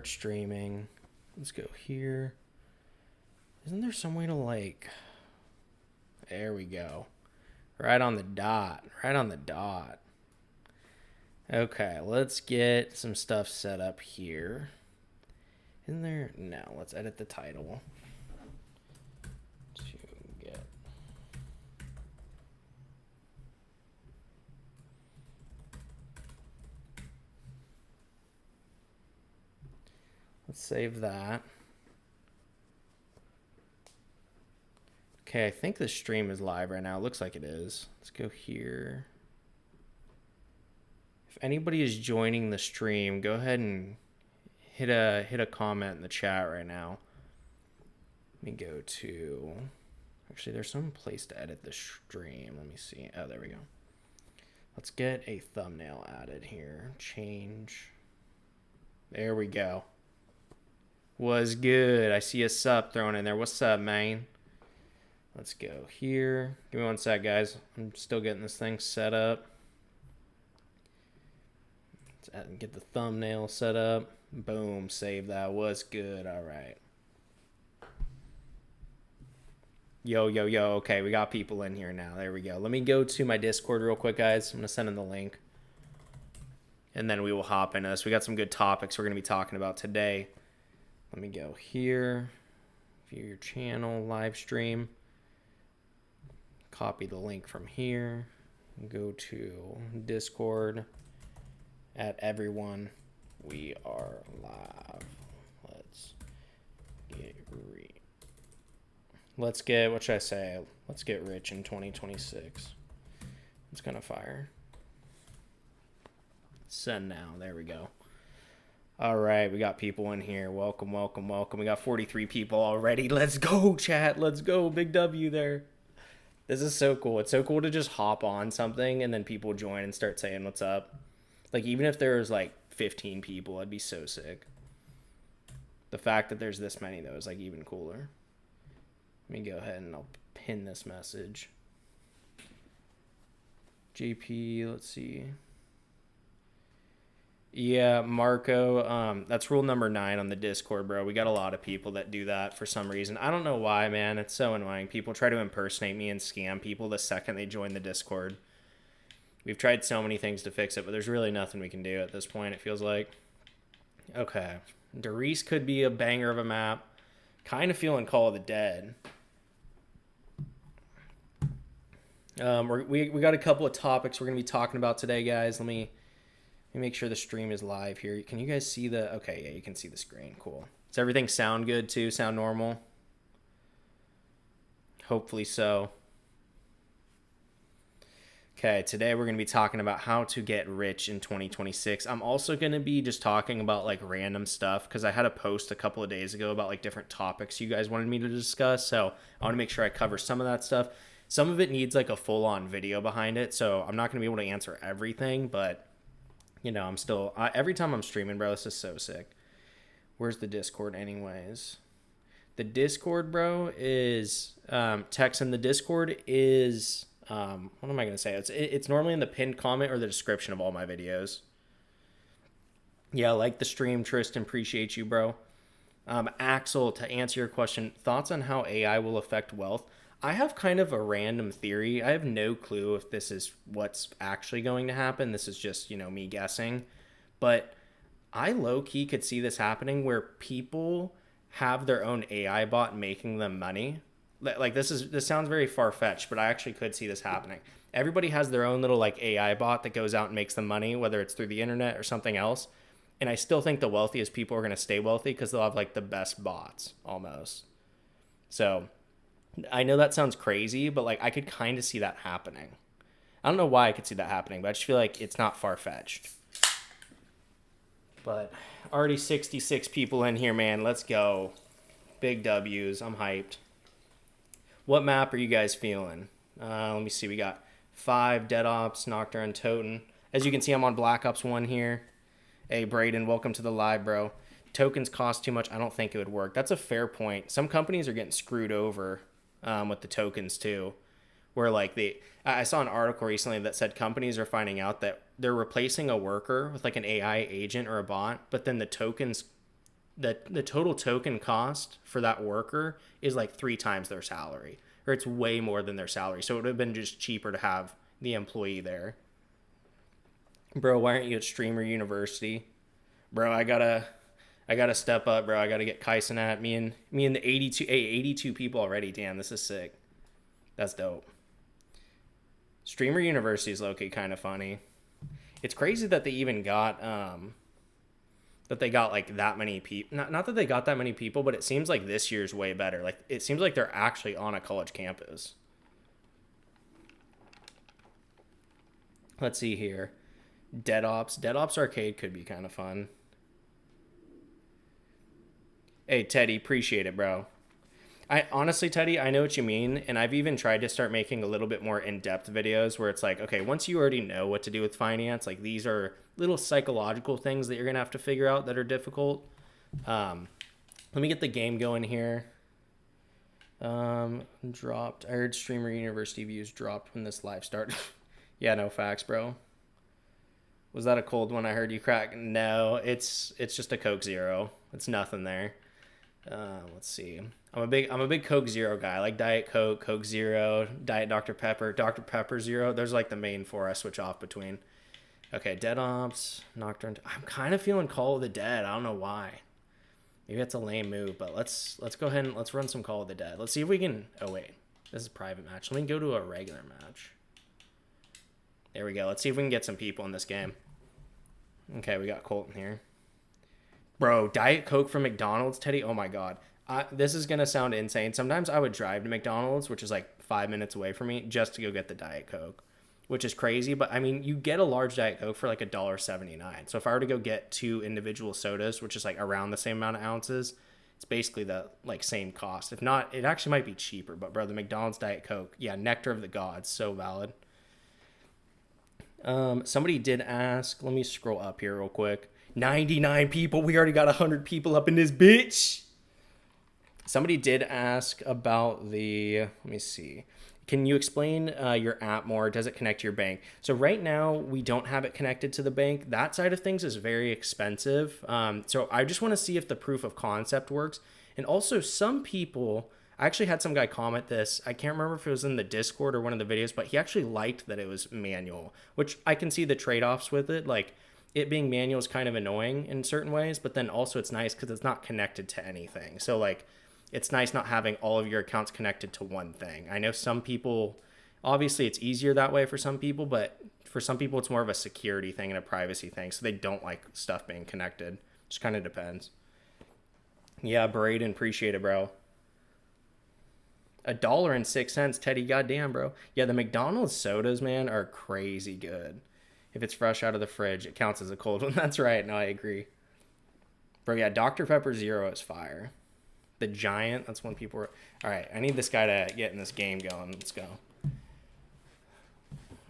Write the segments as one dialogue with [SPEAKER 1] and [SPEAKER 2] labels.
[SPEAKER 1] streaming. Let's go here. Isn't there some way to like... There we go. Right on the dot. Right on the dot. Okay, let's get some stuff set up here. Isn't there... No, let's edit the title. To get... Let's save that. Okay, I think the stream is live right now. It looks like it is. Let's go here. If anybody is joining the stream, go ahead and hit a comment in the chat right now. Let me go to... Actually, there's some place to edit the stream. Let me see. Oh, there we go. Let's get a thumbnail added here. Change. There we go. Was good. I see a sub thrown in there. What's up, man? Let's go here. Give me one sec, guys. I'm still getting this thing set up. Let's get the thumbnail set up. Boom. Save that. Was good. All right. Yo. Okay, we got people in here now. There we go. Let me go to my Discord real quick, guys. I'm going to send in the link. And then we will hop into this. We got some good topics we're going to be talking about today. Let me go here. View your channel, live stream. Copy the link from here. Go to Discord. At everyone. We are live. Let's get, what should I say? Let's get rich in 2026. It's gonna fire. Send now. There we go. All right, we got people in here. Welcome. We got 43 people already. Let's go, chat. Let's go. Big W there. This is so cool. It's so cool to just hop on something and then people join and start saying what's up. Like, even if there's like 15 people, I'd be so sick. The fact that there's this many, though, is like even cooler. Let me go ahead and I'll pin this message. JP, let's see. Yeah, Marco, that's rule number 9 on the Discord, bro. We got a lot of people that do that for some reason. I don't know why, man. It's so annoying. People try to impersonate me and scam people the second they join the Discord. We've tried so many things to fix it, but there's really nothing we can do at this point, it feels like. Okay. Derice could be a banger of a map. Kind of feeling Call of the Dead. We got a couple of topics we're going to be talking about today, guys. Let me make sure the stream is live here. Can you guys see the... Okay, yeah, you can see the screen. Cool. Does everything sound good, too? Sound normal? Hopefully so. Okay, today we're going to be talking about how to get rich in 2026. I'm also going to be just talking about, like, random stuff, because I had a post a couple of days ago about, like, different topics you guys wanted me to discuss, so I want to make sure I cover some of that stuff. Some of it needs, like, a full-on video behind it, so I'm not going to be able to answer everything, but... You know, I'm still... every time I'm streaming, bro, this is so sick. Where's the Discord anyways? The Discord, bro, is... text in the Discord is... what am I going to say? It's normally in the pinned comment or the description of all my videos. Yeah, like the stream, Tristan. Appreciate you, bro. Axel, to answer your question, thoughts on how AI will affect wealth? I have kind of a random theory. I have no clue if this is what's actually going to happen. This is just, you know, me guessing. But I low-key could see this happening where people have their own AI bot making them money. Like, this sounds very far-fetched, but I actually could see this happening. Everybody has their own little, like, AI bot that goes out and makes them money, whether it's through the internet or something else. And I still think the wealthiest people are going to stay wealthy because they'll have, like, the best bots, almost. So... I know that sounds crazy, but like I could kind of see that happening. I don't know why I could see that happening, but I just feel like it's not far-fetched. But already 66 people in here, man. Let's go. Big W's. I'm hyped. What map are you guys feeling? Let me see. We got 5 Dead Ops, Nocturne, and Toten. As you can see, I'm on Black Ops 1 here. Hey, Braden, welcome to the live, bro. Tokens cost too much. I don't think it would work. That's a fair point. Some companies are getting screwed over with the tokens too, where like I saw an article recently that said companies are finding out that they're replacing a worker with like an AI agent or a bot, but then the tokens the total token cost for that worker is like 3 times their salary, or it's way more than their salary. So it would have been just cheaper to have the employee there. Bro, why aren't you at Streamer University? Bro, I gotta step up, bro. I gotta get Kyson at me and the 82 people already. Damn, this is sick. That's dope. Streamer University is low-key kind of funny. It's crazy that they even got that they got like that many people. Not that they got that many people, but it seems like this year's way better. Like it seems like they're actually on a college campus. Let's see here. Dead Ops Arcade could be kind of fun. Hey Teddy, appreciate it, bro. I honestly, Teddy, I know what you mean, and I've even tried to start making a little bit more in-depth videos where it's like, okay, once you already know what to do with finance, like these are little psychological things that you're gonna have to figure out that are difficult. Let me get the game going here. Dropped. I heard Streamer University views dropped when this live started. Yeah, no facts, bro. Was that a cold one I heard you crack? No, it's just a Coke Zero. It's nothing there. Let's see. I'm a big Coke Zero guy. I like Diet Coke, Coke Zero, Diet Dr. Pepper, Dr. Pepper Zero. Those are like the main four I switch off between. Okay, Dead Ops, Nocturne. I'm kind of feeling Call of the Dead. I don't know why. Maybe that's a lame move, but let's go ahead and let's run some Call of the Dead. Let's see if we can. Oh wait, this is a private match. Let me go to a regular match. There we go. Let's see if we can get some people in this game. Okay, we got Colton here. Bro, Diet Coke from McDonald's, Teddy. Oh my God. This is going to sound insane. Sometimes I would drive to McDonald's, which is like 5 minutes away from me, just to go get the Diet Coke, which is crazy. But I mean, you get a large Diet Coke for like $1.79. So if I were to go get 2 individual sodas, which is like around the same amount of ounces, it's basically the like same cost. If not, it actually might be cheaper. But bro, the McDonald's Diet Coke, yeah, nectar of the gods, so valid. Somebody did ask, let me scroll up here real quick. 99 people. We already got 100 people up in this bitch. Somebody did ask about the, let me see. Can you explain your app more? Does it connect to your bank? So right now we don't have it connected to the bank. That side of things is very expensive. So I just want to see if the proof of concept works. And also some people, I actually had some guy comment this. I can't remember if it was in the Discord or one of the videos, but he actually liked that it was manual, which I can see the trade-offs with it. Like it being manual is kind of annoying in certain ways, but then also it's nice because it's not connected to anything. So like, it's nice not having all of your accounts connected to one thing. I know some people, obviously it's easier that way for some people, but for some people it's more of a security thing and a privacy thing. So they don't like stuff being connected. Just kind of depends. Yeah, Braden, appreciate it, bro. $1.06, Teddy, goddamn, bro. Yeah, the McDonald's sodas, man, are crazy good. If it's fresh out of the fridge, it counts as a cold one. That's right. No, I agree. Bro, yeah, Dr. Pepper Zero is fire. The Giant, that's when people were... All right, I need this guy to get in this game going. Let's go.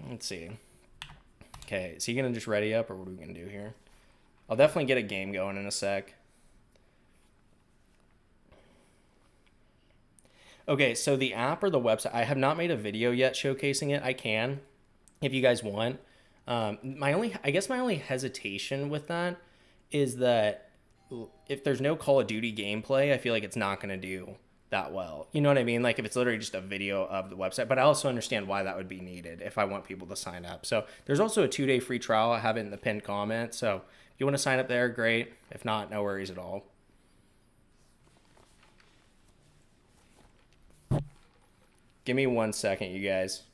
[SPEAKER 1] Let's see. Okay, is he going to just ready up, or what are we going to do here? I'll definitely get a game going in a sec. Okay, so the app or the website, I have not made a video yet showcasing it. I can, if you guys want. I guess my only hesitation with that is that if there's no Call of Duty gameplay, I feel like it's not going to do that well. You know what I mean? Like if it's literally just a video of the website, but I also understand why that would be needed if I want people to sign up. So there's also a 2-day free trial. I have it in the pinned comment. So if you want to sign up there, great. If not, no worries at all. Give me 1 second, you guys.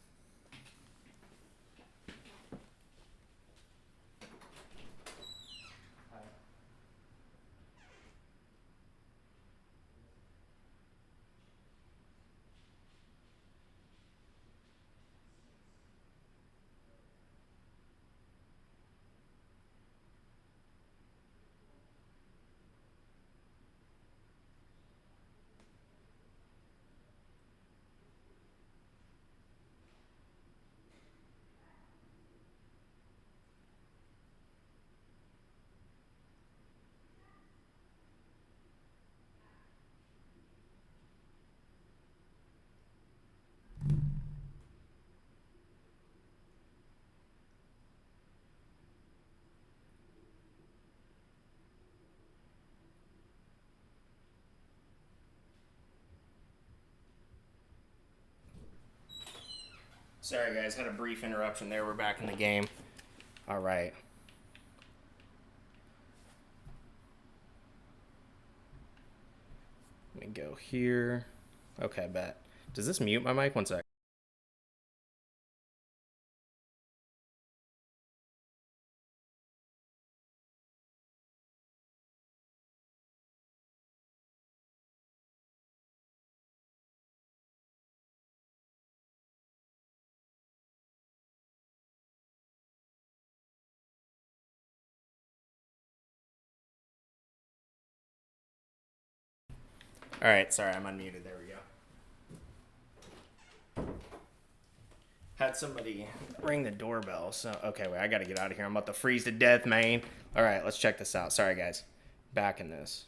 [SPEAKER 1] Sorry, guys. Had a brief interruption there. We're back in the game. All right. Let me go here. Okay, bet. Does this mute my mic? One sec. All right. Sorry, I'm unmuted. There we go. Had somebody ring the doorbell. So, okay, wait. I got to get out of here. I'm about to freeze to death, man. All right. Let's check this out. Sorry, guys. Back in this.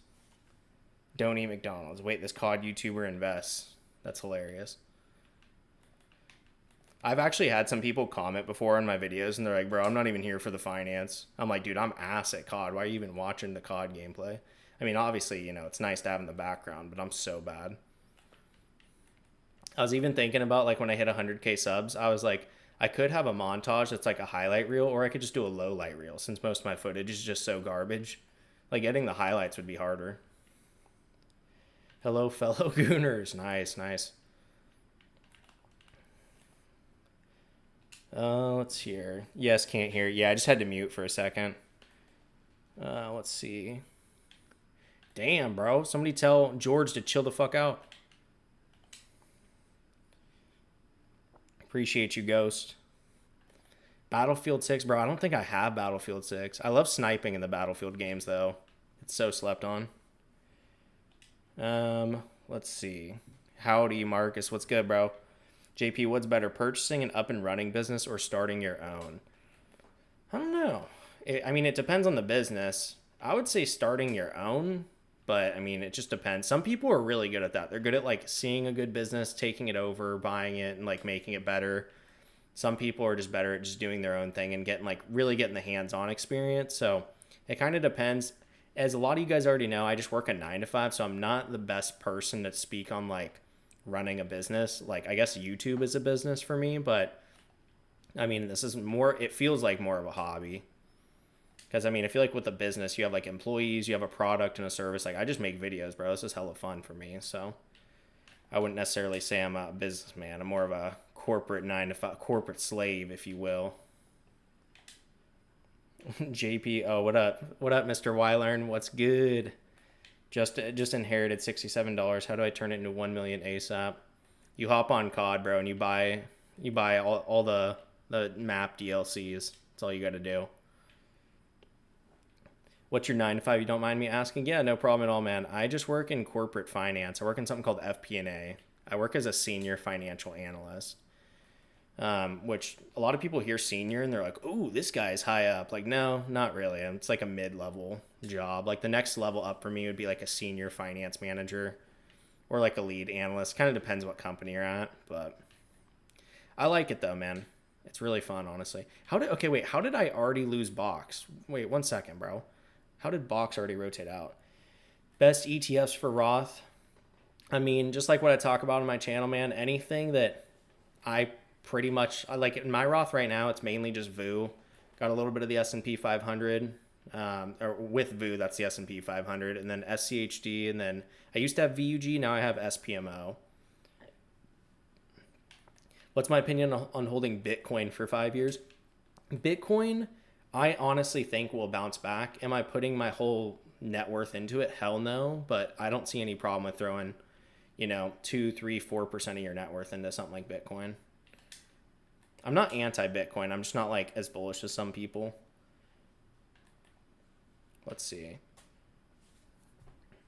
[SPEAKER 1] Don't eat McDonald's. Wait, this COD YouTuber invests. That's hilarious. I've actually had some people comment before on my videos, and they're like, bro, I'm not even here for the finance. I'm like, dude, I'm ass at COD. Why are you even watching the COD gameplay? I mean, obviously, it's nice to have in the background, but I'm so bad. I was even thinking about, like, when I hit 100K subs, I was like, I could have a montage that's like a highlight reel, or I could just do a low light reel, since most of my footage is just so garbage. Like, getting the highlights would be harder. Hello, fellow Gooners. Nice, nice. Let's hear. Yes, can't hear. Yeah, I just had to mute for a second. Let's see. Damn, bro. Somebody tell George to chill the fuck out. Appreciate you, Ghost. Battlefield 6, bro. I don't think I have Battlefield 6. I love sniping in the Battlefield games, though. It's so slept on. Let's see. Howdy, Marcus. What's good, bro? JP, what's better, purchasing an up and running business or starting your own? I don't know. I mean, it depends on the business. I would say starting your own, but I mean, it just depends. Some people are really good at that. They're good at like seeing a good business, taking it over, buying it, and like making it better. Some people are just better at just doing their own thing and really getting the hands-on experience. So it kind of depends. As a lot of you guys already know, I just work a 9 to 5, so I'm not the best person to speak on like running a business. Like, I guess YouTube is a business for me, but I mean, this is more, it feels like more of a hobby. Because I mean, I feel like with a business, you have like employees, you have a product and a service. Like, I just make videos, bro. This is hella fun for me. So I wouldn't necessarily say I'm a businessman. I'm more of a corporate 9 to 5, corporate slave, if you will. JP, oh, what up? What up, Mr. Wylearn? What's good? Just inherited $67. How do I turn it into 1 million ASAP? You hop on COD, bro, and you buy all the map DLCs. That's all you got to do. What's your 9 to 5? You don't mind me asking? Yeah, no problem at all, man. I just work in corporate finance. I work in something called FP&A. I work as a senior financial analyst. Which a lot of people hear senior and they're like, "Ooh, this guy's high up." Like, no, not really. It's like a mid-level job. Like the next level up for me would be like a senior finance manager or like a lead analyst. Kind of depends what company you're at, but I like it though, man. It's really fun, honestly. How did I already lose Box? Wait, 1 second, bro. How did Box already rotate out? Best ETFs for Roth. I mean, just like what I talk about on my channel, man, anything that I pretty much, I like in my Roth right now, it's mainly just VU. Got a little bit of the S&P 500, or with VU, that's the S&P 500, and then SCHD, and then I used to have VUG, now I have SPMO. What's my opinion on holding Bitcoin for 5 years? Bitcoin, I honestly think will bounce back. Am I putting my whole net worth into it? Hell no, but I don't see any problem with throwing, 2, 3, 4% of your net worth into something like Bitcoin. I'm not anti-Bitcoin. I'm just not like as bullish as some people. Let's see.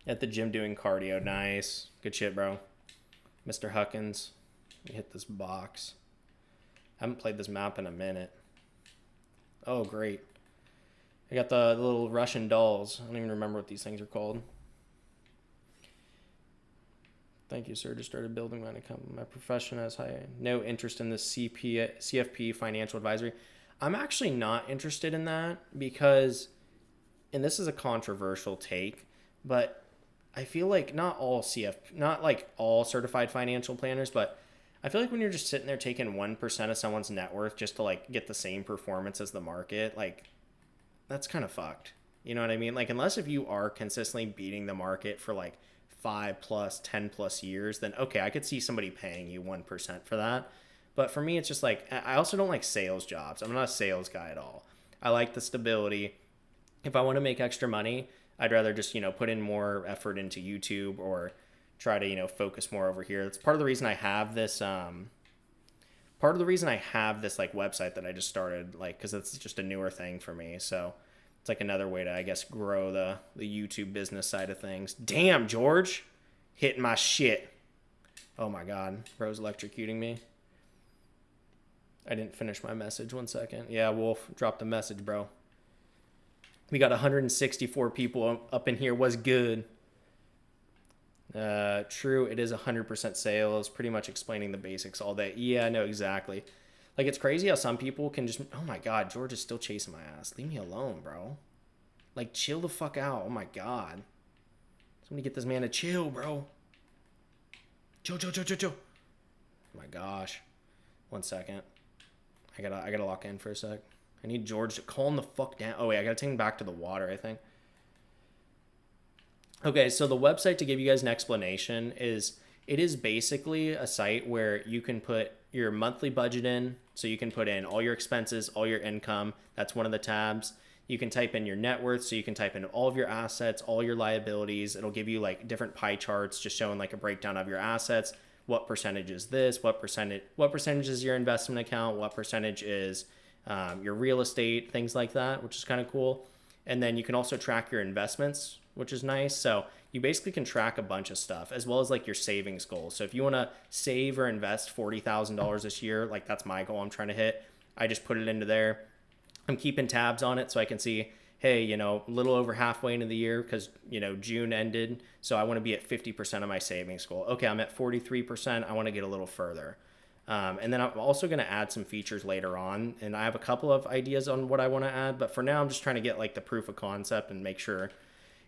[SPEAKER 1] At the gym doing cardio. Nice. Good shit, bro. Mr. Huckins. Let me hit this box. I haven't played this map in a minute. Oh, great. I got the little Russian dolls. I don't even remember what these things are called. Thank you, sir. Just started building my account. My profession has no interest in the CFP financial advisory. I'm actually not interested in that because, and this is a controversial take, but I feel like not like all certified financial planners, but I feel like when you're just sitting there taking 1% of someone's net worth just to like get the same performance as the market, like that's kind of fucked. You know what I mean? Like, unless if you are consistently beating the market for like 5 plus, 10 plus years, then okay, I could see somebody paying you 1% for that. But for me, it's just like, I also don't like sales jobs. I'm not a sales guy at all. I like the stability. If I want to make extra money, I'd rather just, put in more effort into YouTube or try to, focus more over here. That's part of the reason I have this, like website that I just started, like, cause it's just a newer thing for me. So it's like another way to, I guess, grow the YouTube business side of things. Damn, George, hitting my shit. Oh my God, bro's electrocuting me. I didn't finish my message. 1 second. Yeah, Wolf, dropped a message, bro. We got 164 people up in here. Was good. True, it is 100% sales. Pretty much explaining the basics all day. Yeah, I know exactly. Like, it's crazy how some people can just... Oh my God, George is still chasing my ass. Leave me alone, bro. Like, chill the fuck out. Oh my God. Somebody get this man to chill, bro. Chill. Oh my gosh. 1 second. I gotta lock in for a sec. I need George to calm the fuck down. Oh wait, I gotta take him back to the water, I think. Okay, so the website, to give you guys an explanation, it is basically a site where you can put your monthly budget in. So you can put in all your expenses, all your income. That's one of the tabs. You can type in your net worth, so you can type in all of your assets, all your liabilities. It'll give you like different pie charts just showing like a breakdown of your assets. What percentage is this? What percentage is your investment account? What percentage is your real estate? Things like that, which is kind of cool. And then you can also track your investments, which is nice. So you basically can track a bunch of stuff, as well as like your savings goals. So if you want to save or invest $40,000 this year, like that's my goal I'm trying to hit, I just put it into there. I'm keeping tabs on it so I can see, hey, a little over halfway into the year, because, June ended. So I want to be at 50% of my savings goal. Okay, I'm at 43%. I want to get a little further. And then I'm also going to add some features later on. And I have a couple of ideas on what I want to add. But for now, I'm just trying to get like the proof of concept and make sure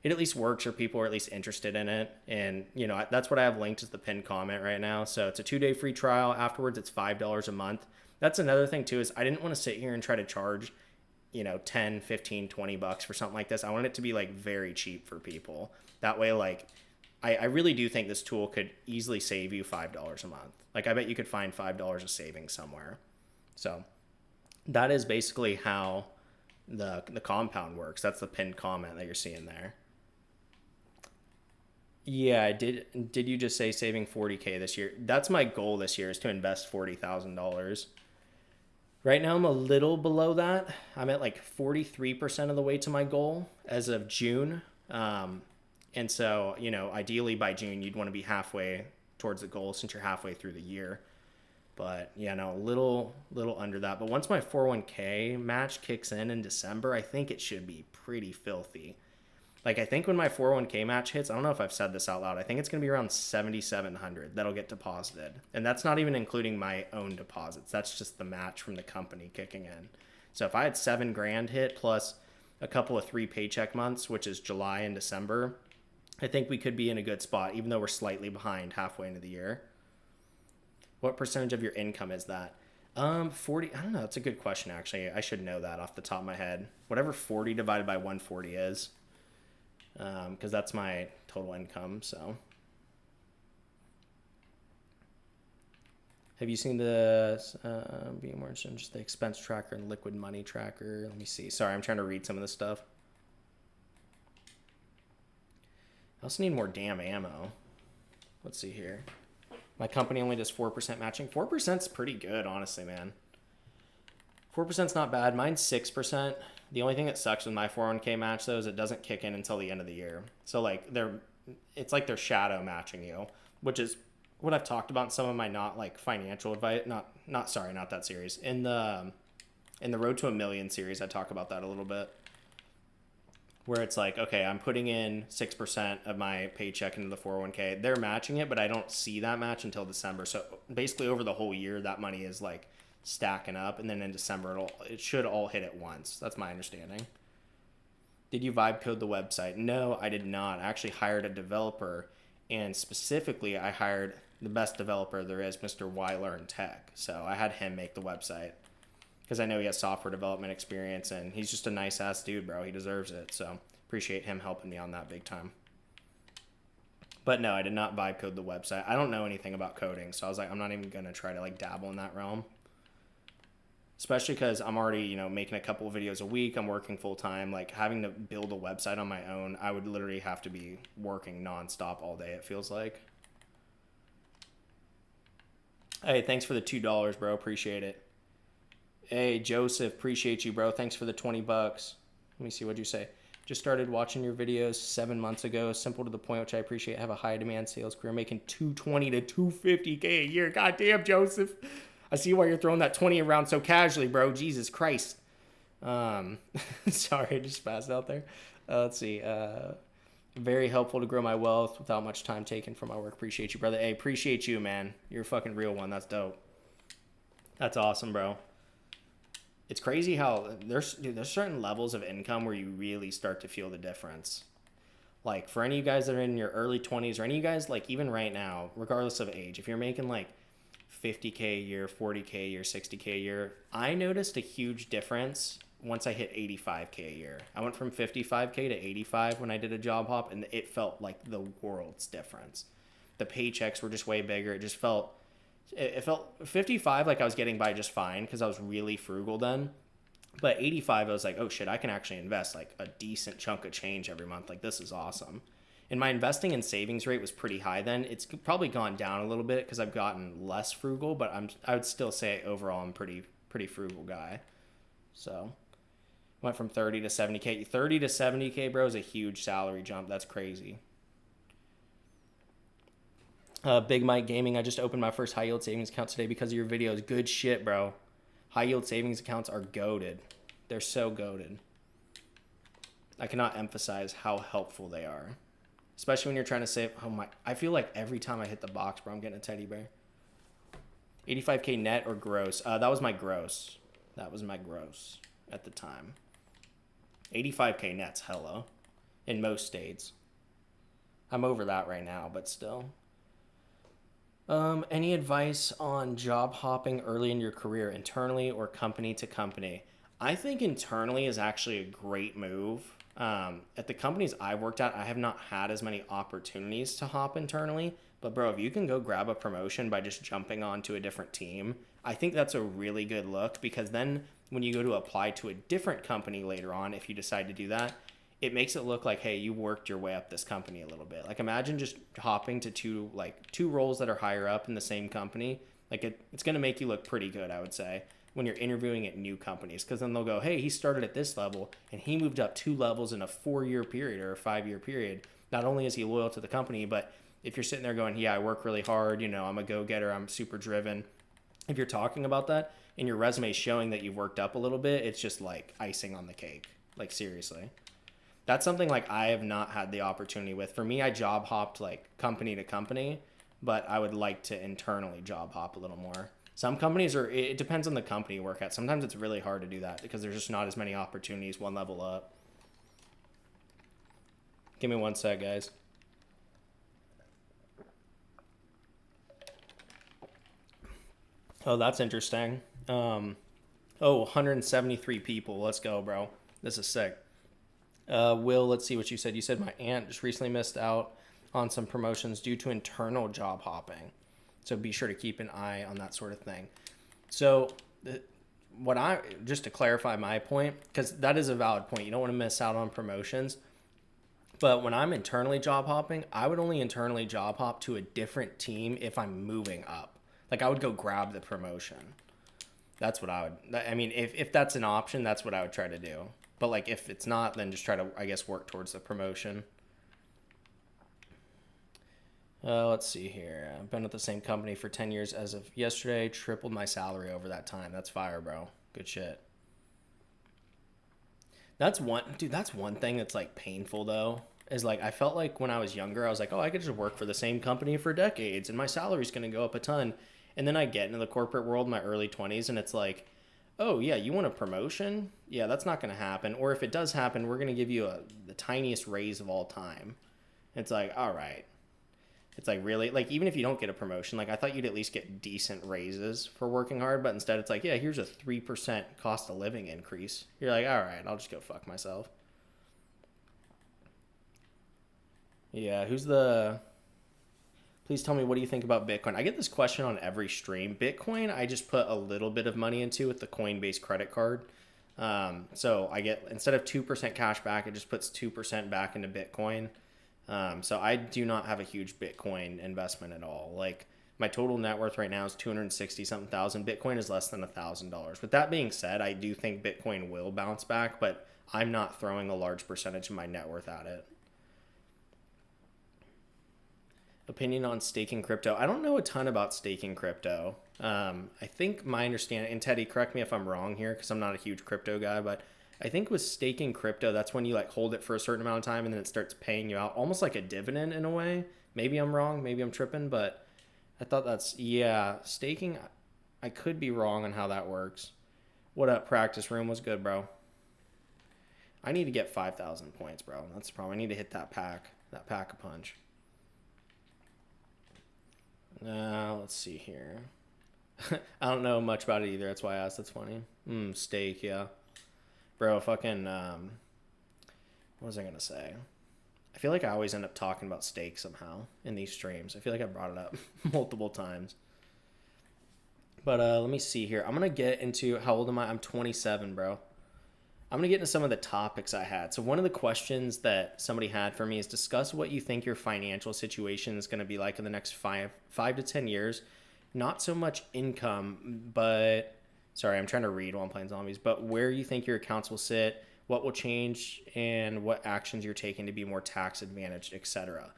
[SPEAKER 1] it at least works or people are at least interested in it. And, that's what I have linked as the pinned comment right now. So it's a 2-day free trial. Afterwards, it's $5 a month. That's another thing too, is I didn't want to sit here and try to charge 10, 15, 20 bucks for something like this. I want it to be like very cheap for people. That way, like, I really do think this tool could easily save you $5 a month. Like, I bet you could find $5 of savings somewhere. So that is basically how the compound works. That's the pinned comment that you're seeing there. Yeah, I did. Did you just say saving 40K this year? That's my goal this year, is to invest $40,000. Right now, I'm a little below that. I'm at like 43% of the way to my goal as of June. And so, ideally by June, you'd want to be halfway towards the goal since you're halfway through the year. But yeah, no, a little under that. But once my 401k match kicks in December, I think it should be pretty filthy. Like, I think when my 401k match hits, I don't know if I've said this out loud, I think it's going to be around 7,700 that'll get deposited. And that's not even including my own deposits. That's just the match from the company kicking in. So if I had $7,000 hit plus a couple of 3 paycheck months, which is July and December, I think we could be in a good spot, even though we're slightly behind halfway into the year. What percentage of your income is that? 40, I don't know. That's a good question, actually. I should know that off the top of my head. Whatever 40 divided by 140 is. Because that's my total income. So have you seen the being more interested in just the expense tracker and liquid money tracker? Let me see. Sorry, I'm trying to read some of this stuff. I also need more damn ammo. Let's see here. My company only does 4% matching. 4%'s pretty good, honestly, man. 4%'s not bad. Mine's 6%. The only thing that sucks with my 401k match, though, is it doesn't kick in until the end of the year. So, like, it's like they're shadow matching you, which is what I've talked about in some of my financial advice. Not that series. In the Road to a Million series, I talk about that a little bit. Where it's like, okay, I'm putting in 6% of my paycheck into the 401k. They're matching it, but I don't see that match until December. So basically over the whole year, that money is like stacking up, and then in December it should all hit at once. That's my understanding. Did you vibe code the website? No, I did not. I actually hired a developer, and specifically I hired the best developer there is, Mr. Y Learn Tech. So I had him make the website because I know he has software development experience, and he's just a nice ass dude, bro. He deserves it. So appreciate him helping me on that big time. But no, I did not vibe code the website. I don't know anything about coding, so I was like, I'm not even gonna try to like dabble in that realm. Especially because I'm already, you know, making a couple of videos a week. I'm working full time. Like having to build a website on my own, I would literally have to be working nonstop all day, it feels like. Hey, thanks for the $2, bro. Appreciate it. Hey, Joseph, appreciate you, bro. Thanks for the $20. Let me see, what'd you say? Just started watching your videos 7 months ago. Simple to the point, which I appreciate. Have a high demand sales career, making $220 to $250K a year. God damn, Joseph. I see why you're throwing that 20 around so casually, bro. Jesus Christ. Sorry, I just passed out there. Let's see. Very helpful to grow my wealth without much time taken from my work. Appreciate you, brother. Hey, appreciate you, man. You're a fucking real one. That's dope. That's awesome, bro. It's crazy how there's certain levels of income where you really start to feel the difference. Like for any of you guys that are in your early 20s, or any of you guys like even right now, regardless of age, if you're making like 50K a year, 40K a year, 60K a year, I noticed a huge difference once I hit 85K a year. I went from 55K to 85 when I did a job hop, and it felt like the world's difference. The paychecks were just way bigger. It felt 55 like I was getting by just fine because I was really frugal then. But 85, I was like, oh shit, I can actually invest like a decent chunk of change every month. Like this is awesome. And my investing and savings rate was pretty high then. It's probably gone down a little bit because I've gotten less frugal, but I would still say overall I'm pretty frugal guy. So went from 30 to 70K. 30 to 70K, bro, is a huge salary jump. That's crazy. Big Mike Gaming, I just opened my first high yield savings account today because of your videos. Good shit, bro. High yield savings accounts are goated. They're so goated. I cannot emphasize how helpful they are. Especially when you're trying to save. Oh my, I feel like every time I hit the box, bro, I'm getting a teddy bear. 85K net or gross? That was my gross. That was my gross at the time. 85K net's hella in most states. I'm over that right now, but still. Any advice on job hopping early in your career, internally or company to company? I think internally is actually a great move. At the companies I've worked at, I have not had as many opportunities to hop internally. But bro, if you can go grab a promotion by just jumping onto a different team, I think that's a really good look, because then when you go to apply to a different company later on, if you decide to do that, it makes it look like, hey, you worked your way up this company a little bit. Like imagine just hopping to two roles that are higher up in the same company. Like it's going to make you look pretty good, I would say, when you're interviewing at new companies, because then they'll go, hey, he started at this level and he moved up 2 levels in a 4-year period or a 5-year period. Not only is he loyal to the company, but if you're sitting there going, yeah, I work really hard, you know, I'm a go-getter, I'm super driven. If you're talking about that and your resume is showing that you've worked up a little bit, it's just like icing on the cake. Like seriously. That's something like I have not had the opportunity with. For me, I job hopped like company to company, but I would like to internally job hop a little more. Some companies it depends on the company you work at. Sometimes it's really hard to do that because there's just not as many opportunities one level up. Give me one sec, guys. Oh, that's interesting. 173 people. Let's go, bro. This is sick. Will, let's see what you said. You said my aunt just recently missed out on some promotions due to internal job hopping. So be sure to keep an eye on that sort of thing. So just to clarify my point, because that is a valid point. You don't want to miss out on promotions. But when I'm internally job hopping, I would only internally job hop to a different team if I'm moving up. Like I would go grab the promotion. That's what I mean, if that's an option, that's what I would try to do. But like if it's not, then just try to, I guess, work towards the promotion. Let's see here. I've been at the same company for 10 years as of yesterday. Tripled my salary over that time. That's fire, bro. Good shit. That's one thing that's like painful though. Is like I felt like when I was younger, I was like, oh, I could just work for the same company for decades and my salary's going to go up a ton. And then I get into the corporate world in my early 20s and it's like, oh yeah, you want a promotion? Yeah, that's not going to happen. Or if it does happen, we're going to give you the tiniest raise of all time. It's like, all right. It's like, really, like, even if you don't get a promotion, like, I thought you'd at least get decent raises for working hard, but instead it's like, yeah, here's a 3% cost of living increase. You're like, all right, I'll just go fuck myself. Yeah, please tell me, what do you think about Bitcoin? I get this question on every stream. Bitcoin, I just put a little bit of money into with the Coinbase credit card. So I get, instead of 2% cash back, it just puts 2% back into Bitcoin. So I do not have a huge Bitcoin investment at all. Like, my total net worth right now is 260 something thousand. Bitcoin is less than $1,000. With that being said, I do think Bitcoin will bounce back, but I'm not throwing a large percentage of my net worth at it. Opinion on staking crypto. I don't know a ton about staking crypto. I think my understanding, and Teddy, correct me if I'm wrong here, because I'm not a huge crypto guy, but I think with staking crypto, that's when you like hold it for a certain amount of time and then it starts paying you out almost like a dividend in a way. Maybe I'm wrong. Maybe I'm tripping, but I thought that's, yeah, staking. I could be wrong on how that works. What up, practice room? Was good, bro. I need to get 5,000 points, bro. That's the problem. I need to hit that pack a punch. Let's see here. I don't know much about it either. That's why I asked. That's funny. Steak, yeah. Bro, fucking, what was I gonna say? I feel like I always end up talking about steak somehow in these streams. I feel like I brought it up multiple times. But let me see here. I'm gonna get into, how old am I? I'm 27, bro. I'm going to get into some of the topics I had. So one of the questions that somebody had for me is discuss what you think your financial situation is going to be like in the next five to 10 years. Not so much income, but sorry, I'm trying to read while I'm playing zombies, but where you think your accounts will sit, what will change, and what actions you're taking to be more tax advantaged, etc.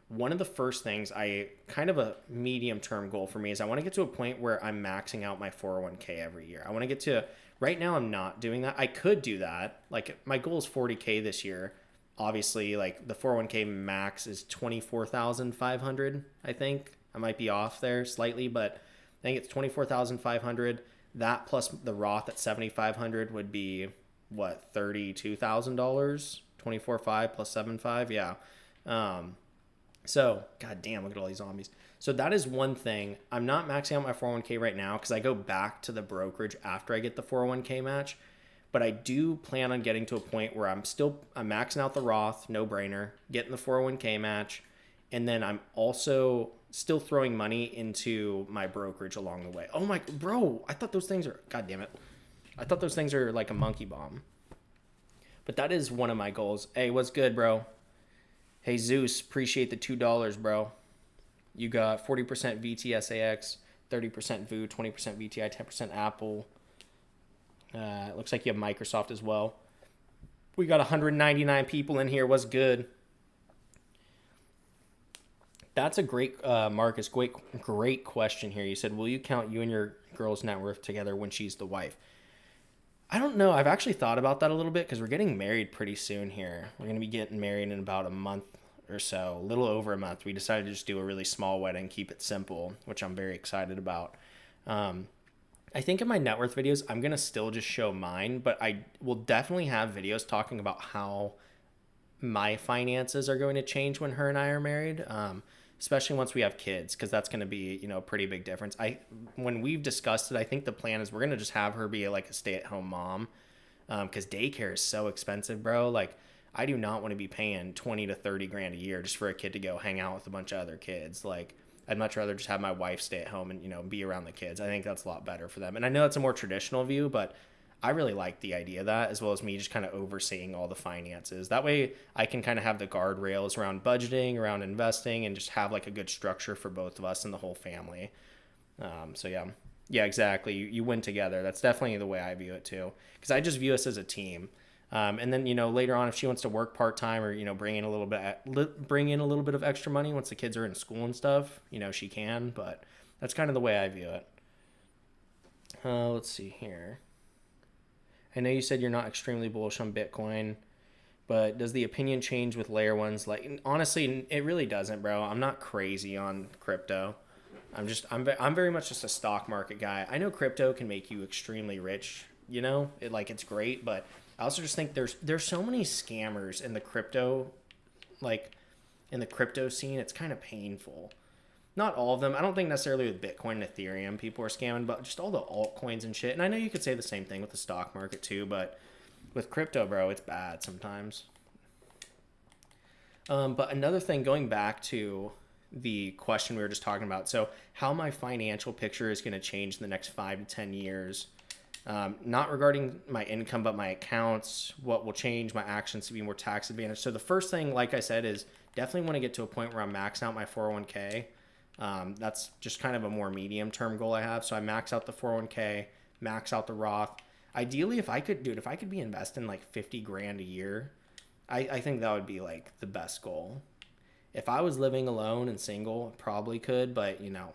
[SPEAKER 1] One of the first things, kind of a medium term goal for me, is I want to get to a point where I'm maxing out my 401k every year. I want to get to, right now I'm not doing that. I could do that. Like, my goal is 40k this year. Obviously, like, the 401k max is 24,500, I think. I might be off there slightly, but I think it's 24,500. That plus the Roth at 7,500 would be what, $32,000? 24.5 plus 7.5, yeah. So, god damn, look at all these zombies. So that is one thing. I'm not maxing out my 401k right now because I go back to the brokerage after I get the 401k match. But I do plan on getting to a point where I'm maxing out the Roth, no brainer, getting the 401k match, and then I'm also still throwing money into my brokerage along the way. Oh my, bro, I thought those things are, god damn it. I thought those things are like a monkey bomb. But that is one of my goals. Hey, what's good, bro? Hey, Zeus, appreciate the $2, bro. You got 40% VTSAX, 30% VU, 20% VTI, 10% Apple. It looks like you have Microsoft as well. We got 199 people in here. What's good? That's a great, Marcus, great question here. You said, will you count you and your girl's net worth together when she's the wife? I don't know. I've actually thought about that a little bit because we're getting married pretty soon here. We're going to be getting married in about a month or so, a little over a month. We decided to just do a really small wedding, keep it simple, which I'm very excited about. I think in my net worth videos, I'm going to still just show mine, but I will definitely have videos talking about how my finances are going to change when her and I are married, especially once we have kids, because that's going to be, a pretty big difference. When we've discussed it, I think the plan is we're going to just have her be like a stay-at-home mom, because daycare is so expensive, bro. Like, I do not want to be paying 20 to 30 grand a year just for a kid to go hang out with a bunch of other kids. Like, I'd much rather just have my wife stay at home and, be around the kids. I think that's a lot better for them. And I know that's a more traditional view, but I really like the idea of that, as well as me just kind of overseeing all the finances. That way I can kind of have the guardrails around budgeting, around investing, and just have like a good structure for both of us and the whole family. So yeah, exactly. You win together. That's definitely the way I view it too, because I just view us as a team. And then, later on, if she wants to work part-time or, bring in a little bit of extra money once the kids are in school and stuff, she can, but that's kind of the way I view it. Let's see here. I know you said you're not extremely bullish on Bitcoin, but does the opinion change with layer ones? Like, honestly, it really doesn't, bro. I'm not crazy on crypto. I'm very much just a stock market guy. I know crypto can make you extremely rich, it's great, but I also just think there's so many scammers in the crypto, like, in the crypto scene, it's kind of painful. Not all of them. I don't think necessarily with Bitcoin and Ethereum people are scamming, but just all the altcoins and shit. And I know you could say the same thing with the stock market too, but with crypto, bro, it's bad sometimes. But another thing, going back to the question we were just talking about, so how my financial picture is going to change in the next 5 to 10 years, not regarding my income, but my accounts, what will change my actions to be more tax advantaged. So the first thing, like I said, is definitely want to get to a point where I'm maxing out my 401k. That's just kind of a more medium term goal I have. So I max out the 401k, max out the Roth. Ideally, if I could, dude, if I could be investing like 50 grand a year, I think that would be like the best goal. If I was living alone and single, I probably could, but you know,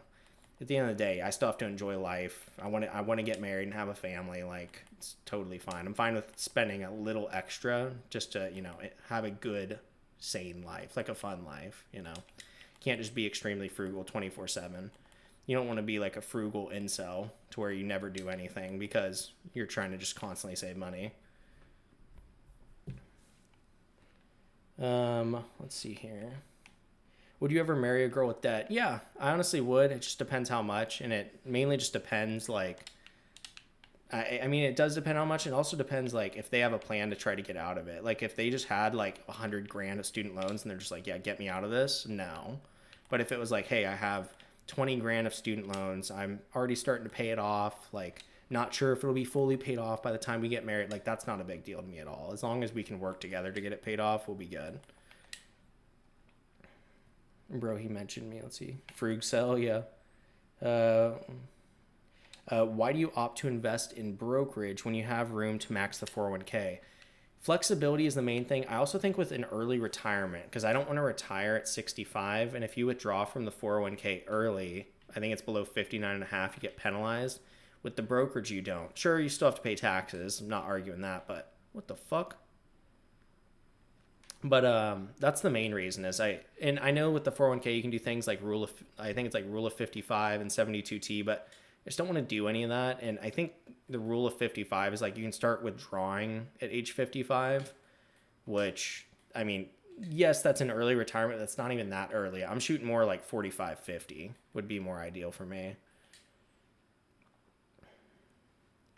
[SPEAKER 1] at the end of the day, I still have to enjoy life. I want to get married and have a family. Like, it's totally fine. I'm fine with spending a little extra just to, you know, have a good, sane life, like a fun life, you know. Can't just be extremely frugal 24/7. You don't want to be like a frugal incel to where you never do anything because you're trying to just constantly save money. Let's see here. Would you ever marry a girl with debt? Yeah, I honestly would. It just depends how much, and it mainly just depends, like, I mean, it does depend how much. It also depends, like, if they have a plan to try to get out of it. Like, if they just had, like, 100 grand of student loans and they're just like, yeah, get me out of this, no. But if it was like, hey, I have 20 grand of student loans, I'm already starting to pay it off, like, not sure if it'll be fully paid off by the time we get married, like, that's not a big deal to me at all. As long as we can work together to get it paid off, we'll be good. Bro, he mentioned me. Let's see. Frug sell, yeah. Why do you opt to invest in brokerage when you have room to max the 401k? Flexibility is the main thing. I also think with an early retirement, because I don't want to retire at 65. And if you withdraw from the 401k early, I think it's below 59 and a half, you get penalized. With the brokerage, you don't. Sure, you still have to pay taxes. I'm not arguing that, but what the fuck? But that's the main reason is I know with the 401k you can do things like I think it's like rule of 55 and 72T, but I just don't want to do any of that. And I think the rule of 55 is like you can start withdrawing at age 55, which, I mean, yes, that's an early retirement. That's not even that early. I'm shooting more like 45, 50 would be more ideal for me.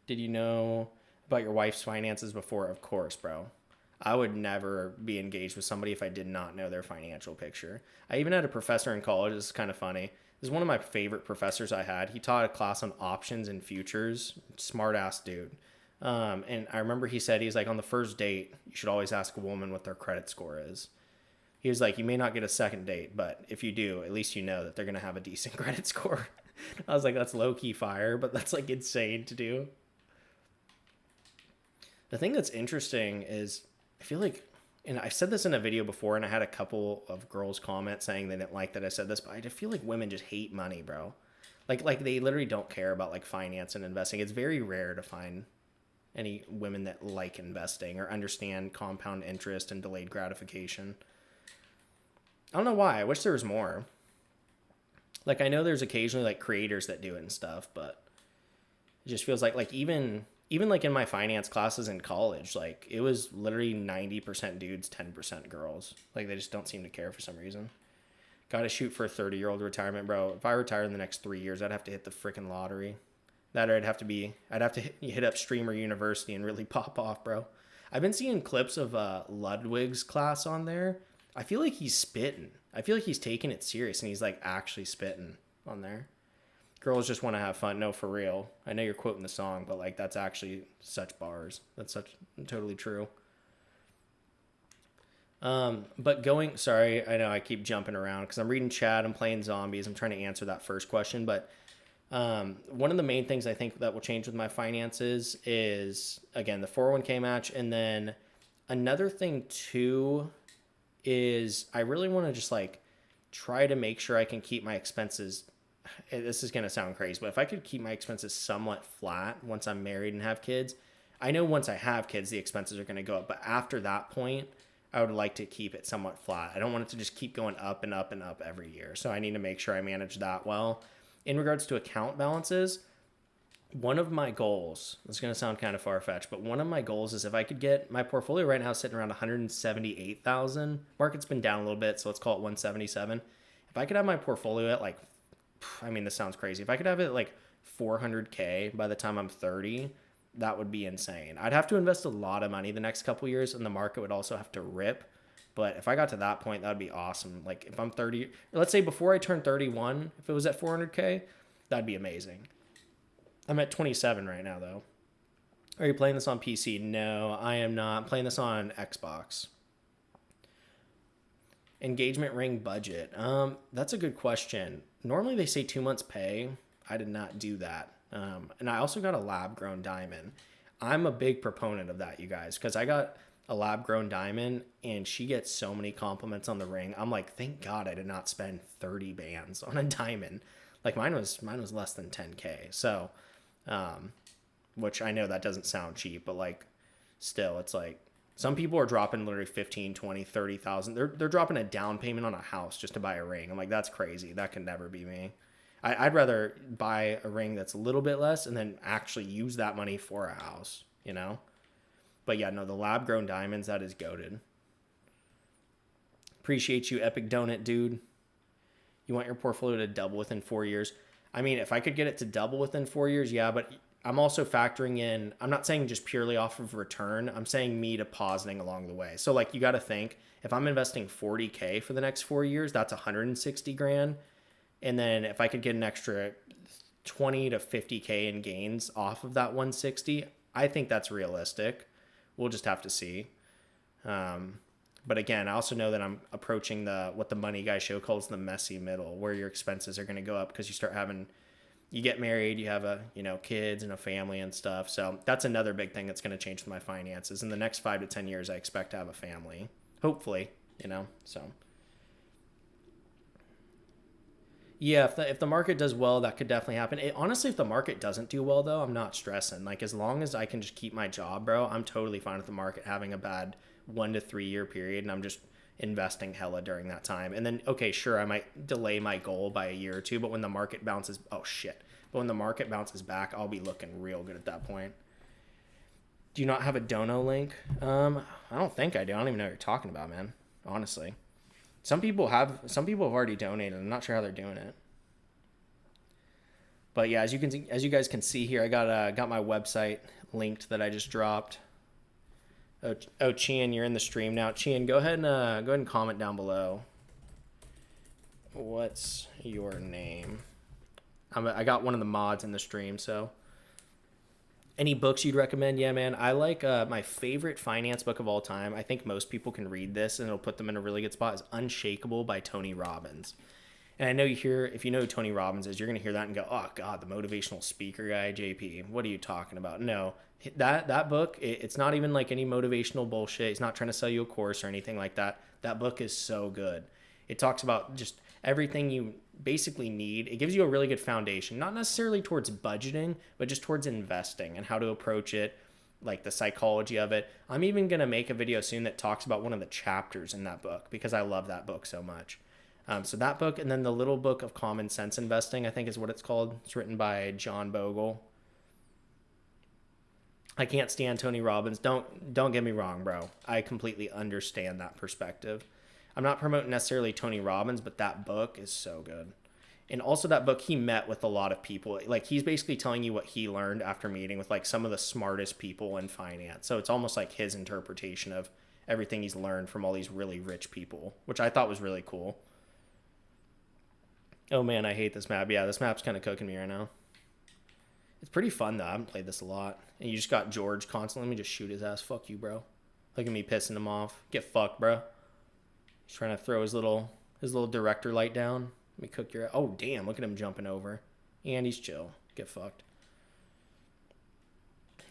[SPEAKER 1] Did you know about your wife's finances before? Of course, bro. I would never be engaged with somebody if I did not know their financial picture. I even had a professor in college. This is kind of funny. This is one of my favorite professors I had. He taught a class on options and futures. Smart ass dude. And I remember he said, he's like, on the first date, you should always ask a woman what their credit score is. He was like, you may not get a second date, but if you do, at least you know that they're going to have a decent credit score. I was like, that's low key fire, but that's like insane to do. The thing that's interesting is I feel like, and I said this in a video before, and I had a couple of girls comment saying they didn't like that I said this, but I just feel like women just hate money, bro. Like they literally don't care about like finance and investing. It's very rare to find any women that like investing or understand compound interest and delayed gratification. I don't know why. I wish there was more. Like I know there's occasionally like creators that do it and stuff, but it just feels like even like in my finance classes in college, like it was literally 90% dudes, 10% girls. Like they just don't seem to care for some reason. Got to shoot for a 30-year-old retirement, bro. If I retire in the next 3 years, I'd have to hit the freaking lottery. That or I'd have to hit up Streamer University and really pop off, bro. I've been seeing clips of Ludwig's class on there. I feel like he's spitting. I feel like he's taking it serious and he's like actually spitting on there. Girls just want to have fun. No, for real. I know you're quoting the song, but like that's actually such bars. That's such totally true. But sorry, I know I keep jumping around because I'm reading chat, I'm playing zombies, I'm trying to answer that first question. But one of the main things I think that will change with my finances is, again, the 401k match. And then another thing too is I really want to just like try to make sure I can keep my expenses. This is going to sound crazy, but if I could keep my expenses somewhat flat once I'm married and have kids, I know once I have kids, the expenses are going to go up. But after that point, I would like to keep it somewhat flat. I don't want it to just keep going up and up and up every year. So I need to make sure I manage that well. In regards to account balances, One of my goals, this is going to sound kind of far-fetched, but one of my goals is if I could get my portfolio right now sitting around 178,000. Market's been down a little bit, so let's call it 177. If I could have my portfolio at like, I mean, this sounds crazy. If I could have it at like 400K by the time I'm 30, that would be insane. I'd have to invest a lot of money the next couple years, and the market would also have to rip. But if I got to that point, that would be awesome. Like if I'm 30, let's say before I turn 31, if it was at 400K, that'd be amazing. I'm at 27 right now, though. Are you playing this on PC? No, I am not. I'm playing this on Xbox. Engagement ring budget. That's a good question. Normally they say 2 months pay. I did not do that. And I also got a lab grown diamond. I'm a big proponent of that, you guys, because I got a lab grown diamond and she gets so many compliments on the ring. I'm like, thank God I did not spend 30 bands on a diamond. Like mine was less than 10K. So, which I know that doesn't sound cheap, but like still it's like some people are dropping literally 15, 20, 30,000. They're dropping a down payment on a house just to buy a ring. I'm like, that's crazy. That can never be me. I'd rather buy a ring that's a little bit less and then actually use that money for a house, you know? But yeah, no, the lab grown diamonds, that is goated. Appreciate you, Epic Donut, dude. You want your portfolio to double within 4 years? I mean, if I could get it to double within 4 years, yeah, but I'm also factoring in, I'm not saying just purely off of return. I'm saying me depositing along the way. So like you got to think, if I'm investing 40K for the next 4 years, that's 160 grand. And then if I could get an extra 20 to 50K in gains off of that 160, I think that's realistic. We'll just have to see. But again, I also know that I'm approaching what the money guy show calls the messy middle, where your expenses are going to go up because you get married, you have kids and a family and stuff. So that's another big thing that's going to change with my finances. In the next 5 to 10 years, I expect to have a family, hopefully, so. Yeah, if the market does well, that could definitely happen. Honestly, if the market doesn't do well, though, I'm not stressing. Like, as long as I can just keep my job, bro, I'm totally fine with the market having a bad 1 to 3 year period, and I'm just investing hella during that time. And then, okay, sure, I might delay my goal by a year or two, but when the market bounces, oh, shit. But when the market bounces back, I'll be looking real good at that point. Do you not have a dono link? I don't think I do. I don't even know what you're talking about, man, honestly. Some people have already donated. I'm not sure how they're doing it. But yeah, as you guys can see here, I got my website linked that I just dropped. Oh, Chian, you're in the stream now. Chian, go ahead and comment down below. What's your name? I got one of the mods in the stream, so. Any books you'd recommend? Yeah, man. I like my favorite finance book of all time. I think most people can read this and it'll put them in a really good spot. Is Unshakable by Tony Robbins. And I know if you know who Tony Robbins is, you're going to hear that and go, oh, God, the motivational speaker guy, JP. What are you talking about? No, that book, it's not even like any motivational bullshit. He's not trying to sell you a course or anything like that. That book is so good. It talks about just everything you basically need. It gives you a really good foundation, not necessarily towards budgeting, but just towards investing and how to approach it, like the psychology of it. I'm even going to make a video soon that talks about one of the chapters in that book because I love that book so much. So that book, and then the Little Book of Common Sense Investing, I think is what it's called. It's written by John Bogle. I can't stand Tony Robbins. Don't get me wrong, bro. I completely understand that perspective. I'm not promoting necessarily Tony Robbins, but that book is so good. And also that book, he met with a lot of people. Like he's basically telling you what he learned after meeting with like some of the smartest people in finance. So it's almost like his interpretation of everything he's learned from all these really rich people, which I thought was really cool. Oh man, I hate this map. Yeah, this map's kind of cooking me right now. It's pretty fun though. I haven't played this a lot. And you just got George constantly. Let me just shoot his ass. Fuck you, bro. Look at me pissing him off. Get fucked, bro. He's trying to throw his little director light down. Let me cook your... Oh, damn. Look at him jumping over. And he's chill. Get fucked.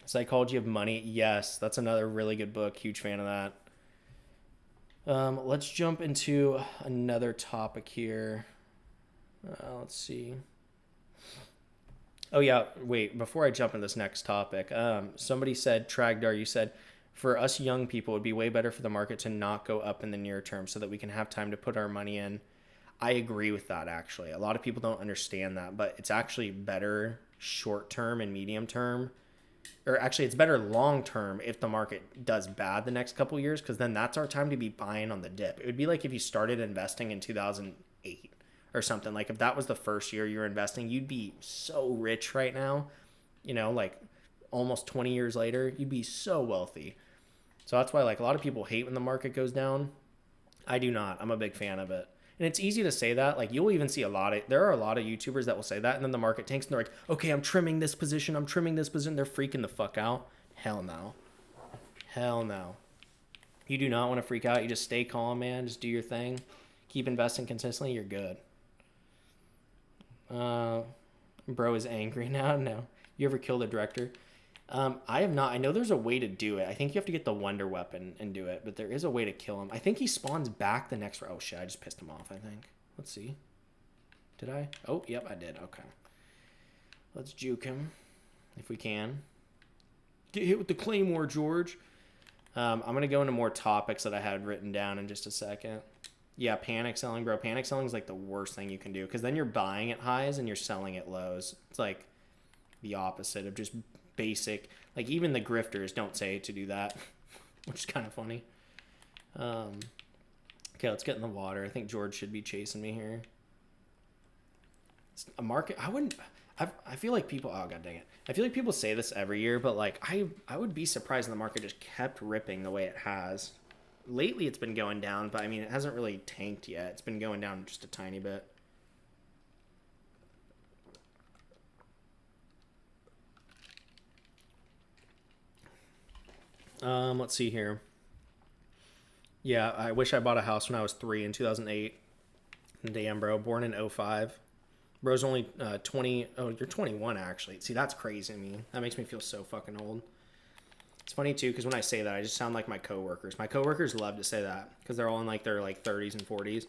[SPEAKER 1] Psychology of Money. Yes, that's another really good book. Huge fan of that. Let's jump into another topic here. Let's see. Oh, yeah. Wait, before I jump into this next topic, somebody said, Tragdar, you said, for us young people, it would be way better for the market to not go up in the near term so that we can have time to put our money in. I agree with that, actually. A lot of people don't understand that, but it's actually better short term and medium term, or actually it's better long term if the market does bad the next couple years, because then that's our time to be buying on the dip. It would be like if you started investing in 2008 or something. Like if that was the first year you were investing, you'd be so rich right now. You know, like almost 20 years later, you'd be so wealthy. So that's why like a lot of people hate when the market goes down. I do not. I'm a big fan of it. And it's easy to say that. Like you'll even see there are a lot of YouTubers that will say that, and then the market tanks and they're like, okay, I'm trimming this position. They're freaking the fuck out. Hell no. Hell no. You do not want to freak out. You just stay calm, man. Just do your thing. Keep investing consistently. You're good. Bro is angry now. No. You ever killed a director? I have not. I know there's a way to do it. I think you have to get the wonder weapon and do it, but there is a way to kill him. I think he spawns back the next round. Oh shit, I just pissed him off, I think. Let's see. Did I? Oh, yep, I did. Okay. Let's juke him if we can. Get hit with the claymore, George. I'm going to go into more topics that I had written down in just a second. Yeah, panic selling, bro. Panic selling is like the worst thing you can do, because then you're buying at highs and you're selling at lows. It's like the opposite of just basic. Like even the grifters don't say to do that, which is kind of funny. Okay, let's get in the water. I think George should be chasing me here. It's a market. I feel like people, oh god dang it, I feel like people say this every year, but like I would be surprised if the market just kept ripping the way it has. Lately it's been going down, but I mean it hasn't really tanked yet. It's been going down just a tiny bit. Let's see here. Yeah, I wish I bought a house when I was 3 in 2008. Damn, bro. Born in 05. Bro's only 20. Oh, you're 21, actually. See, that's crazy to me. That makes me feel so fucking old. It's funny, too, because when I say that, I just sound like my coworkers. My coworkers love to say that because they're all in, like, their, like, 30s and 40s.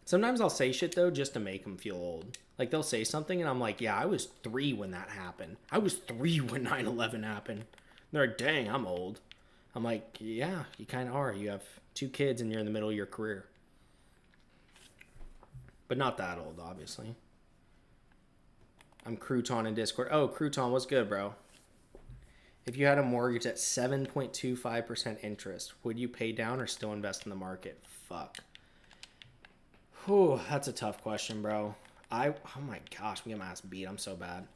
[SPEAKER 1] Sometimes I'll say shit, though, just to make them feel old. Like, they'll say something, and I'm like, yeah, I was 3 when that happened. I was 3 when 9/11 happened. They're like, dang, I'm old. I'm like, yeah, you kind of are. You have 2 kids and you're in the middle of your career. But not that old, obviously. I'm Crouton in Discord. Oh, Crouton, what's good, bro? If you had a mortgage at 7.25% interest, would you pay down or still invest in the market? Fuck. Whew, that's a tough question, bro. Oh my gosh, I'm getting my ass beat. I'm so bad.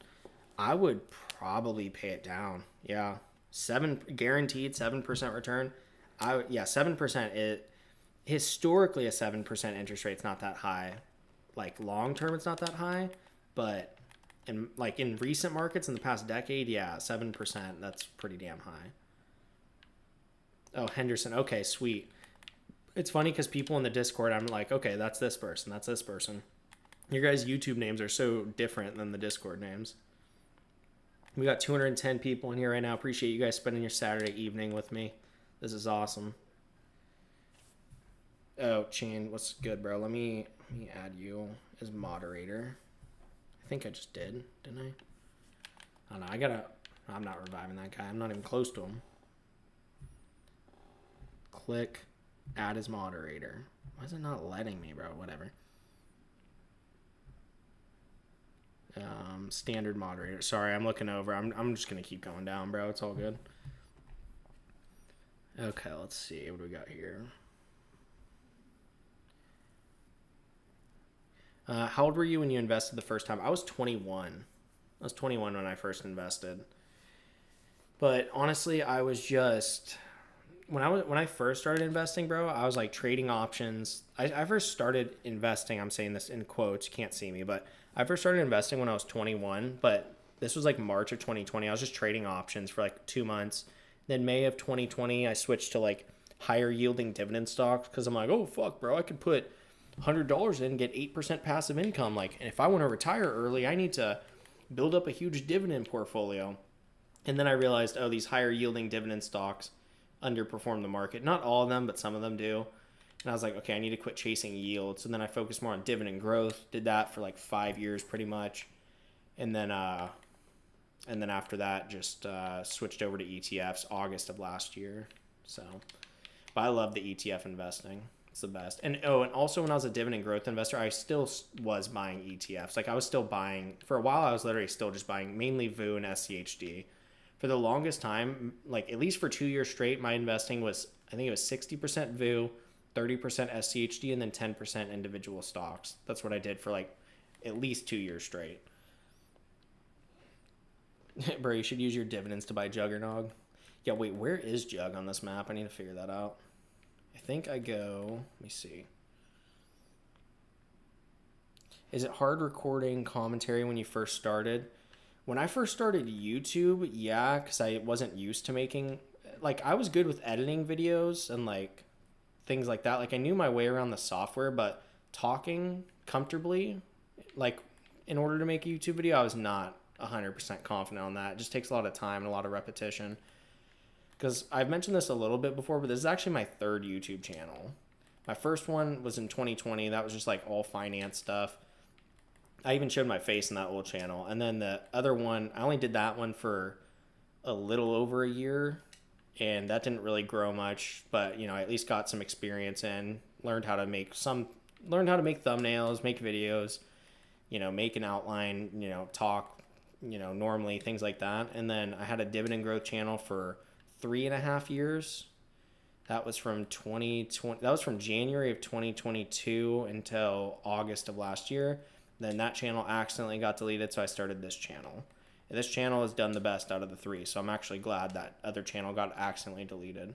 [SPEAKER 1] I would probably pay it down. Yeah. Guaranteed 7% return. 7%. It historically a 7% interest rate's not that high. Like long term, it's not that high, but in recent markets in the past decade, yeah, 7%. That's pretty damn high. Oh, Henderson. Okay, sweet. It's funny because people in the Discord, I'm like, okay, that's this person. That's this person. Your guys' YouTube names are so different than the Discord names. We got 210 people in here right now. Appreciate you guys spending your Saturday evening with me. This is awesome. Oh, Chan, what's good, bro? Let me add you as moderator. I think I just didn't I? I don't know. I'm not reviving that guy. I'm not even close to him. Click add as moderator. Why is it not letting me, bro? Whatever. Standard moderator. Sorry, I'm looking over. I'm just gonna keep going down, bro. It's all good. Okay, let's see what do we got here. How old were you when you invested the first time? I was 21. I was 21 when I first invested. But honestly, I was just when I first started investing, bro, I was like trading options. I first started investing, I'm saying this in quotes, you can't see me, but I first started investing when I was 21, but this was like March of 2020. I was just trading options for like 2 months. Then May of 2020, I switched to like higher yielding dividend stocks because I'm like, oh fuck, bro, I could put $100 in and get 8% passive income. Like, and if I want to retire early, I need to build up a huge dividend portfolio. And then I realized, oh, these higher yielding dividend stocks underperform the market. Not all of them, but some of them do. And I was like, okay, I need to quit chasing yield. So then I focused more on dividend growth. Did that for like 5 years pretty much. And then after that, just switched over to ETFs August of last year. So, but I love the ETF investing. It's the best. And also when I was a dividend growth investor, I still was buying ETFs. Like I was still buying for a while. I was literally still just buying mainly VU and SCHD. For the longest time, like at least for 2 years straight, my investing was, I think it was 60% VU, 30% SCHD, and then 10% individual stocks. That's what I did for like at least 2 years straight. Bro, you should use your dividends to buy Juggernog. Yeah, wait, where is Jug on this map? I need to figure that out. I think I go, let me see. Is it hard recording commentary when you first started? When I first started YouTube, yeah, because I wasn't used to making, like, I was good with editing videos and, like, things like that. Like, I knew my way around the software, but talking comfortably, like, in order to make a YouTube video, I was not 100% confident on that. It just takes a lot of time and a lot of repetition. Because I've mentioned this a little bit before, but this is actually my third YouTube channel. My first one was in 2020. That was just, like, all finance stuff. I even showed my face in that old channel. And then the other one, I only did that one for a little over a year. And that didn't really grow much. But, you know, I at least got some experience in. Learned how to make thumbnails, make videos, you know, make an outline, you know, talk, you know, normally, things like that. And then I had a dividend growth channel for 3.5 years. That was from 2020. That was from January of 2022 until August of last year. Then that channel accidentally got deleted, so I started this channel. And this channel has done the best out of the three, so I'm actually glad that other channel got accidentally deleted.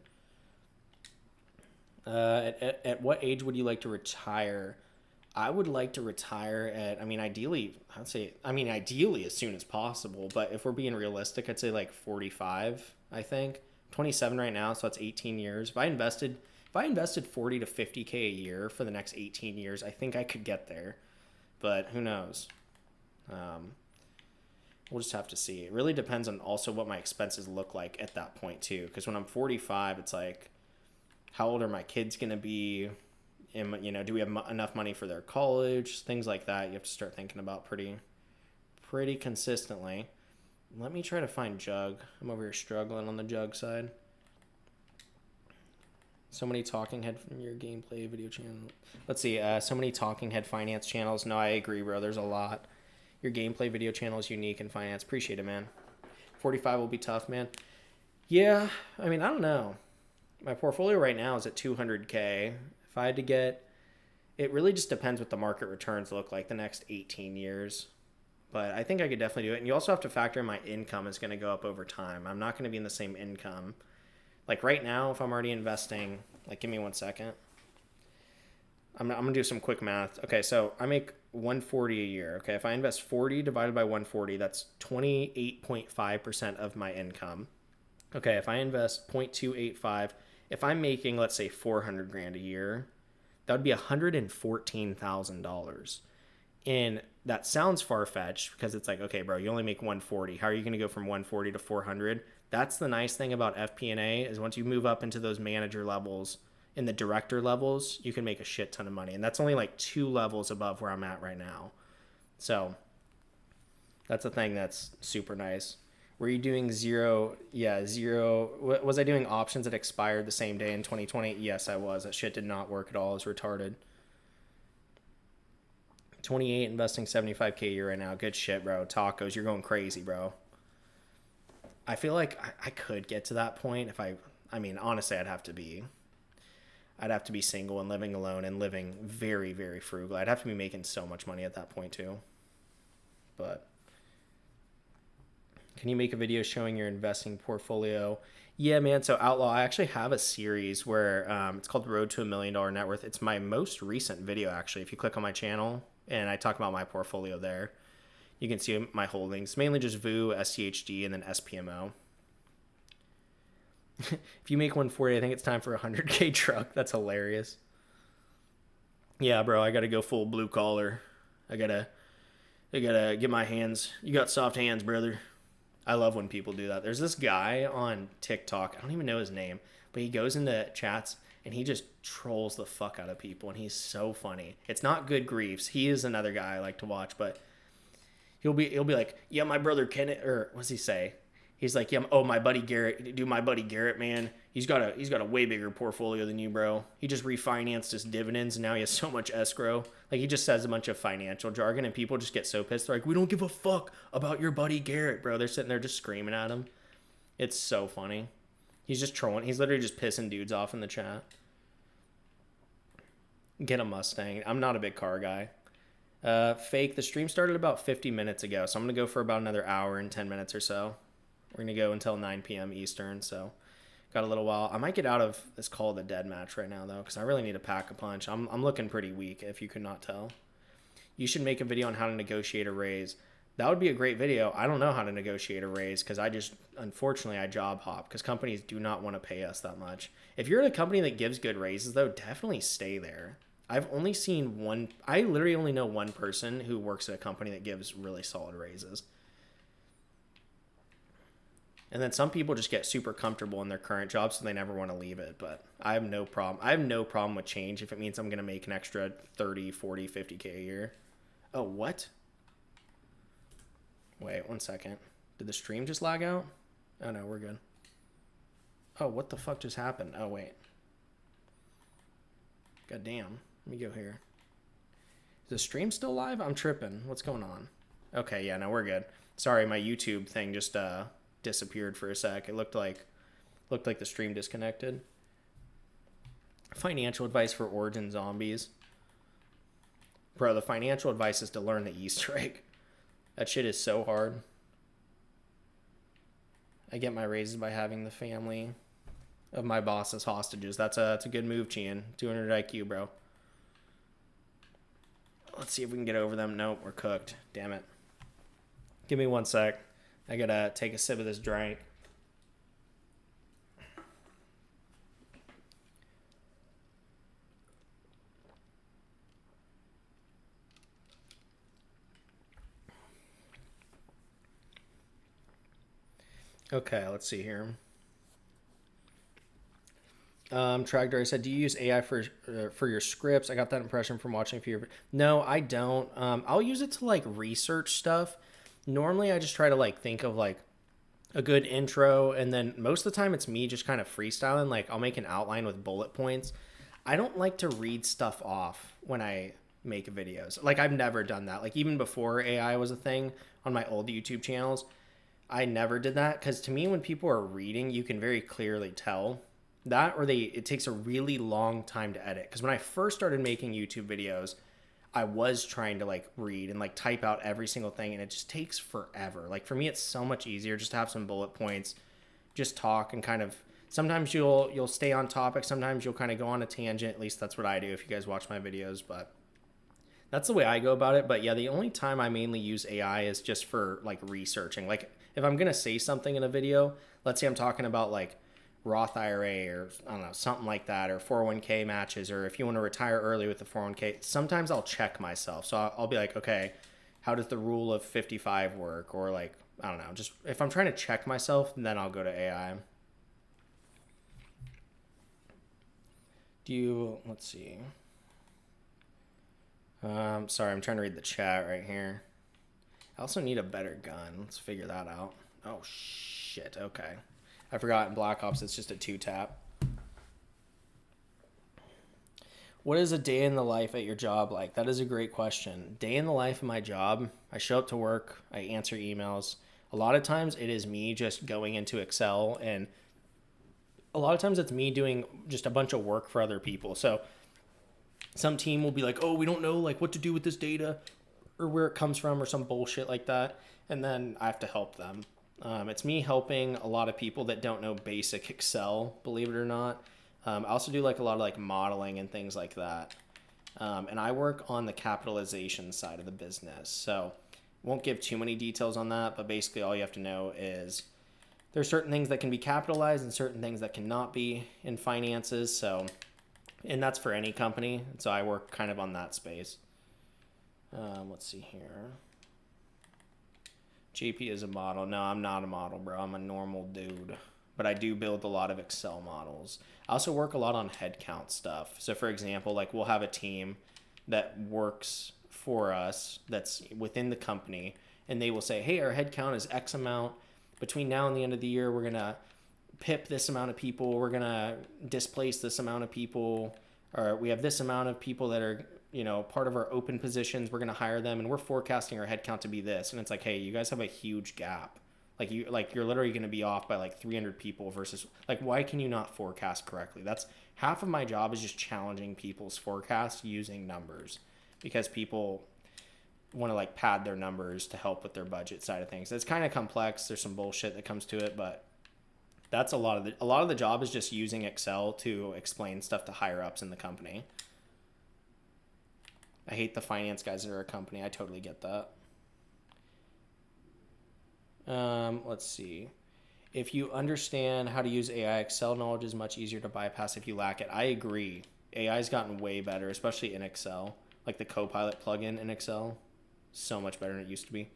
[SPEAKER 1] At what age would you like to retire? I would like to retire at, ideally as soon as possible, but if we're being realistic, I'd say like 45, I think. 27 right now, so that's 18 years. If I invested 40 to 50K a year for the next 18 years, I think I could get there. But who knows? We'll just have to see. It really depends on also what my expenses look like at that point too. Because when I'm 45, it's like, how old are my kids going to be? And, you know, do we have enough money for their college? Things like that. You have to start thinking about pretty consistently. Let me try to find Jug. I'm over here struggling on the Jug side. So many talking head from your gameplay video channel. Let's see. So many talking head finance channels. No, I agree, bro. There's a lot. Your gameplay video channel is unique in finance. Appreciate it, man. 45 will be tough, man. Yeah. I don't know. My portfolio right now is at 200K. If I had to get, it really just depends what the market returns look like the next 18 years. But I think I could definitely do it. And you also have to factor in my income is going to go up over time. I'm not going to be in the same income. Like right now, if I'm already investing, like give me 1 second. I'm going to do some quick math. Okay, so I make 140 a year. Okay, if I invest 40 divided by 140, that's 28.5% of my income. Okay, if I invest 0.285, if I'm making, let's say, 400 grand a year, that would be $114,000. And that sounds far-fetched because it's like, okay, bro, you only make 140. How are you going to go from 140 to 400? That's the nice thing about FP&A is once you move up into those manager levels, in the director levels, you can make a shit ton of money. And that's only like 2 levels above where I'm at right now. So that's a thing that's super nice. Were you doing zero? Yeah, zero. Was I doing options that expired the same day in 2020? Yes, I was. That shit did not work at all. It was retarded. 28, investing 75K a year right now. Good shit, bro. Tacos, you're going crazy, bro. I feel like I could get to that point if honestly, I'd have to be single and living alone and living very, very frugal. I'd have to be making so much money at that point too. But can you make a video showing your investing portfolio? Yeah, man. So Outlaw, I actually have a series where it's called Road to $1 Million Net Worth. It's my most recent video, actually. If you click on my channel and I talk about my portfolio there, you can see my holdings, mainly just VU, SCHD, and then SPMO. If you make 140, I think it's time for a 100K truck. That's hilarious. Yeah, bro, I got to go full blue collar. I gotta get my hands. You got soft hands, brother. I love when people do that. There's this guy on TikTok. I don't even know his name, but he goes into chats and he just trolls the fuck out of people, and he's so funny. It's not Good Griefs. He is another guy I like to watch, but he'll be like, yeah, my brother Kenneth, or what does he say? He's like, yeah, oh, my buddy Garrett, dude, my buddy Garrett, man, he's got a way bigger portfolio than you, bro. He just refinanced his dividends and now he has so much escrow. Like, he just says a bunch of financial jargon and people just get so pissed. They're like, we don't give a fuck about your buddy Garrett, bro. They're sitting there just screaming at him. It's so funny. He's just trolling. He's literally just pissing dudes off in the chat. Get a Mustang. I'm not a big car guy. Fake. The stream started about 50 minutes ago, so I'm going to go for about another hour and 10 minutes or so. We're going to go until 9 p.m. Eastern, so got a little while. I might get out of this Call of the Dead match right now, though, because I really need to pack a punch. I'm looking pretty weak, if you could not tell. You should make a video on how to negotiate a raise. That would be a great video. I don't know how to negotiate a raise because unfortunately, I job hop because companies do not want to pay us that much. If you're in a company that gives good raises, though, definitely stay there. I've only seen one, I literally only know one person who works at a company that gives really solid raises. And then some people just get super comfortable in their current job, so they never want to leave it. But I have no problem. I have no problem with change if it means I'm going to make an extra 30, 40, 50K a year. Oh, what? Wait, 1 second. Did the stream just lag out? Oh, no, we're good. Oh, what the fuck just happened? Oh, wait. God damn. Let me go here. Is the stream still live? I'm tripping. What's going on? Okay, yeah, no, we're good. Sorry, my YouTube thing just disappeared for a sec. It looked like the stream disconnected. Financial advice for Origin Zombies. Bro, the financial advice is to learn the Easter egg. That shit is so hard. I get my raises by having the family of my boss as hostages. That's a good move, Chian. 200 IQ, bro. Let's see if we can get over them. Nope, we're cooked. Damn it. Give me 1 sec. I gotta take a sip of this drink. Okay, let's see here. Tragdar said, do you use AI for your scripts? I got that impression from watching a few. No, I don't. I'll use it to like research stuff. Normally I just try to like think of like a good intro, and then most of the time it's me just kind of freestyling. Like I'll make an outline with bullet points. I don't like to read stuff off when I make videos. Like I've never done that. Like even before AI was a thing on my old YouTube channels, I never did that because to me when people are reading, you can very clearly tell that, or it takes a really long time to edit. Because when I first started making YouTube videos, I was trying to like read and like type out every single thing, and it just takes forever. Like for me, it's so much easier just to have some bullet points, just talk, and kind of sometimes you'll stay on topic, sometimes you'll kind of go on a tangent. At least that's what I do if you guys watch my videos, but that's the way I go about it. But yeah, the only time I mainly use AI is just for like researching. Like if I'm gonna say something in a video, let's say I'm talking about like Roth IRA or I don't know, something like that, or 401k matches, or if you want to retire early with the 401k, sometimes I'll check myself. So I'll be like, okay, how does the rule of 55 work? Or like, I don't know, just if I'm trying to check myself, then I'll go to AI. Let's see. Sorry, I'm trying to read the chat right here. I also need a better gun. Let's figure that out. Oh, shit. Okay. I forgot in Black Ops it's just a 2-tap. What is a day in the life at your job like? That is a great question. Day in the life of my job, I show up to work, I answer emails. A lot of times it is me just going into Excel, and a lot of times it's me doing just a bunch of work for other people. So some team will be like, oh, we don't know like what to do with this data or where it comes from or some bullshit like that. And then I have to help them. It's me helping a lot of people that don't know basic Excel, believe it or not. I also do like a lot of like modeling and things like that. And I work on the capitalization side of the business. So won't give too many details on that, but basically all you have to know is there's certain things that can be capitalized and certain things that cannot be in finances. So, and that's for any company. So I work kind of on that space. Let's see here. JP is a model. No, I'm not a model, bro. I'm a normal dude. But I do build a lot of Excel models. I also work a lot on headcount stuff. So for example, like we'll have a team that works for us that's within the company, and they will say, hey, our headcount is X amount. between now and the end of the year, we're going to pip this amount of people, we're going to displace this amount of people, or we have this amount of people that are, part of our open positions, we're going to hire them, and we're forecasting our headcount to be this. And it's like, hey, you guys have a huge gap. You're literally going to be off by like 300 people versus like, why can you not forecast correctly? That's half of my job, is just challenging people's forecasts using numbers, because people want to like pad their numbers to help with their budget side of things. It's kind of complex. There's some bullshit that comes to it, but that's a lot of the job is just using Excel to explain stuff to higher ups in the company. I hate the finance guys that are a company. I totally get that. Let's see. If you understand how to use AI, Excel knowledge is much easier to bypass if you lack it. I agree. AI's gotten way better, especially in Excel. Like the Copilot plugin in Excel, so much better than it used to be.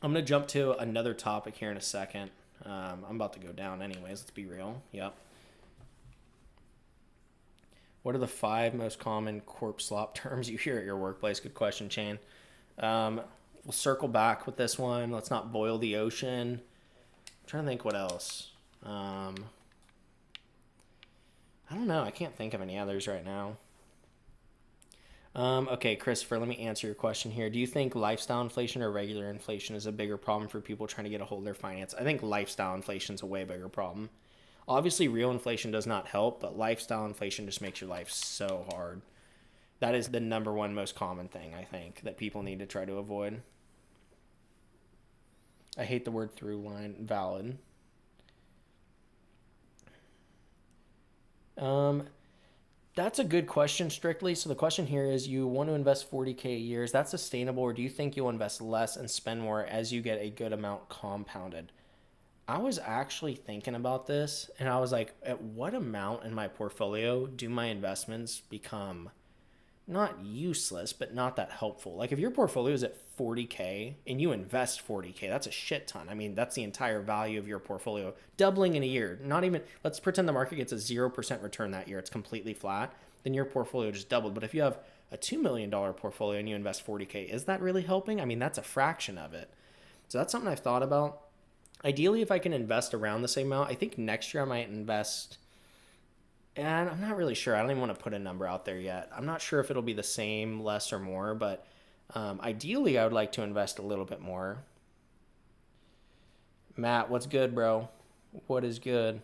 [SPEAKER 1] I'm going to jump to another topic here in a second. I'm about to go down anyways. Let's be real. Yep. What are the 5 most common corp slop terms you hear at your workplace? Good question, Shane. We'll circle back with this one. Let's not boil the ocean. I'm trying to think what else. I don't know. I can't think of any others right now. Okay, Christopher, let me answer your question here. Do you think lifestyle inflation or regular inflation is a bigger problem for people trying to get a hold of their finance? I think lifestyle inflation is a way bigger problem. Obviously, real inflation does not help, but lifestyle inflation just makes your life so hard. That is the number one most common thing, I think, that people need to try to avoid. I hate the word through line. Valid. That's a good question, Strictly. So the question here is, you want to invest 40K a year. Is that sustainable, or do you think you'll invest less and spend more as you get a good amount compounded? I was actually thinking about this, and I was like, at what amount in my portfolio do my investments become not useless, but not that helpful? Like if your portfolio is at 40K and you invest 40K, that's a shit ton. I mean, that's the entire value of your portfolio doubling in a year. Not even, let's pretend the market gets a 0% return that year. It's completely flat. Then your portfolio just doubled. But if you have a $2 million portfolio and you invest 40K, is that really helping? I mean, that's a fraction of it. So that's something I've thought about. Ideally, if I can invest around the same amount, I think next year I might invest, and I'm not really sure. I don't even want to put a number out there yet. I'm not sure if it'll be the same, less, or more, but ideally I would like to invest a little bit more. Matt, what's good, bro? What is good?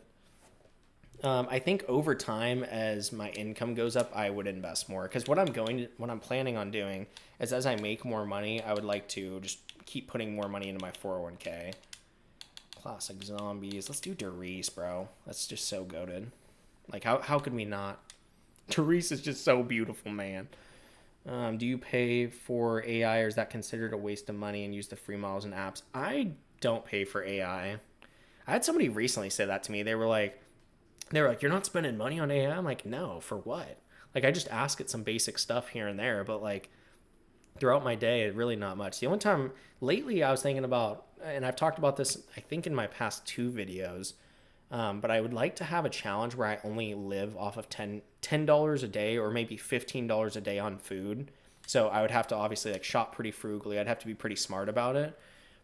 [SPEAKER 1] I think over time, as my income goes up, I would invest more, because what I'm planning on doing is, as I make more money, I would like to just keep putting more money into my 401k. Classic zombies. Let's do Derice, bro. That's just so goated. Like, how could we not? Derice is just so beautiful, man. Do you pay for AI, or is that considered a waste of money and use the free models and apps? I don't pay for AI. I had somebody recently say that to me. They were like, you're not spending money on AI? I'm like, no, for what? Like, I just ask it some basic stuff here and there, but like throughout my day, really not much. The only time lately I was thinking about, and I've talked about this, I think in my past 2 videos, but I would like to have a challenge where I only live off of $10 a day, or maybe $15 a day on food. So I would have to obviously like shop pretty frugally. I'd have to be pretty smart about it.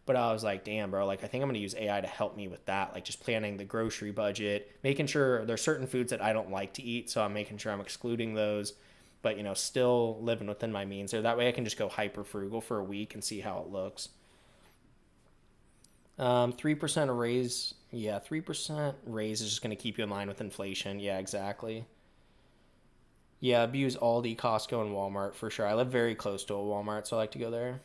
[SPEAKER 1] But I was like, damn, bro, like I think I'm going to use AI to help me with that. Like just planning the grocery budget, making sure there's certain foods that I don't like to eat. So I'm making sure I'm excluding those, but still living within my means. So that way I can just go hyper frugal for a week and see how it looks. 3% a raise. Yeah, 3% raise is just going to keep you in line with inflation. Yeah, exactly. Yeah, abuse Aldi, Costco, and Walmart for sure. I live very close to a Walmart, so I like to go there.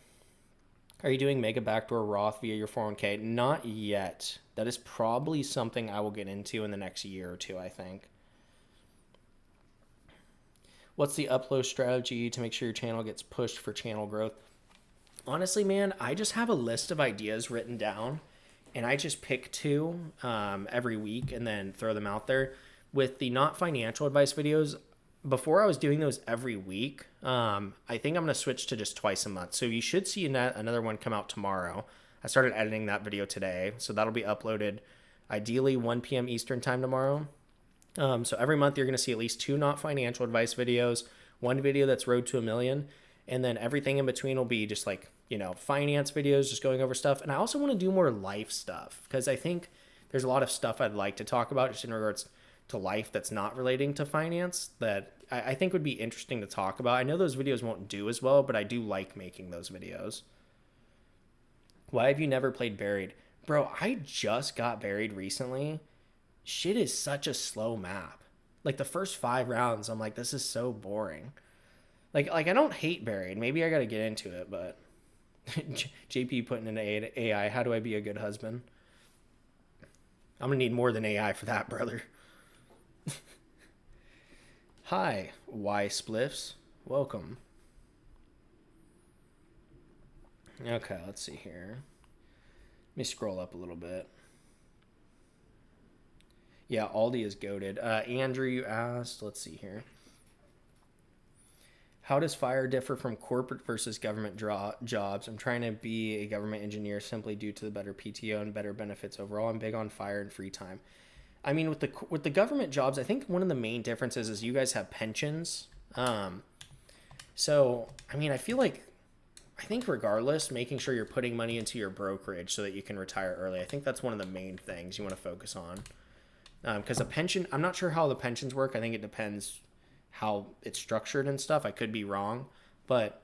[SPEAKER 1] Are you doing mega backdoor Roth via your 401k? Not yet. That is probably something I will get into in the next year or 2, I think. What's the upload strategy to make sure your channel gets pushed for channel growth? Honestly, man, I just have a list of ideas written down, and I just pick 2 every week and then throw them out there. With the not financial advice videos, before I was doing those every week, I think I'm going to switch to just twice a month. So you should see another one come out tomorrow. I started editing that video today, so that'll be uploaded ideally 1 p.m. Eastern time tomorrow. So every month you're going to see at least 2 not financial advice videos, 1 video that's Road to a Million. And then everything in between will be just like, finance videos, just going over stuff. And I also want to do more life stuff because I think there's a lot of stuff I'd like to talk about just in regards to life that's not relating to finance that I think would be interesting to talk about. I know those videos won't do as well, but I do like making those videos. Why have you never played Buried? Bro, I just got Buried recently. Shit is such a slow map. Like the first 5 rounds, I'm like, this is so boring. Like I don't hate Buried. Maybe I got to get into it, but JP putting in AI, how do I be a good husband? I'm going to need more than AI for that, brother. Hi, Y Spliffs. Welcome. Okay, let's see here. Let me scroll up a little bit. Yeah, Aldi is goated. Andrew, you asked. Let's see here. How does FIRE differ from corporate versus government jobs? I'm trying to be a government engineer simply due to the better PTO and better benefits overall. I'm big on FIRE and free time. I mean, with the government jobs, I think one of the main differences is you guys have pensions. So I mean, I think regardless, making sure you're putting money into your brokerage so that you can retire early. I think that's one of the main things you want to focus on. Because a pension, I'm not sure how the pensions work. I think it depends how it's structured and stuff. I could be wrong, but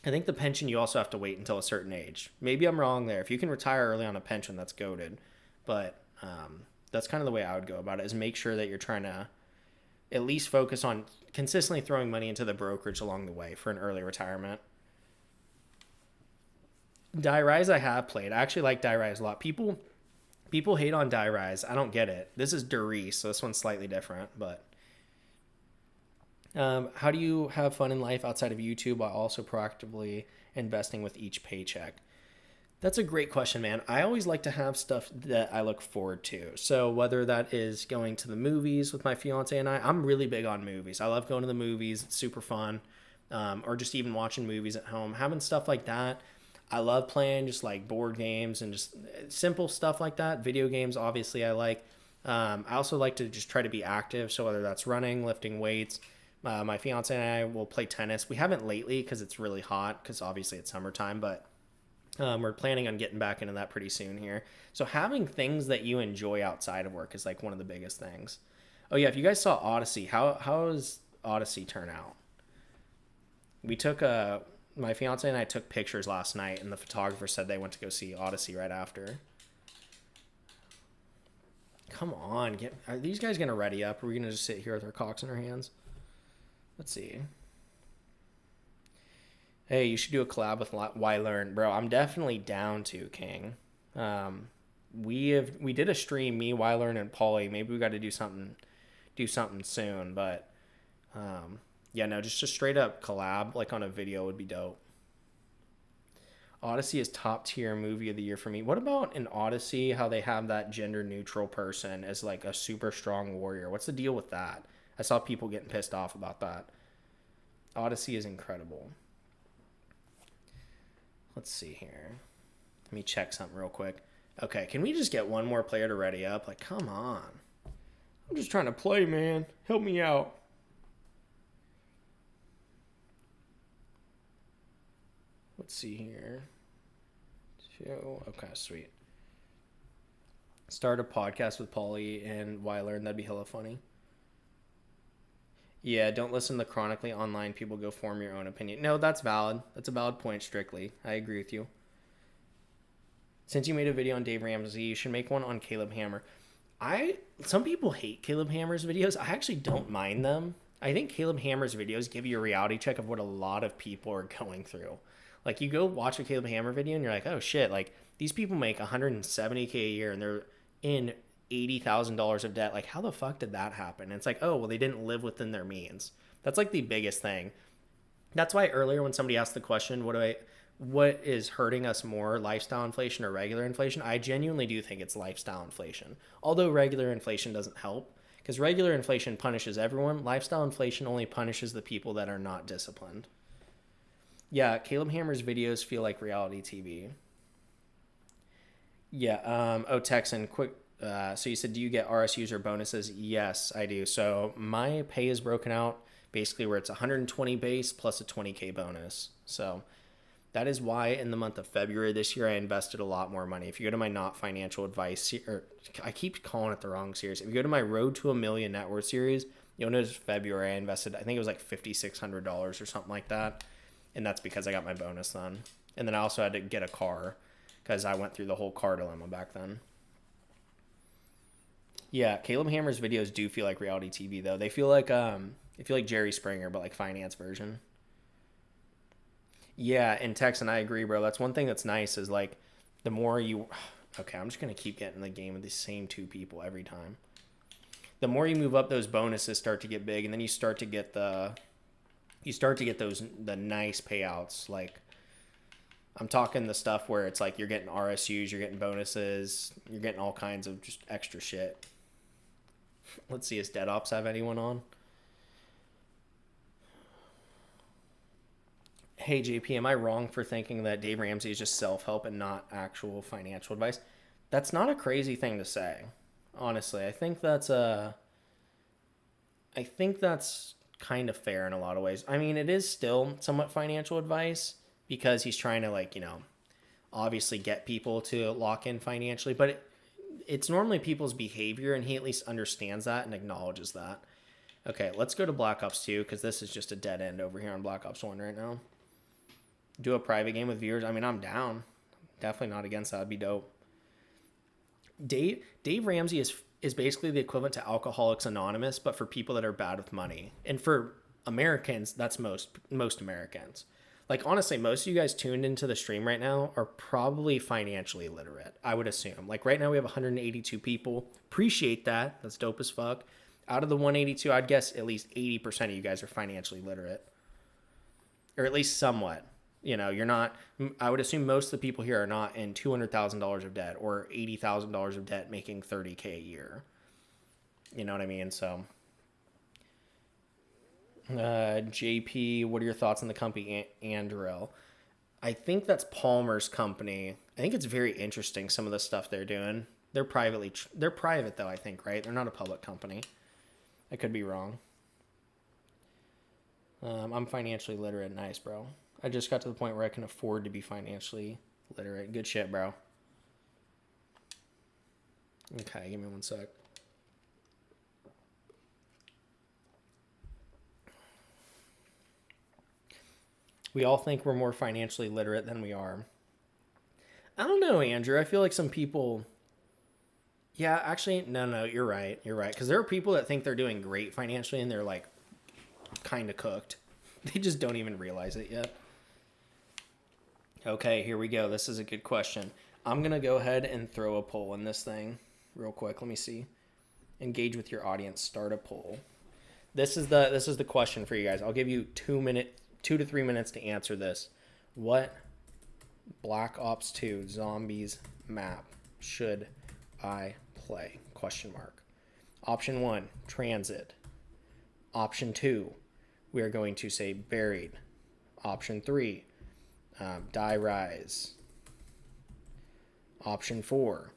[SPEAKER 1] I think the pension you also have to wait until a certain age. Maybe I'm wrong there. If you can retire early on a pension, that's goated. But that's kind of the way I would go about it, is make sure that you're trying to at least focus on consistently throwing money into the brokerage along the way for an early retirement. Die Rise I have played. I actually like Die Rise a lot. People hate on Die Rise. I don't get it. This is Durice, so this one's slightly different, but how do you have fun in life outside of YouTube while also proactively investing with each paycheck? That's a great question, man. I always like to have stuff that I look forward to. So whether that is going to the movies with my fiance and I'm really big on movies. I love going to the movies. It's super fun. Or just even watching movies at home, having stuff like that. I love playing just like board games and just simple stuff like that. Video games, obviously, I like. I also like to just try to be active. So whether that's running, lifting weights, my fiance and I will play tennis. We haven't lately because it's really hot because obviously it's summertime, but we're planning on getting back into that pretty soon here. So having things that you enjoy outside of work is like one of the biggest things. Oh yeah, if you guys saw Odyssey, how does Odyssey turn out? We took my fiance and I took pictures last night, and the photographer said they went to go see Odyssey right after. Come on, are these guys gonna ready up? Or are we gonna just sit here with our cocks in our hands? Let's see. Hey, you should do a collab with YLearn, bro. I'm definitely down to, King. We did a stream, me, YLearn, and Pauly. Maybe we got to do something soon. But yeah, no, just a straight up collab like on a video would be dope. Odyssey is top tier movie of the year for me. What about in Odyssey? How they have that gender neutral person as like a super strong warrior? What's the deal with that? I saw people getting pissed off about that. Odyssey is incredible. Let's see here. Let me check something real quick. Okay, can we just get one more player to ready up? Like, come on. I'm just trying to play, man. Help me out. Let's see here. Okay, sweet. Start a podcast with Pauly and YLearn. That'd be hella funny. Yeah, don't listen to chronically online people. Go form your own opinion. No, that's valid. That's a valid point, strictly. I agree with you. Since you made a video on Dave Ramsey, you should make one on Caleb Hammer. Some people hate Caleb Hammer's videos. I actually don't mind them. I think Caleb Hammer's videos give you a reality check of what a lot of people are going through. Like, you go watch a Caleb Hammer video and you're like, oh shit, like these people make $170K a year and they're in $80,000 of debt. Like, how the fuck did that happen? And it's like, oh, well, they didn't live within their means. That's like the biggest thing. That's why earlier when somebody asked the question, what is hurting us more, lifestyle inflation or regular inflation? I genuinely do think it's lifestyle inflation. Although regular inflation doesn't help, because regular inflation punishes everyone. Lifestyle inflation only punishes the people that are not disciplined. Yeah, Caleb Hammer's videos feel like reality TV. Yeah, Texan, quick. So you said, do you get RSUs or bonuses? Yes, I do. So my pay is broken out basically where it's 120 base plus a 20K bonus. So that is why in the month of February this year, I invested a lot more money. If you go to my Not Financial Advice, or I keep calling it the wrong series. If you go to my Road to a Million Net Worth series, you'll notice February I invested, I think it was like $5,600 or something like that. And that's because I got my bonus then. And then I also had to get a car because I went through the whole car dilemma back then. Yeah, Caleb Hammer's videos do feel like reality TV though. They feel like Jerry Springer, but like finance version. Yeah, and Tex, and I agree, bro. That's one thing that's nice is like the more you okay, I'm just gonna keep getting in the game with the same two people every time. The more you move up, those bonuses start to get big, and then you start to get the nice payouts. Like I'm talking the stuff where it's like you're getting RSUs, you're getting bonuses, you're getting all kinds of just extra shit. Let's see, does Dead Ops have anyone on? Hey JP, am I wrong for thinking that Dave Ramsey is just self-help and not actual financial advice? That's not a crazy thing to say. Honestly, I think that's kind of fair in a lot of ways. I mean, it is still somewhat financial advice because he's trying to like, obviously get people to lock in financially, but it's normally people's behavior and he at least understands that and acknowledges that. Okay, let's go to Black Ops 2 because this is just a dead end over here on Black Ops 1 right now. Do a private game with viewers. I mean, I'm down. Definitely not against that. That'd be dope. Dave Ramsey is basically the equivalent to Alcoholics Anonymous, but for people that are bad with money. And for Americans, that's most Americans. Like, honestly, most of you guys tuned into the stream right now are probably financially literate, I would assume. Like, right now we have 182 people. Appreciate that. That's dope as fuck. Out of the 182, I'd guess at least 80% of you guys are financially literate. Or at least somewhat. You're not, I would assume most of the people here are not in $200,000 of debt or $80,000 of debt making $30K a year. You know what I mean? So, JP, what are your thoughts on the company Anduril? I think that's Palmer's company. I think it's very interesting, some of the stuff they're doing. They're private though, I think, right? They're not a public company. I could be wrong. I'm financially literate. Nice, bro. I just got to the point where I can afford to be financially literate. Good shit, bro. Okay, give me one sec. We all think we're more financially literate than we are. I don't know, Andrew. I feel like some people... Yeah, actually, no, you're right. You're right. Because there are people that think they're doing great financially and they're like kind of cooked. They just don't even realize it yet. Okay, here we go. This is a good question. I'm going to go ahead and throw a poll in this thing real quick. Let me see. Engage with your audience. Start a poll. This is the question for you guys. I'll give you 2 to 3 minutes to answer this. What Black Ops 2 Zombies map should I play? Question mark. Option 1, Transit. Option 2, we are going to say Buried. Option 3, Die Rise. Option 4,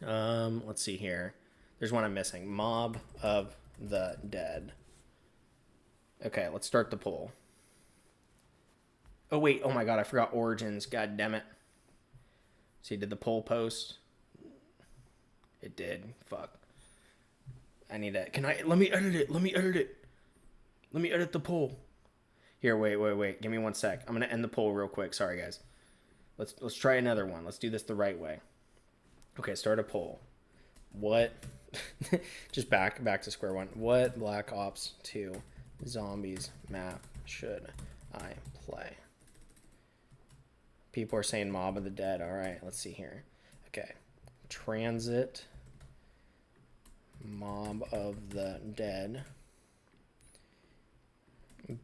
[SPEAKER 1] let's see here. There's one I'm missing. Mob of the Dead. Okay, let's start the poll. Oh wait, oh my god, I forgot Origins. God damn it. See, did the poll post? It did. Fuck. I need to. Let me edit it. Let me edit the poll. Here, wait. Give me 1 sec. I'm gonna end the poll real quick. Sorry, guys. Let's try another one. Let's do this the right way. Okay, start a poll. What? Just back to square one. What Black Ops 2 Zombies map should I play? People are saying Mob of the Dead. All right, let's see here. Okay, Transit, Mob of the Dead,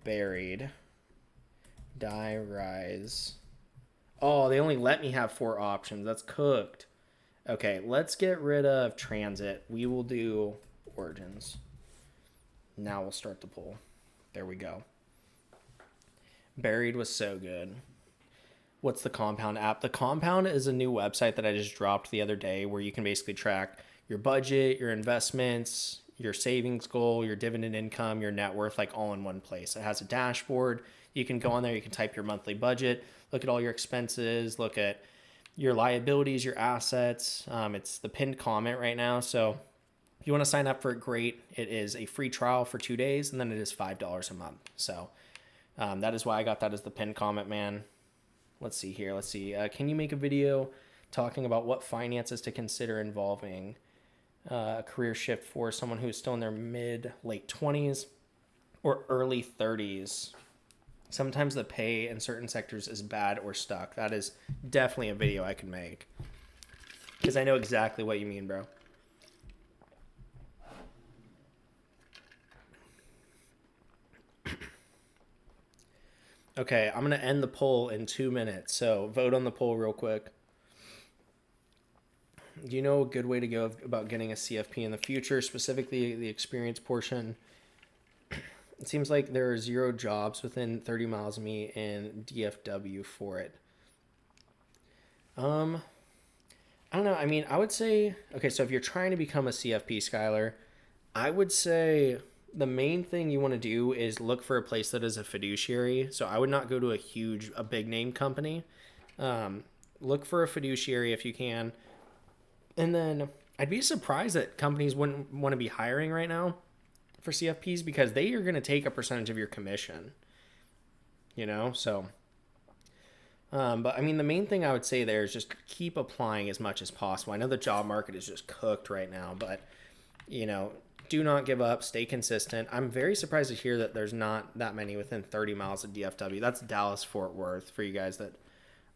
[SPEAKER 1] Buried, Die Rise. Oh, they only let me have 4 options. That's cooked. Okay, let's get rid of Transit. We will do Origins. Now we'll start the poll. There we go. Buried was so good. What's the Compound app? The Compound is a new website that I just dropped the other day where you can basically track your budget, your investments. your savings goal, your dividend income, your net worth, like all in one place. It has a dashboard. You can go on there, you can type your monthly budget, look at all your expenses, look at your liabilities, your assets. It's the pinned comment right now. So if you want to sign up for it, great. It is a free trial for 2 days, and then it is $5 a month. So that is why I got that as the pinned comment, man. Let's see here. Let's see. Can you make a video talking about what finances to consider involving a career shift for someone who's still in their late 20s or early 30s? Sometimes the pay in certain sectors is bad or stuck. That is definitely a video I can make, because I know exactly what you mean, bro. Okay, I'm going to end the poll in 2 minutes, so vote on the poll real quick. Do you know a good way to go about getting a CFP in the future, specifically the experience portion? It seems like there are 0 jobs within 30 miles of me in DFW for it. I don't know. I mean, I would say, okay, so if you're trying to become a CFP, Skylar, I would say the main thing you want to do is look for a place that is a fiduciary. So I would not go to a big name company. Look for a fiduciary if you can. And then I'd be surprised that companies wouldn't want to be hiring right now for CFPs, because they are going to take a percentage of your commission, so. But I mean, the main thing I would say there is just keep applying as much as possible. I know the job market is just cooked right now, but do not give up, stay consistent. I'm very surprised to hear that there's not that many within 30 miles of DFW. That's Dallas Fort Worth for you guys that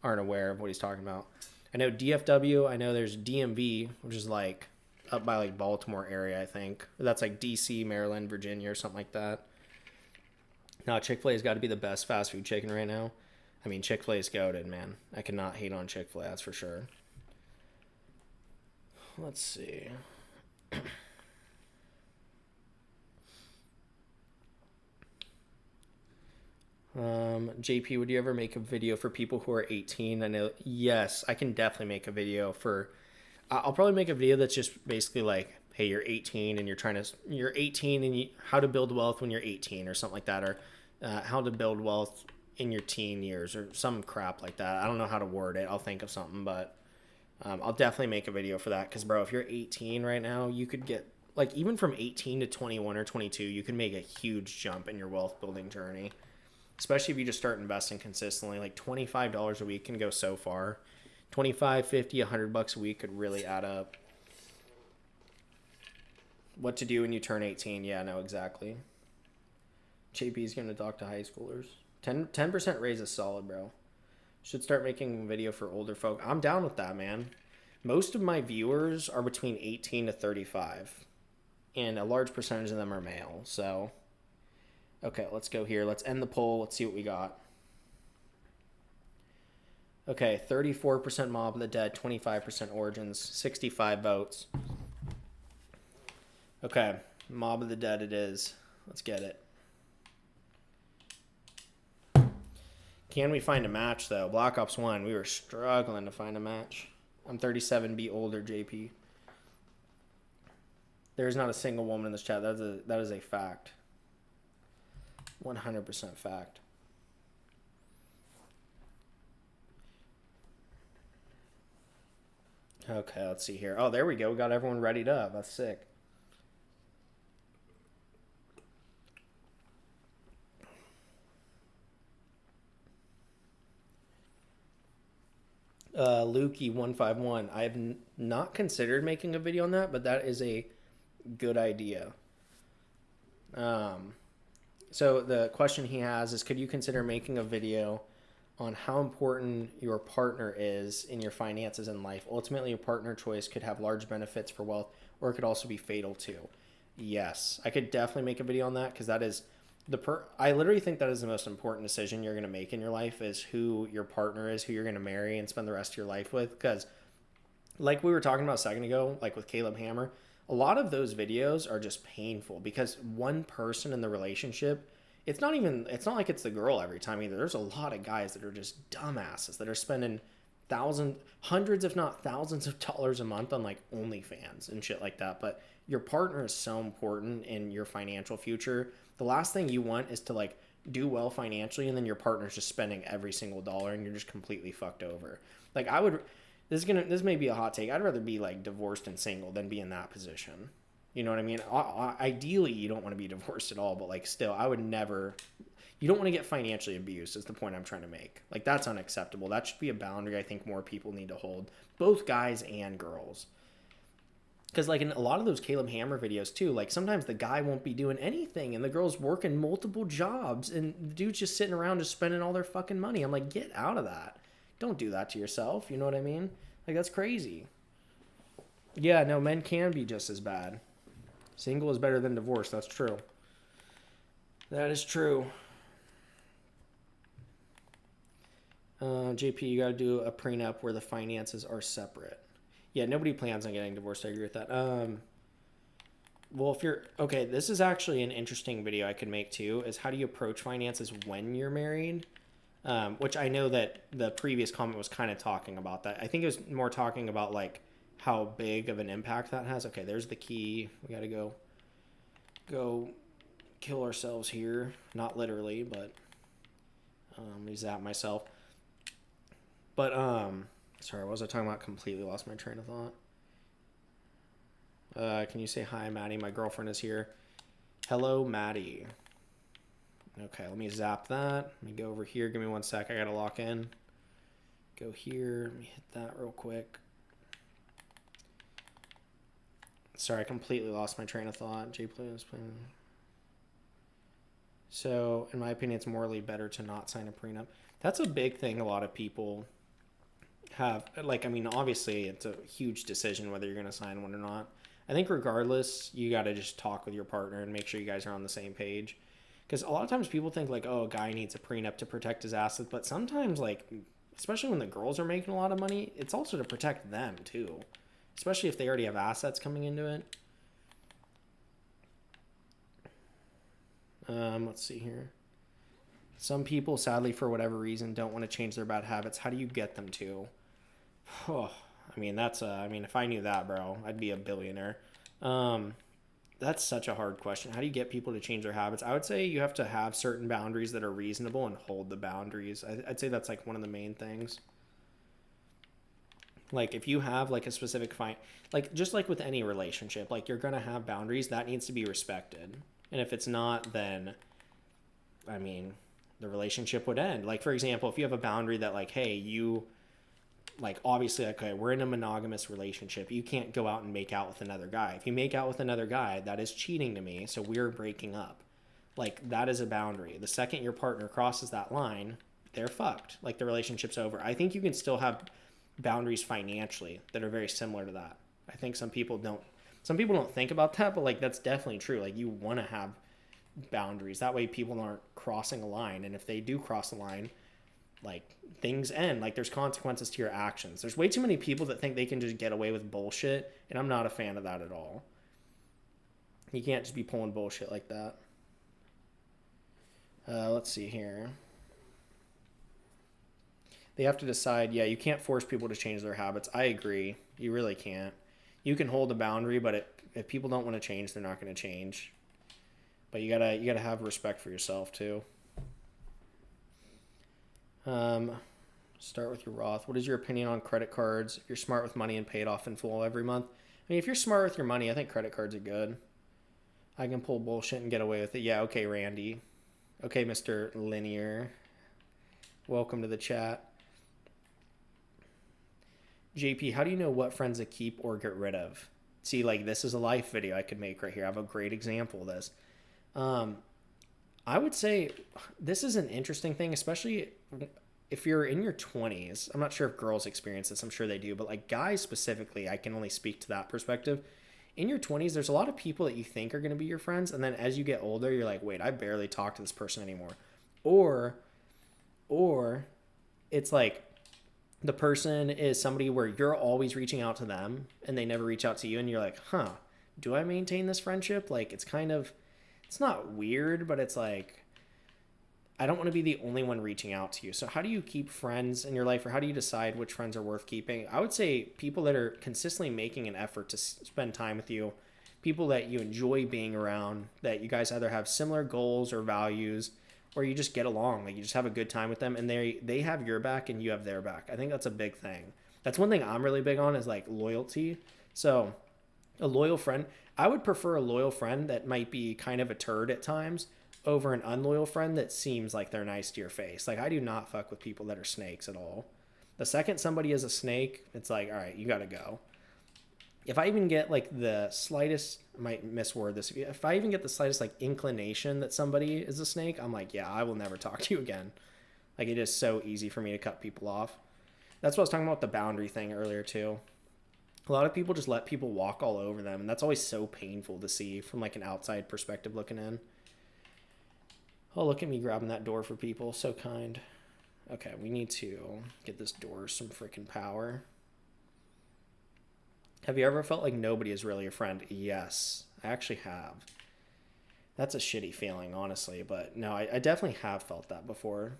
[SPEAKER 1] aren't aware of what he's talking about. I know DFW, I know there's DMV, which is like up by like Baltimore area, I think. That's like DC, Maryland, Virginia, or something like that. Now, Chick-fil-A's got to be the best fast food chicken right now. I mean, Chick-fil-A's goated, man. I cannot hate on Chick-fil-A, that's for sure. Let's see. JP, would you ever make a video for people who are 18? I know, yes, I can definitely make a video I'll probably make a video that's just basically like, hey, you're 18 and you're 18 and how to build wealth when you're 18 or something like that, or how to build wealth in your teen years or some crap like that. I don't know how to word it. I'll think of something, but I'll definitely make a video for that, because, bro, if you're 18 right now, you could get, like, even from 18 to 21 or 22, you can make a huge jump in your wealth building journey. Especially if you just start investing consistently. Like $25 a week can go so far. 25, 50, $100 a week could really add up. What to do when you turn 18? Yeah, no, exactly. JP's going to talk to high schoolers. 10% raise is solid, bro. Should start making a video for older folk. I'm down with that, man. Most of my viewers are between 18 to 35. And a large percentage of them are male, so... Okay, let's go here. Let's end the poll. Let's see what we got. Okay, 34% Mob of the Dead, 25% Origins, 65 votes. Okay, Mob of the Dead it is. Let's get it. Can we find a match, though? Black Ops 1, we were struggling to find a match. I'm 37, be older, JP. There's not a single woman in this chat. That is a fact. 100% fact. Okay, let's see here. Oh, there we go. We got everyone readied up. That's sick. Lukey151. I have not considered making a video on that, but that is a good idea. So the question he has is, could you consider making a video on how important your partner is in your finances and life? Ultimately, your partner choice could have large benefits for wealth, or it could also be fatal too. Yes, I could definitely make a video on that, because that is I literally think that is the most important decision you're going to make in your life, is who your partner is, who you're going to marry and spend the rest of your life with. Because like we were talking about a second ago, like with Caleb Hammer, a lot of those videos are just painful, because one person in the relationship, it's not like it's the girl every time either. There's a lot of guys that are just dumbasses that are spending hundreds, if not thousands of dollars a month on like OnlyFans and shit like that. But your partner is so important in your financial future. The last thing you want is to like do well financially and then your partner's just spending every single dollar and you're just completely fucked over. Like this may be a hot take. I'd rather be like divorced and single than be in that position. You know what I mean? Ideally, you don't want to be divorced at all, but like still, I would never. You don't want to get financially abused is the point I'm trying to make. Like that's unacceptable. That should be a boundary I think more people need to hold, both guys and girls. Because like in a lot of those Caleb Hammer videos too, like sometimes the guy won't be doing anything and the girl's working multiple jobs and the dude's just sitting around just spending all their fucking money. I'm like, get out of that. Don't do that to yourself. You know what I mean? Like that's crazy. Yeah, no, men can be just as bad. Single is better than divorced. That's true. That is true. JP, you got to do a prenup where the finances are separate. Yeah, nobody plans on getting divorced. I agree with that. Well, if you're okay, this is actually an interesting video I could make too. Is how do you approach finances when you're married? Which I know that the previous comment was kind of talking about that. I think it was more talking about like how big of an impact that has. Okay, there's the key. We got to go kill ourselves here. Not literally, but let me zap myself. But sorry, what was I talking about? Completely lost my train of thought. Can you say hi, Maddie? My girlfriend is here. Hello, Maddie. Okay, let me zap that. Let me go over here. Give me 1 sec. I gotta lock in. Go here. Let me hit that real quick. Sorry, I completely lost my train of thought. Jay Play. So, in my opinion, it's morally better to not sign a prenup. That's a big thing a lot of people have. Like, I mean, obviously, it's a huge decision whether you're going to sign one or not. I think regardless, you got to just talk with your partner and make sure you guys are on the same page. Because a lot of times people think, like, oh, a guy needs a prenup to protect his assets. But sometimes, like, especially when the girls are making a lot of money, it's also to protect them, too. Especially if they already have assets coming into it. Let's see here. Some people, sadly, for whatever reason, don't want to change their bad habits. How do you get them to? Oh, I mean, if I knew that, bro, I'd be a billionaire. That's such a hard question. How do you get people to change their habits? I would say you have to have certain boundaries that are reasonable and hold the boundaries. I'd say that's like one of the main things. Like if you have like a specific like just like with any relationship, like you're going to have boundaries that needs to be respected. And if it's not, then, I mean, the relationship would end. Like, for example, if you have a boundary that like, hey, you, like, obviously, okay, we're in a monogamous relationship. You can't go out and make out with another guy. If you make out with another guy, that is cheating to me. So we're breaking up. Like, that is a boundary. The second your partner crosses that line, they're fucked. Like, the relationship's over. I think you can still have boundaries financially that are very similar to that. I think some people don't think about that, but like that's definitely true. Like you want to have boundaries. That way people aren't crossing a line. And if they do cross the line, like things end. Like there's consequences to your actions. There's way too many people that think they can just get away with bullshit. And I'm not a fan of that at all. You can't just be pulling bullshit like that. Let's see here. They have to decide. Yeah, you can't force people to change their habits. I agree. You really can't. You can hold a boundary, but if people don't want to change, they're not going to change. But you gotta have respect for yourself too. Start with your Roth. What is your opinion on credit cards? If you're smart with money and pay it off in full every month. I mean, if you're smart with your money, I think credit cards are good. I can pull bullshit and get away with it. Yeah, okay, Randy. Okay, Mr. Linear. Welcome to the chat. JP, how do you know what friends to keep or get rid of? See, like, this is a life video I could make right here. I have a great example of this. I would say this is an interesting thing, especially if you're in your 20s. I'm not sure if girls experience this. I'm sure they do. But, like, guys specifically, I can only speak to that perspective. In your 20s, there's a lot of people that you think are going to be your friends. And then as you get older, you're like, wait, I barely talk to this person anymore. Or it's like, the person is somebody where you're always reaching out to them and they never reach out to you. And you're like, do I maintain this friendship? Like, it's not weird, but it's like, I don't want to be the only one reaching out to you. So how do you keep friends in your life, or how do you decide which friends are worth keeping? I would say people that are consistently making an effort to spend time with you, people that you enjoy being around, that you guys either have similar goals or values, or you just get along, like you just have a good time with them, and they have your back and you have their back. I think that's a big thing. That's one thing I'm really big on, is like loyalty. So a loyal friend, I would prefer a loyal friend that might be kind of a turd at times over an unloyal friend that seems like they're nice to your face. Like, I do not fuck with people that are snakes at all. The second somebody is a snake, it's like, all right, you got to go. If I even get like the slightest, I might misword this, if I even get the slightest like inclination that somebody is a snake, I'm like, yeah, I will never talk to you again. Like, it is so easy for me to cut people off. That's what I was talking about with the boundary thing earlier too. A lot of people just let people walk all over them, and that's always so painful to see from like an outside perspective looking in. Oh, look at me grabbing that door for people. So kind. Okay, we need to get this door some freaking power. Have you ever felt like nobody is really a friend? Yes, I actually have. That's a shitty feeling, honestly, but no, I definitely have felt that before.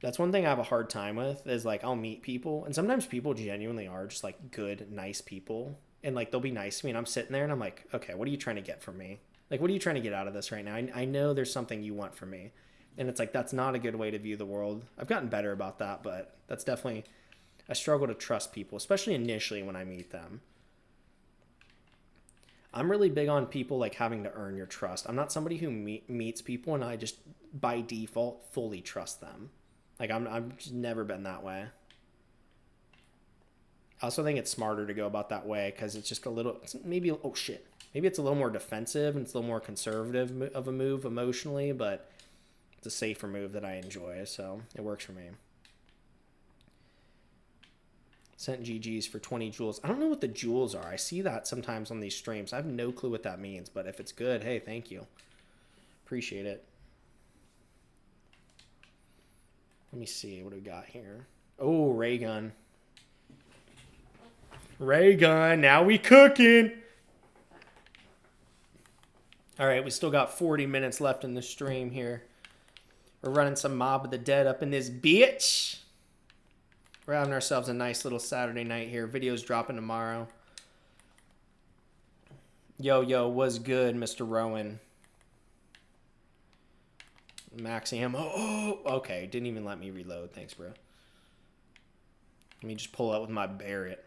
[SPEAKER 1] That's one thing I have a hard time with, is like I'll meet people, and sometimes people genuinely are just like good, nice people, and like they'll be nice to me, and I'm sitting there and I'm like, okay, what are you trying to get from me? Like, what are you trying to get out of this right now? I know there's something you want from me. And it's like, that's not a good way to view the world. I've gotten better about that, but that's definitely, I struggle to trust people, especially initially when I meet them. I'm really big on people like having to earn your trust. I'm not somebody who meets people and I just by default fully trust them. Like, I'm just never been that way. I also think it's smarter to go about that way because it's just a little, maybe, oh shit. Maybe it's a little more defensive and it's a little more conservative of a move emotionally, but it's a safer move that I enjoy, so it works for me. Sent GG's for 20 jewels. I don't know what the jewels are. I see that sometimes on these streams. I have no clue what that means, but if it's good, hey, thank you. Appreciate it. Let me see. What do we got here? Oh, ray gun. Ray gun. Now we cooking. All right, we still got 40 minutes left in the stream here. We're running some Mob of the Dead up in this bitch. We're having ourselves a nice little Saturday night here. Videos dropping tomorrow. Yo, what's good, Mr. Rowan? Max ammo. Oh, okay. Didn't even let me reload. Thanks, bro. Let me just pull up with my Barrett.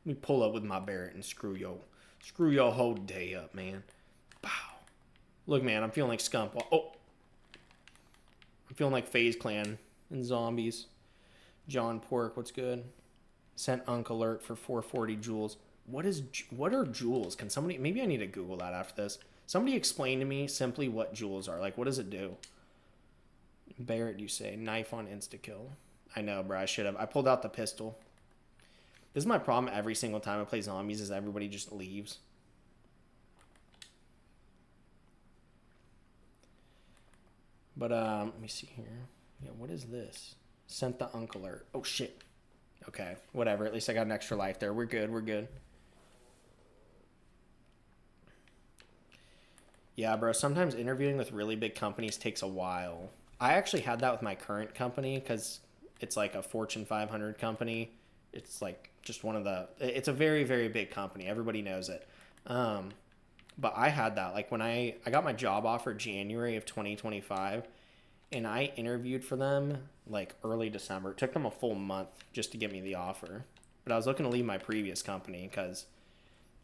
[SPEAKER 1] Let me pull up with my Barrett and screw your whole day up, man. Bow. Look, man, I'm feeling like Scump. Oh. I'm feeling like FaZe Clan and zombies. John Pork, what's good? Sent Unk alert for 440 jewels. What are jewels? Can somebody, maybe I need to Google that after this. Somebody explain to me simply what jewels are. Like, what does it do? Barrett, you say. Knife on insta-kill. I know, bro. I should have. I pulled out the pistol. This is my problem every single time I play zombies, is everybody just leaves. But, let me see here. Yeah, what is this? Sent the Unk alert. Oh, shit. Okay, whatever. At least I got an extra life there. We're good. We're good. Yeah, bro. Sometimes interviewing with really big companies takes a while. I actually had that with my current company because it's like a Fortune 500 company. It's like just one of the... It's a very, very big company. Everybody knows it. But I had that. Like, when I got my job offer January of 2025, and I interviewed for them like early December. It took them a full month just to get me the offer. But I was looking to leave my previous company because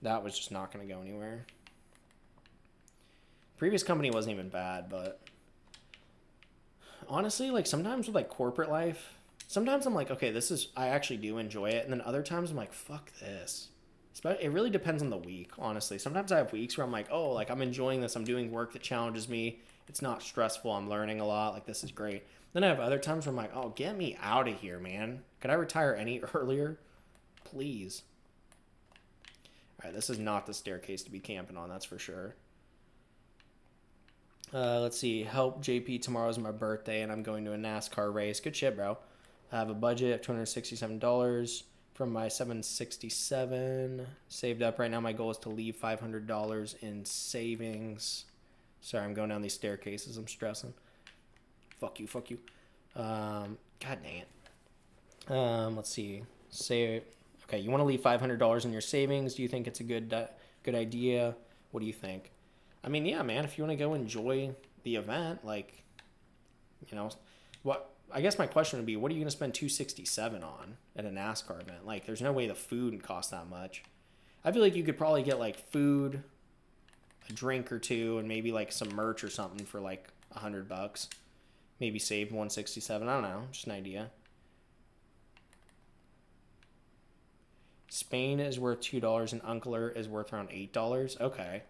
[SPEAKER 1] that was just not going to go anywhere. Previous company wasn't even bad, but honestly, like sometimes with like corporate life, sometimes I'm like, okay, I actually do enjoy it. And then other times I'm like, fuck this. It really depends on the week, honestly. Sometimes I have weeks where I'm like, oh, like I'm enjoying this. I'm doing work that challenges me. It's not stressful. I'm learning a lot. Like, this is great. Then I have other times where I'm like, oh, get me out of here, man. Could I retire any earlier? Please. All right, this is not the staircase to be camping on, that's for sure. Let's see. Help JP, tomorrow's my birthday, and I'm going to a NASCAR race. Good shit, bro. I have a budget of $267 from my $767 saved up. Right now, my goal is to leave $500 in savings. Sorry, I'm going down these staircases. I'm stressing. Fuck you, fuck you. God dang it. Let's see. Okay, you want to leave $500 in your savings. Do you think it's a good idea? What do you think? I mean, yeah, man, if you want to go enjoy the event, like, you know, what I guess my question would be, what are you going to spend $267 on at a NASCAR event? Like, there's no way the food would cost that much. I feel like you could probably get like food, a drink or two, and maybe like some merch or something for like $100. Maybe save $167. I don't know, just an idea. Spain is worth $2 and Uncler is worth around $8. Okay.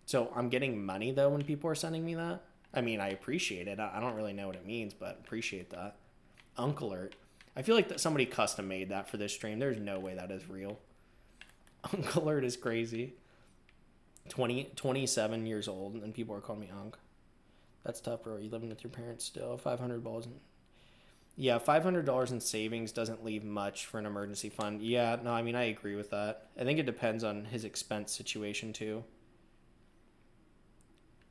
[SPEAKER 1] So I'm getting money though when people are sending me that. I mean, I appreciate it. I don't really know what it means, but appreciate that. Uncle I feel like that somebody custom made that for this stream. There's no way that is real. Uncle is crazy. 27 years old and people are calling me Unc. That's tough, bro. You living with your parents still. $500. Yeah, $500 in savings doesn't leave much for an emergency fund. Yeah, no, I mean, I agree with that. I think it depends on his expense situation too.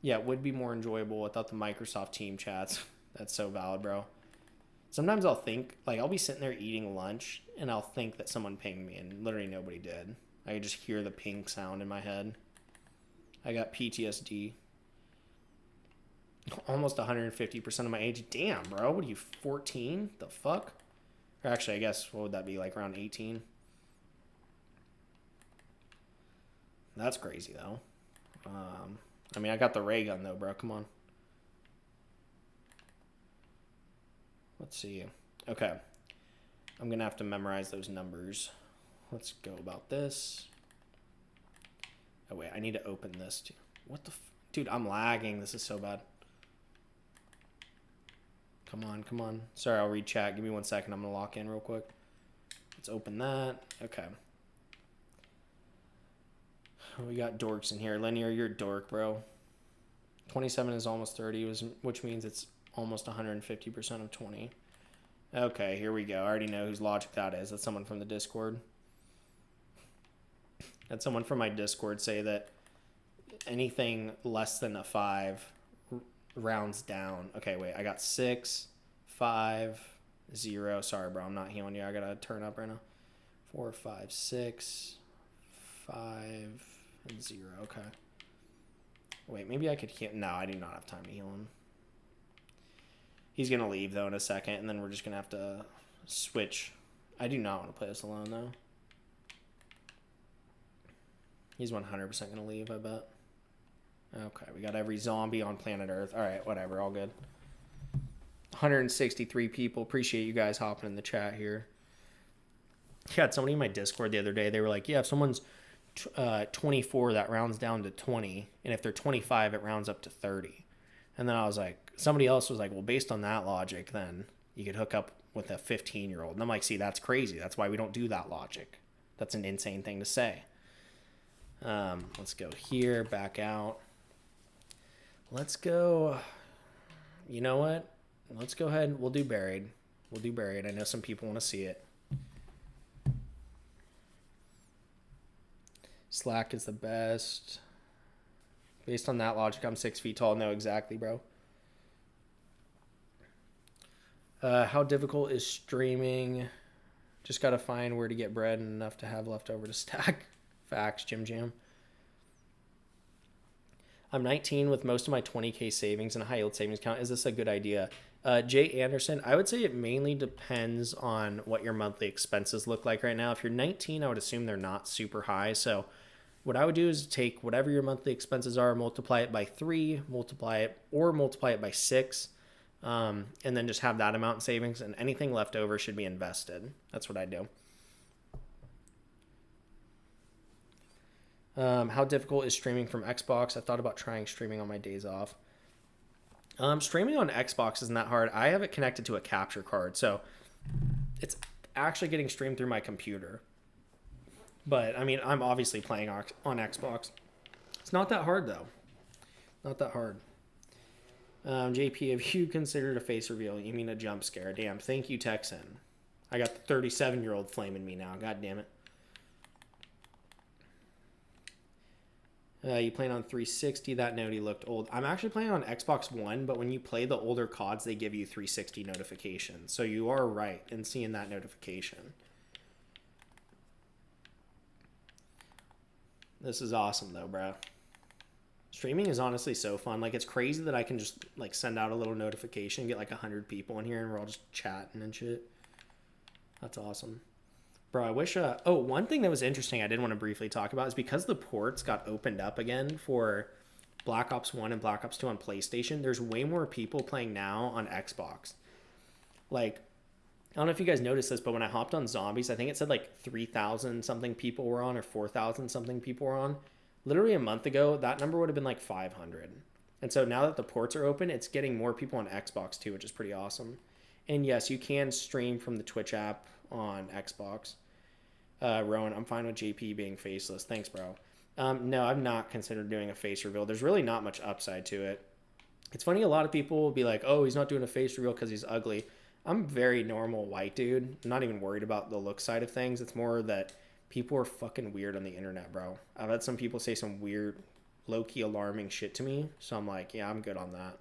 [SPEAKER 1] Yeah, it would be more enjoyable without the Microsoft team chats. That's so valid, bro. Sometimes I'll think, like, I'll be sitting there eating lunch and I'll think that someone pinged me and literally nobody did. I could just hear the ping sound in my head. I got PTSD. Almost 150% of my age. Damn, bro. What are you, 14? The fuck? Or actually, I guess, what would that be, like around 18? That's crazy, though. I mean, I got the ray gun, though, bro. Come on. Let's see. Okay. I'm going to have to memorize those numbers. Let's go about this. Oh, wait. I need to open this, too. What the dude, I'm lagging. This is so bad. Come on, come on. Sorry, I'll read chat. Give me 1 second. I'm going to lock in real quick. Let's open that. Okay. We got dorks in here. Linear, you're a dork, bro. 27 is almost 30, which means it's almost 150% of 20. Okay, here we go. I already know whose logic that is. That's someone from the Discord. Had someone from my Discord say that anything less than a 5 rounds down. Okay, wait. I got 6, 5, 0. Sorry, bro. I'm not healing you. I gotta turn up right now. 4, 5, 6, 5, and 0. Okay. Wait, maybe I could heal. No, I do not have time to heal him. He's gonna leave though in a second, and then we're just gonna have to switch. I do not want to play this alone though. He's 100% gonna leave, I bet. Okay, we got every zombie on planet Earth. All right, whatever, all good. 163 people. Appreciate you guys hopping in the chat here. I had somebody in my Discord the other day. They were like, yeah, if someone's 24, that rounds down to 20. And if they're 25, it rounds up to 30. And then I was like, somebody else was like, well, based on that logic, then you could hook up with a 15-year-old. And I'm like, see, that's crazy. That's why we don't do that logic. That's an insane thing to say. Let's go here, back out. Let's go. You know what? Let's go ahead. We'll do buried. We'll do buried. I know some people want to see it. Slack is the best. Based on that logic, I'm 6 feet tall. No, exactly, bro. How difficult is streaming? Just got to find where to get bread and enough to have left over to stack. Facts, Jim Jam. I'm 19 with most of my 20K savings and a high yield savings account. Is this a good idea? Jay Anderson, I would say it mainly depends on what your monthly expenses look like right now. If you're 19, I would assume they're not super high. So what I would do is take whatever your monthly expenses are, multiply it by 3, multiply it by 6, and then just have that amount in savings, and anything left over should be invested. That's what I do. How difficult is streaming from Xbox? I thought about trying streaming on my days off. Streaming on Xbox isn't that hard. I have it connected to a capture card, so it's actually getting streamed through my computer. But, I mean, I'm obviously playing on Xbox. It's not that hard, though. Not that hard. JP, have you considered a face reveal? You mean a jump scare? Damn, thank you, Texan. I got the 37-year-old flaming me now. God damn it. You playing on 360? That noti looked old. I'm actually playing on Xbox One, but when you play the older CODs, they give you 360 notifications. So you are right in seeing that notification. This is awesome though, bro. Streaming is honestly so fun. Like, it's crazy that I can just like send out a little notification, get like 100 people in here, and we're all just chatting and shit. That's awesome. Bro, I wish... oh, one thing that was interesting I did want to briefly talk about is because the ports got opened up again for Black Ops 1 and Black Ops 2 on PlayStation, there's way more people playing now on Xbox. Like, I don't know if you guys noticed this, but when I hopped on Zombies, I think it said like 3,000 something people were on or 4,000 something people were on. Literally a month ago, that number would have been like 500. And so now that the ports are open, it's getting more people on Xbox too, which is pretty awesome. And yes, you can stream from the Twitch app on Xbox. Rowan, I'm fine with JP being faceless. Thanks, bro. No, I've not considered doing a face reveal. There's really not much upside to it. It's funny, a lot of people will be like, oh, he's not doing a face reveal because he's ugly. I'm a very normal white dude. I'm not even worried about the look side of things. It's more that people are fucking weird on the internet, bro. I've had some people say some weird, low-key alarming shit to me. So I'm like, yeah, I'm good on that.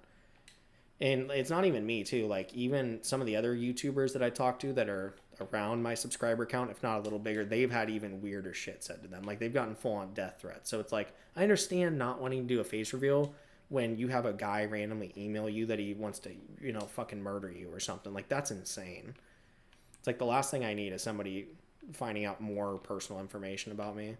[SPEAKER 1] And it's not even me, too. Like, even some of the other YouTubers that I talk to that are around my subscriber count, if not a little bigger, they've had even weirder shit said to them. Like, they've gotten full-on death threats. So it's like, I understand not wanting to do a face reveal when you have a guy randomly email you that he wants to, you know, fucking murder you or something. Like, that's insane. It's like the last thing I need is somebody finding out more personal information about me.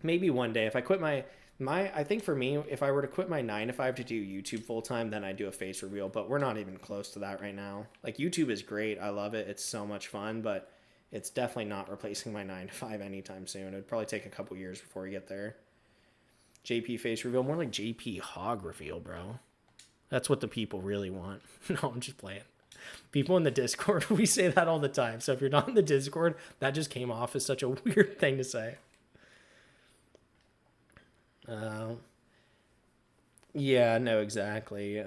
[SPEAKER 1] Maybe one day if I quit my I think for me, if I were to quit my 9 to 5 to do YouTube full time, then I'd do a face reveal, but we're not even close to that right now. Like, YouTube is great. I love it. It's so much fun, but it's definitely not replacing my 9 to 5 anytime soon. It'd probably take a couple years before we get there. JP face reveal, more like JP hog reveal, bro. That's what the people really want. No, I'm just playing. People in the Discord, we say that all the time. So if you're not in the Discord, that just came off as such a weird thing to say. Yeah, no, exactly.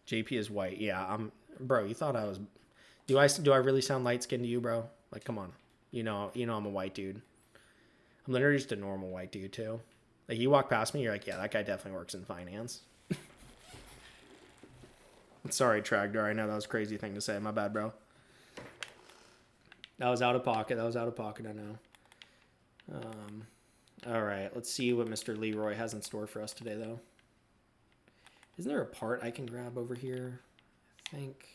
[SPEAKER 1] JP is white. Yeah, bro, you thought I was... Do I really sound light-skinned to you, bro? Like, come on. You know I'm a white dude. I'm literally just a normal white dude, too. Like, you walk past me, you're like, yeah, that guy definitely works in finance. Sorry, Tragdar. I know that was a crazy thing to say. My bad, bro. That was out of pocket. I know. All right. Let's see what Mr. Leroy has in store for us today, though. Isn't there a part I can grab over here? I think.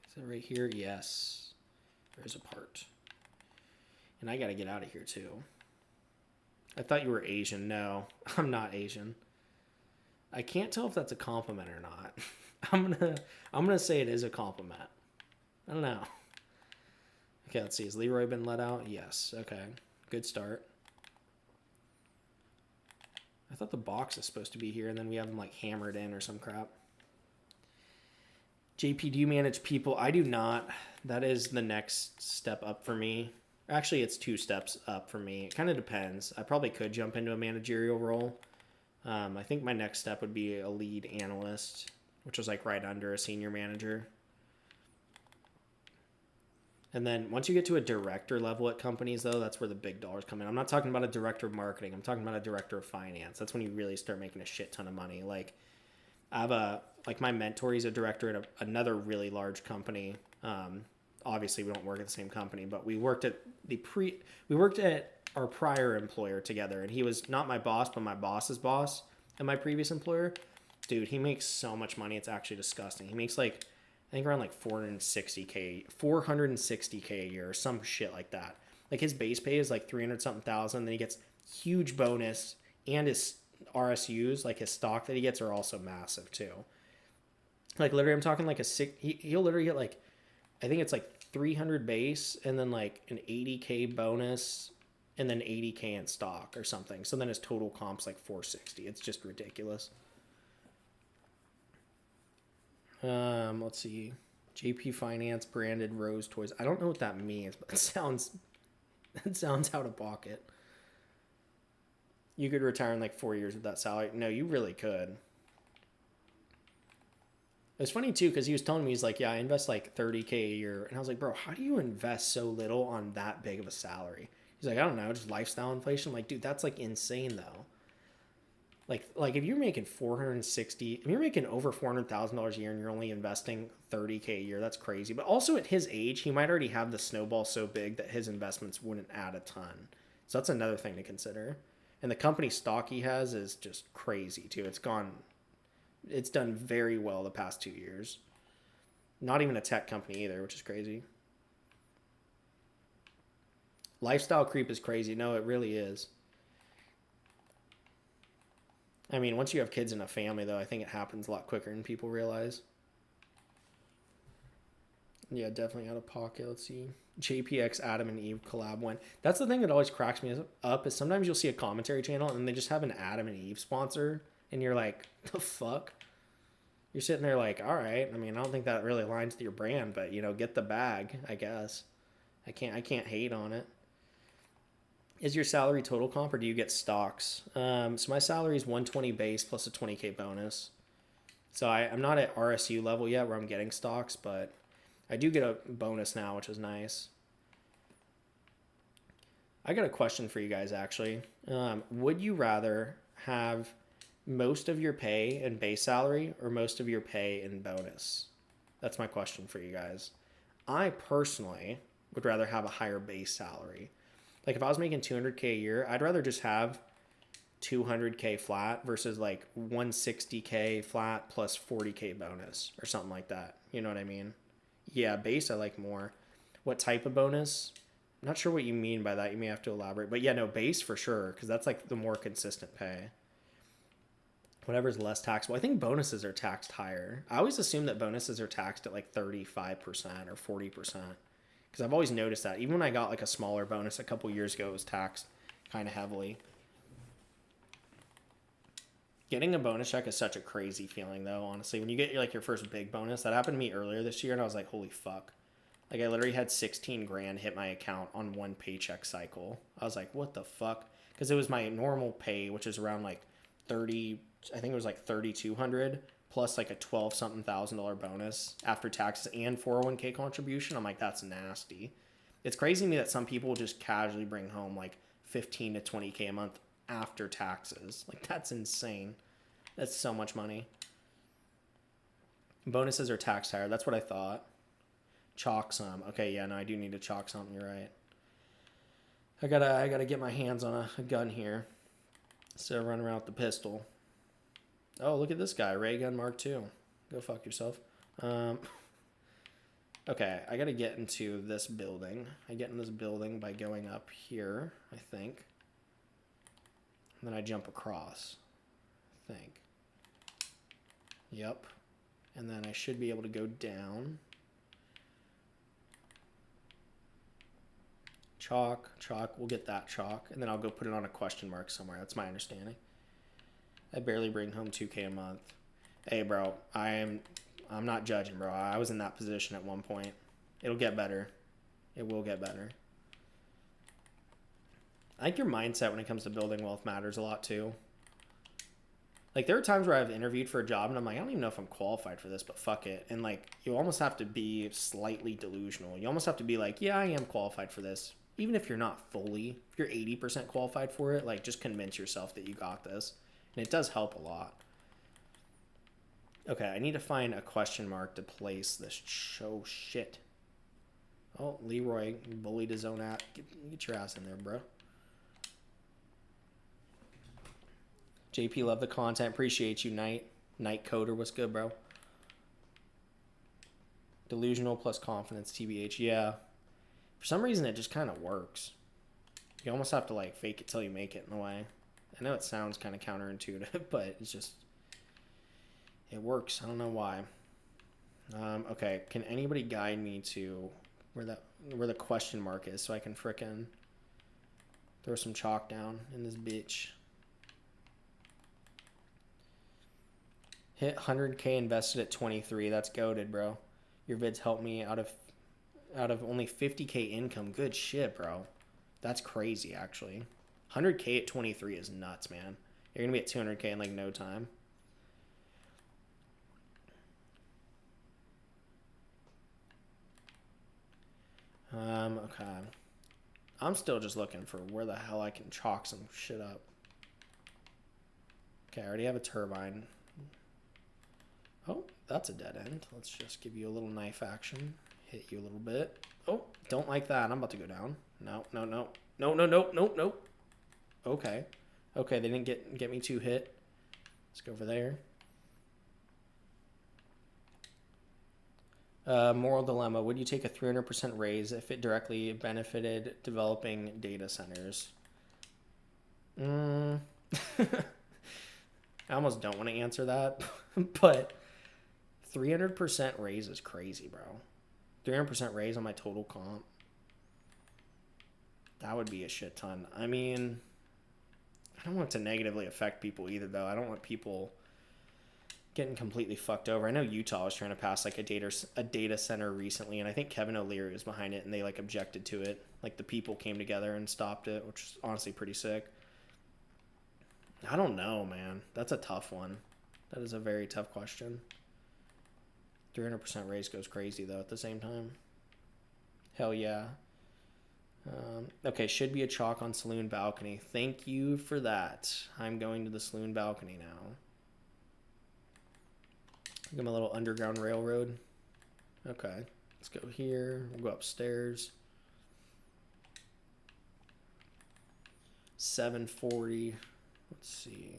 [SPEAKER 1] Is it right here? Yes. There's a part. And I got to get out of here, too. I thought you were Asian. No, I'm not Asian. I can't tell if that's a compliment or not. I'm gonna say it is a compliment. I don't know. Okay, let's see. Has Leroy been let out? Yes. Okay. Good start. I thought the box is supposed to be here, and then we have them like hammered in or some crap. JP, do you manage people? I do not. That is the next step up for me. Actually, it's 2 steps up for me. It kind of depends. I probably could jump into a managerial role. I think my next step would be a lead analyst, which was like right under a senior manager. And then once you get to a director level at companies, though, that's where the big dollars come in. I'm not talking about a director of marketing. I'm talking about a director of finance. That's when you really start making a shit ton of money. Like, I have my mentor, he's a director at another really large company. Obviously, we don't work at the same company, but we worked at our prior employer together, and he was not my boss, but my boss's boss at my previous employer. Dude, he makes so much money. It's actually disgusting. He makes like, I think around like 460K a year or some shit like that. Like, his base pay is like 300 something thousand. Then he gets huge bonus, and his RSUs, like his stock that he gets, are also massive too. Like, literally, I'm talking like he'll literally get like, I think it's like 300 base and then like an 80K bonus and then 80K in stock or something. So then his total comp's like 460. It's just ridiculous. Let's see. JP Finance branded Rose Toys. I don't know what that means, but it sounds out of pocket. You could retire in like 4 years with that salary. No, you really could. It was funny too, because he was telling me, he's like, yeah, I invest like 30K a year. And I was like, bro, how do you invest so little on that big of a salary? He's like, I don't know, just lifestyle inflation. I'm like, dude, that's like insane though. Like if you're making 460, if you're making over $400,000 a year and you're only investing 30K a year, that's crazy. But also at his age, he might already have the snowball so big that his investments wouldn't add a ton. So that's another thing to consider. And the company stock he has is just crazy too. It's done very well the past 2 years. Not even a tech company either, which is crazy. Lifestyle creep is crazy. No, it really is. I mean, once you have kids in a family, though, I think it happens a lot quicker than people realize. Yeah, definitely out of pocket. Let's see. JPX Adam and Eve collab went. That's the thing that always cracks me up is sometimes you'll see a commentary channel and they just have an Adam and Eve sponsor, and you're like, the fuck? You're sitting there like, all right. I mean, I don't think that really aligns with your brand, but you know, get the bag, I guess. I can't hate on it. Is your salary total comp or do you get stocks? So my salary is 120 base plus a 20K bonus. So I'm not at RSU level yet where I'm getting stocks, but I do get a bonus now, which is nice. I got a question for you guys actually. Would you rather have most of your pay in base salary or most of your pay in bonus? That's my question for you guys. I personally would rather have a higher base salary. Like if I was making 200K a year, I'd rather just have 200K flat versus like 160K flat plus 40K bonus or something like that. You know what I mean? Yeah, base I like more. What type of bonus? I'm not sure what you mean by that. You may have to elaborate. But yeah, no, base for sure because that's like the more consistent pay. Whatever's less taxable. I think bonuses are taxed higher. I always assume that bonuses are taxed at like 35% or 40%. Because I've always noticed that. Even when I got like a smaller bonus a couple years ago, it was taxed kind of heavily. Getting a bonus check is such a crazy feeling, though, honestly. When you get like your first big bonus, that happened to me earlier this year, and I was like, holy fuck. Like, I literally had 16 grand hit my account on one paycheck cycle. I was like, what the fuck? Because it was my normal pay, which is around like 30, I think it was like 3,200 plus like a 12 something $1,000 bonus after taxes and 401k contribution. I'm like, that's nasty. It's crazy to me that some people just casually bring home like 15 to 20K a month after taxes. Like, that's insane. That's so much money. Bonuses are taxed higher. That's what I thought. Chalk some. Okay, yeah, no, I do need to chalk something. You're right. I gotta get my hands on a gun here. So run around with the pistol. Oh, look at this guy, Ray Gun Mark II. Go fuck yourself. Okay, I gotta get into this building. I get in this building by going up here, I think. And then I jump across, I think. Yep. And then I should be able to go down. Chalk, we'll get that chalk. And then I'll go put it on a question mark somewhere. That's my understanding. I barely bring home 2K a month. Hey, bro, I'm not judging, bro. I was in that position at one point. It'll get better. It will get better. I think your mindset when it comes to building wealth matters a lot too. Like there are times where I've interviewed for a job and I'm like, I don't even know if I'm qualified for this, but fuck it. And like you almost have to be slightly delusional. You almost have to be like, yeah, I am qualified for this. Even if you're not fully, if you're 80% qualified for it, like just convince yourself that you got this. And it does help a lot. Okay, I need to find a question mark to place this show shit. Oh, Leroy bullied his own ass. Get your ass in there, bro. JP, love the content. Appreciate you, Night Coder. What's good, bro? Delusional plus confidence, TBH. Yeah. For some reason, it just kind of works. You almost have to like fake it till you make it in a way. I know it sounds kind of counterintuitive, but it's just, it works. I don't know why. Okay, can anybody guide me to where the question mark is so I can frickin' throw some chalk down in this bitch? Hit 100K invested at 23. That's goated, bro. Your vids helped me out of only 50K income. Good shit, bro. That's crazy, actually. 100K at 23 is nuts, man. You're going to be at 200K in like no time. Okay. I'm still just looking for where the hell I can chalk some shit up. Okay, I already have a turbine. Oh, that's a dead end. Let's just give you a little knife action. Hit you a little bit. Oh, don't like that. I'm about to go down. No, no, no. No, no, no, no, no. Okay. Okay, they didn't get me too hit. Let's go over there. Moral dilemma. Would you take a 300% raise if it directly benefited developing data centers? I almost don't want to answer that, but 300% raise is crazy, bro. 300% raise on my total comp. That would be a shit ton. I mean, I don't want it to negatively affect people either, though. I don't want people getting completely fucked over. I know Utah was trying to pass like a data center recently, and I think Kevin O'Leary was behind it, and they like objected to it. Like the people came together and stopped it, which is honestly pretty sick. I don't know, man. That's a tough one. That is a very tough question. 300% raise goes crazy though at the same time. Hell yeah. Okay, should be a chalk on saloon balcony. Thank you for that. I'm going to the saloon balcony now. Give them a little underground railroad. Okay, let's go here. We'll go upstairs. 740. Let's see.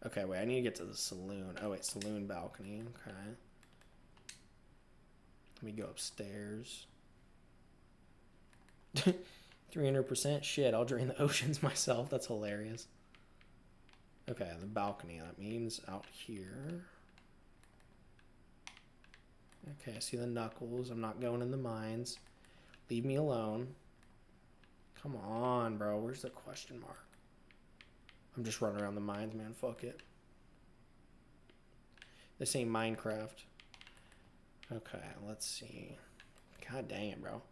[SPEAKER 1] Okay, wait, I need to get to the saloon. Oh, wait, saloon balcony. Okay. Let me go upstairs. 300%? Shit, I'll drain the oceans myself. That's hilarious. Okay, the balcony. That means out here. Okay, I see the knuckles. I'm not going in the mines. Leave me alone. Come on, bro. Where's the question mark? I'm just running around the mines, man. Fuck it. This ain't Minecraft. Okay, let's see. God dang it, bro.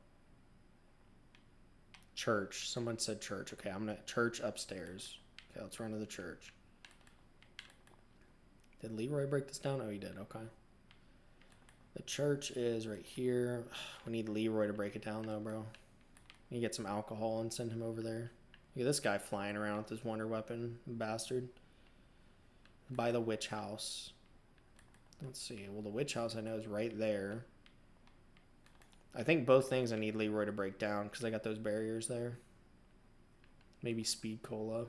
[SPEAKER 1] Church. Someone said church. Okay, I'm gonna church upstairs. Okay, let's run to the church. Did Leroy break this down? Oh, he did. Okay. The church is right here. We need Leroy to break it down, though, bro. You get some alcohol and send him over there. Look at this guy flying around with his wonder weapon, bastard. By the witch house. Let's see. Well, the witch house I know is right there. I think both things I need Leroy to break down because I got those barriers there. Maybe Speed Cola.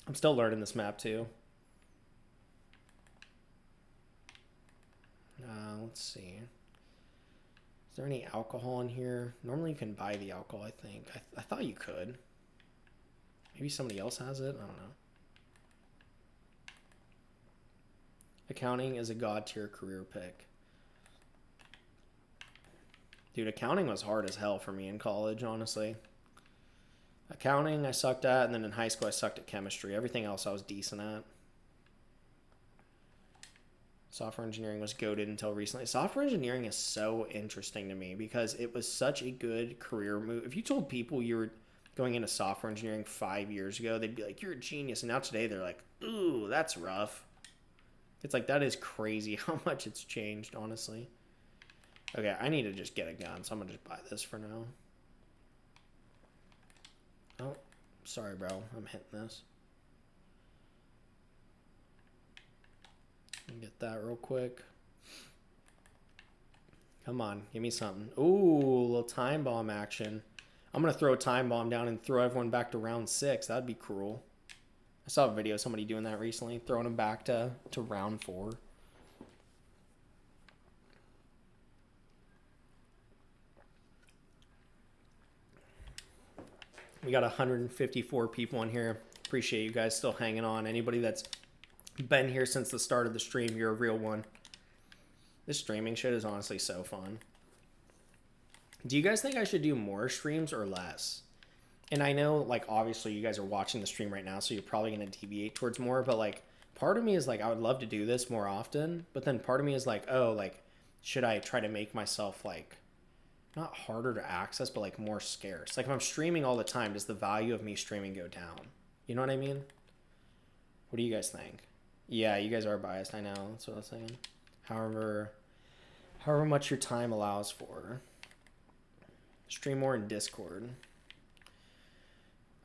[SPEAKER 1] I'm still learning this map too. Let's see. Is there any alcohol in here? Normally you can buy the alcohol, I think. I thought you could. Maybe somebody else has it? I don't know. Accounting is a god tier career pick. Dude, accounting was hard as hell for me in college, honestly. Accounting I sucked at, and then in high school I sucked at chemistry. Everything else I was decent at. Software engineering was goated until recently. Software engineering is so interesting to me because it was such a good career move. If you told people you were going into software engineering 5 years ago, they'd be like, you're a genius. And now today they're like, ooh, that's rough. It's like, that is crazy how much it's changed, honestly. Okay, I need to just get a gun, so I'm going to just buy this for now. Oh, sorry, bro. I'm hitting this. Get that real quick. Come on, give me something. Ooh, a little time bomb action. I'm going to throw a time bomb down and throw everyone back to round 6. That'd be cruel. I saw a video of somebody doing that recently, throwing them back to round 4. We got 154 people in here. Appreciate you guys still hanging on. Anybody that's been here since the start of the stream, you're a real one. This streaming shit is honestly so fun. Do you guys think I should do more streams or less? And I know, like, obviously you guys are watching the stream right now, so you're probably going to deviate towards more, but, like, part of me is like, I would love to do this more often, but then part of me is like, oh, like, should I try to make myself, like, not harder to access, but, like, more scarce? Like, if I'm streaming all the time, does the value of me streaming go down? You know what I mean? What do you guys think? Yeah, you guys are biased, I know, that's what I was saying. However much your time allows for. Stream more in Discord.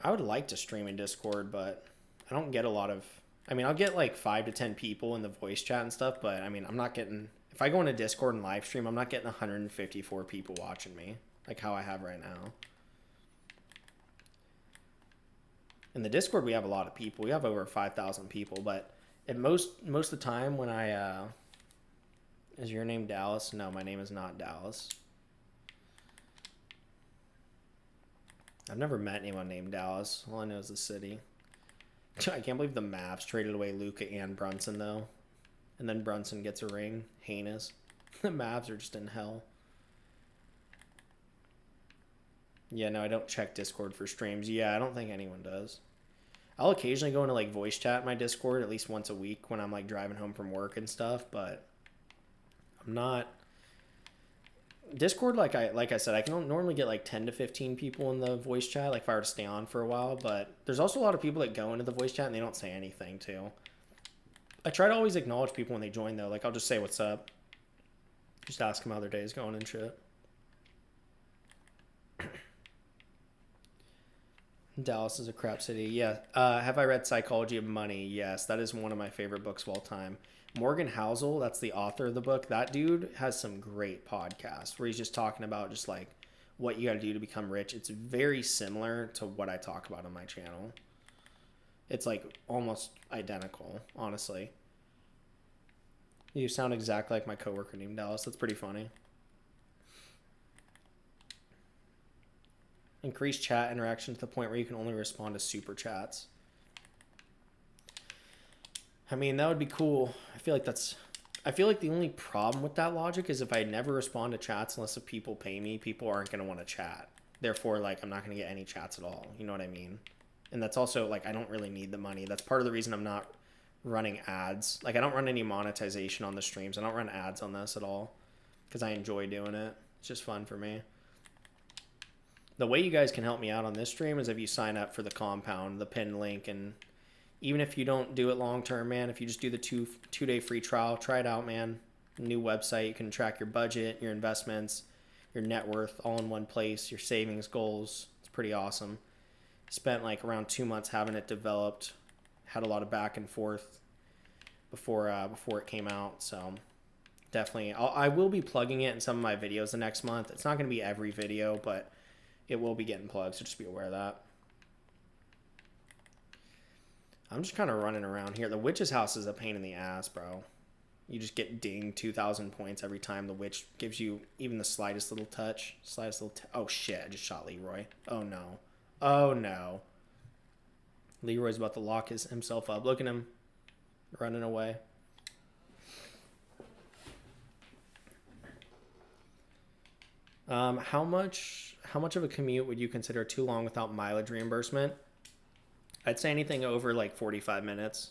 [SPEAKER 1] I would like to stream in Discord, but I don't get a lot of. I mean, I'll get like 5 to 10 people in the voice chat and stuff, but I mean, I'm not getting. If I go into Discord and live stream, I'm not getting 154 people watching me like how I have right now. In the Discord, we have a lot of people. We have over 5,000 people, but at most of the time when I is your name Dallas? No, my name is not Dallas. I've never met anyone named Dallas. All I know is the city. I can't believe the Mavs traded away Luka and Brunson, though. And then Brunson gets a ring. Heinous. The Mavs are just in hell. Yeah, no, I don't check Discord for streams. Yeah, I don't think anyone does. I'll occasionally go into, like, voice chat in my Discord at least once a week when I'm, like, driving home from work and stuff, but I'm not... Discord, like I said, I can normally get like 10 to 15 people in the voice chat, like if I were to stay on for a while, but there's also a lot of people that go into the voice chat and they don't say anything too. I try to always acknowledge people when they join though, like I'll just say what's up. Just ask them how their day is going and shit. Dallas is a crap city. Yeah. Have I read Psychology of Money? Yes, that is one of my favorite books of all time. Morgan Housel, that's the author of the book. That dude has some great podcasts where he's just talking about just like what you got to do to become rich. It's very similar to what I talk about on my channel. It's like almost identical, honestly. You sound exactly like my coworker named Dallas. That's pretty funny. Increase chat interaction to the point where you can only respond to super chats. I mean, that would be cool. I feel like the only problem with that logic is if I never respond to chats unless if people pay me, people aren't going to want to chat. Therefore, like, I'm not going to get any chats at all. You know what I mean? And that's also, like, I don't really need the money. That's part of the reason I'm not running ads. Like, I don't run any monetization on the streams. I don't run ads on this at all because I enjoy doing it. It's just fun for me. The way you guys can help me out on this stream is if you sign up for the compound, the pinned link, and even if you don't do it long term, man, if you just do the two-day free trial, try it out, man. New website, you can track your budget, your investments, your net worth all in one place, your savings goals. It's pretty awesome. Spent like around 2 months having it developed. Had a lot of back and forth before it came out. So definitely, I will be plugging it in some of my videos the next month. It's not going to be every video, but it will be getting plugged, so just be aware of that. I'm just kind of running around here. The witch's house is a pain in the ass, bro. You just get dinged 2,000 points every time the witch gives you even the slightest little touch. Oh, shit. I just shot Leroy. Oh, no. Oh, no. Leroy's about to lock himself up. Look at him running away. How much of a commute would you consider too long without mileage reimbursement? I'd say anything over like 45 minutes,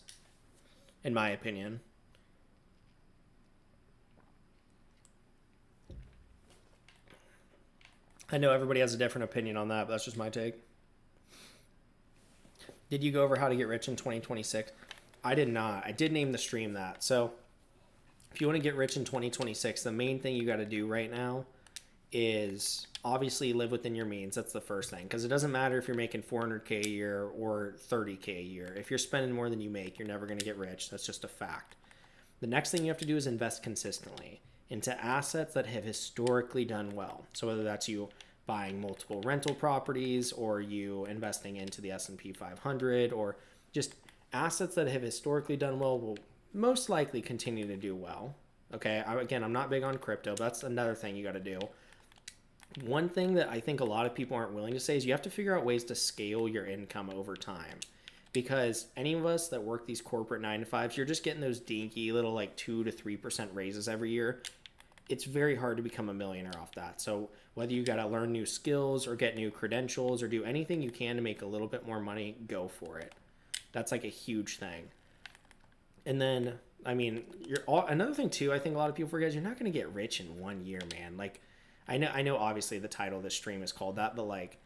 [SPEAKER 1] in my opinion. I know everybody has a different opinion on that, but that's just my take. Did you go over how to get rich in 2026? I did not. I did name the stream that. So if you want to get rich in 2026, the main thing you got to do right now is obviously live within your means. That's the first thing, because it doesn't matter if you're making $400K a year or $30K a year. If you're spending more than you make, you're never going to get rich. That's just a fact. The next thing you have to do is invest consistently into assets that have historically done well. So whether that's you buying multiple rental properties or you investing into the S&P 500 or just assets that have historically done well will most likely continue to do well. Okay, again, I'm not big on crypto, but that's another thing you got to do. One thing that I think a lot of people aren't willing to say is you have to figure out ways to scale your income over time. Because any of us that work these corporate 9-to-5s, you're just getting those dinky little like 2 to 3% raises every year. It's very hard to become a millionaire off that. So whether you got to learn new skills or get new credentials or do anything you can to make a little bit more money, go for it. That's like a huge thing. And then, I mean, another thing too, I think a lot of people forget is you're not going to get rich in 1 year, man. Like, I know obviously the title of this stream is called that, but like,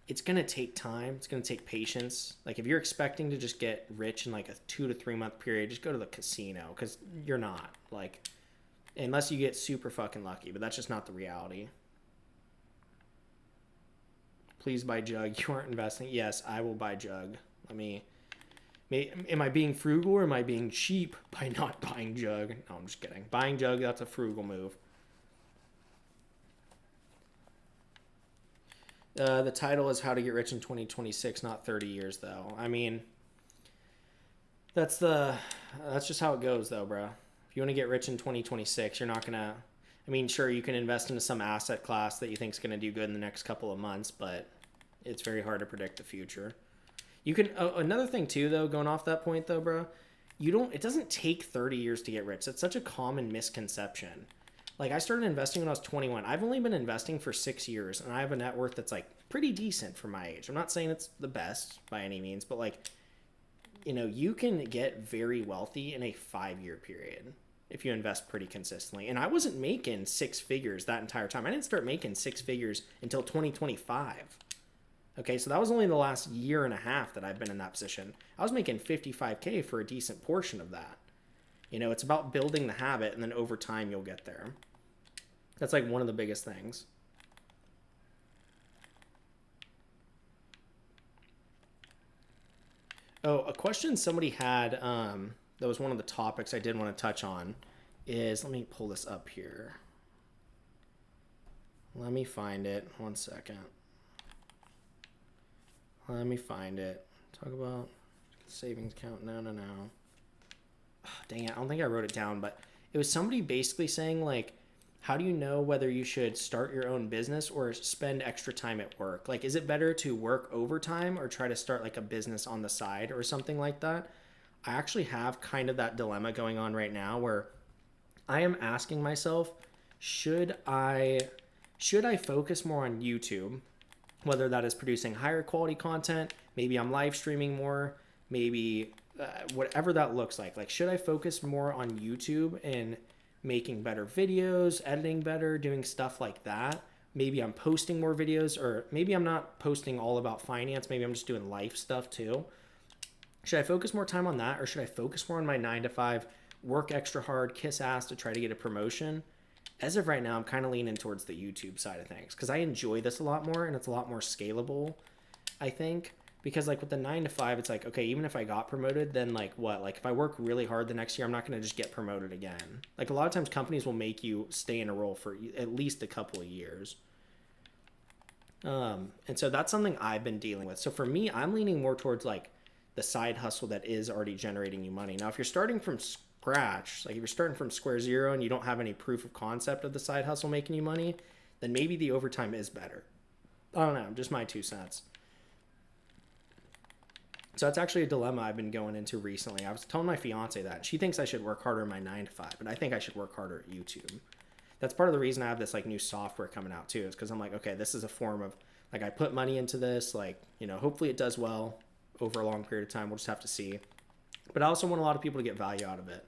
[SPEAKER 1] it's going to take time. It's going to take patience. Like, if you're expecting to just get rich in like a 2 to 3 month period, just go to the casino, because you're not. Like, unless you get super fucking lucky, but that's just not the reality. Please buy Jug. You aren't investing. Yes, I will buy Jug. Am I being frugal or am I being cheap by not buying Jug? No, I'm just kidding. Buying Jug, that's a frugal move. The title is How to Get Rich in 2026, not 30 years, though. I mean, that's just how it goes, though, bro. If you want to get rich in 2026, you're not going to... I mean, sure, you can invest into some asset class that you think is going to do good in the next couple of months, but it's very hard to predict the future. You can another thing too, though, going off that point, though, bro. It doesn't take 30 years to get rich. That's such a common misconception. Like, I started investing when I was 21. I've only been investing for 6 years, and I have a net worth that's like pretty decent for my age. I'm not saying it's the best by any means, but like, you can get very wealthy in a 5-year period if you invest pretty consistently. And I wasn't making 6 figures that entire time. I didn't start making 6 figures until 2025. Okay, so that was only the last year and a half that I've been in that position. I was making 55K for a decent portion of that. It's about building the habit, and then over time you'll get there. That's like one of the biggest things. Oh, a question somebody had that was one of the topics I did want to touch on is, let me pull this up here. Let me find it. One second. Let me find it. Talk about savings account. No. Oh, dang it. I don't think I wrote it down, but it was somebody basically saying, like, how do you know whether you should start your own business or spend extra time at work? Like, is it better to work overtime or try to start like a business on the side or something like that? I actually have kind of that dilemma going on right now where I am asking myself, should I focus more on YouTube? Whether that is producing higher quality content, maybe I'm live streaming more, maybe whatever that looks like. Like, should I focus more on YouTube and making better videos, editing better, doing stuff like that? Maybe I'm posting more videos, or maybe I'm not posting all about finance. Maybe I'm just doing life stuff too. Should I focus more time on that, or should I focus more on my 9 to 5, work extra hard, kiss ass to try to get a promotion? As of right now, I'm kind of leaning towards the YouTube side of things because I enjoy this a lot more and it's a lot more scalable, I think. Because like with the 9 to 5, it's like, okay, even if I got promoted, then like what? Like if I work really hard the next year, I'm not going to just get promoted again. Like a lot of times companies will make you stay in a role for at least a couple of years. And so that's something I've been dealing with. So for me, I'm leaning more towards like the side hustle that is already generating you money. Now, if you're starting from scratch, like if you're starting from square zero and you don't have any proof of concept of the side hustle making you money, then maybe the overtime is better. I don't know, just my 2 cents. So that's actually a dilemma I've been going into recently. I was telling my fiance that. She thinks I should work harder in my 9 to 5, but I think I should work harder at YouTube. That's part of the reason I have this like new software coming out too, is because I'm like, okay, this is a form of like I put money into this, like, hopefully it does well over a long period of time. We'll just have to see. But I also want a lot of people to get value out of it.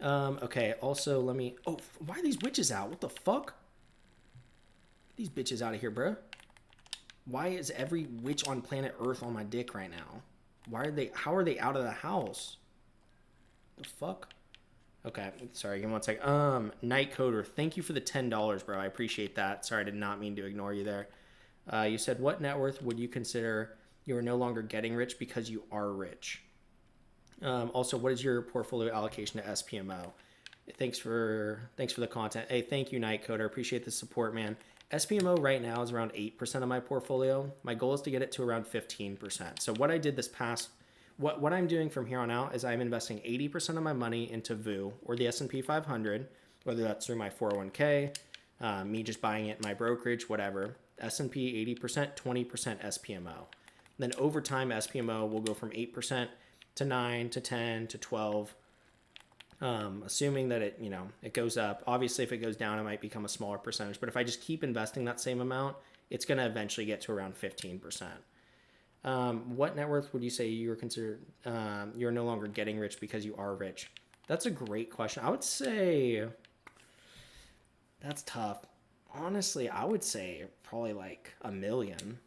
[SPEAKER 1] Okay, also let me... Oh, why are these witches out? What the fuck? These bitches out of here, bro. Why is every witch on planet Earth on my dick right now? How are they out of the house? The fuck? Okay, sorry, give me one sec. Night Coder, thank you for the $10, bro. I appreciate that. Sorry, I did not mean to ignore you there. You said, what net worth would you consider you are no longer getting rich because you are rich? Also, what is your portfolio allocation to SPMO? Thanks for the content. Hey, thank you, Night Coder. Appreciate the support, man. SPMO right now is around 8% of my portfolio. My goal is to get it to around 15%. So what I did what I'm doing from here on out is I'm investing 80% of my money into VU or the S&P 500, whether that's through my 401k, me just buying it in my brokerage, whatever. S&P 80%, 20% SPMO. Then over time, SPMO will go from 8% to 9 to 10 to 12. Assuming that it goes up. Obviously, if it goes down, it might become a smaller percentage. But if I just keep investing that same amount, it's going to eventually get to around 15%. What net worth would you say you're no longer getting rich because you are rich? That's a great question. I would say that's tough. Honestly, I would say probably like $1 million.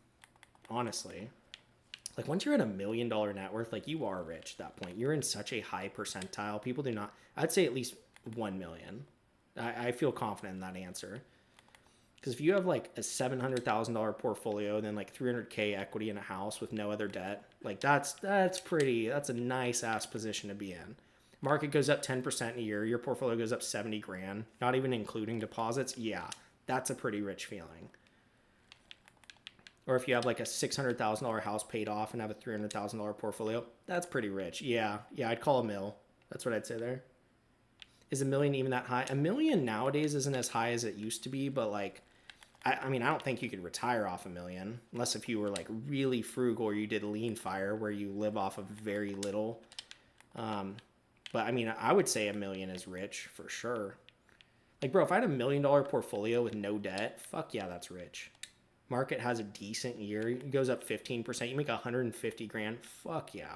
[SPEAKER 1] Honestly. Like once you're at $1 million net worth, like you are rich at that point. You're in such a high percentile. People do not. I'd say at least 1 million. I feel confident in that answer. Because if you have like a $700,000 portfolio and then like 300K equity in a house with no other debt, like that's a nice ass position to be in. Market goes up 10% a year, your portfolio goes up 70 grand, not even including deposits. Yeah, that's a pretty rich feeling. Or if you have like a $600,000 house paid off and have a $300,000 portfolio, that's pretty rich. Yeah, I'd call a mill. That's what I'd say there. Is a million even that high? A million nowadays isn't as high as it used to be, but like, I mean, I don't think you could retire off a million unless if you were like really frugal or you did lean fire where you live off of very little. But I mean, I would say a million is rich for sure. Like, bro, if I had $1 million portfolio with no debt, fuck yeah, that's rich. Market has a decent year, it goes up 15%, you make 150 grand, fuck yeah.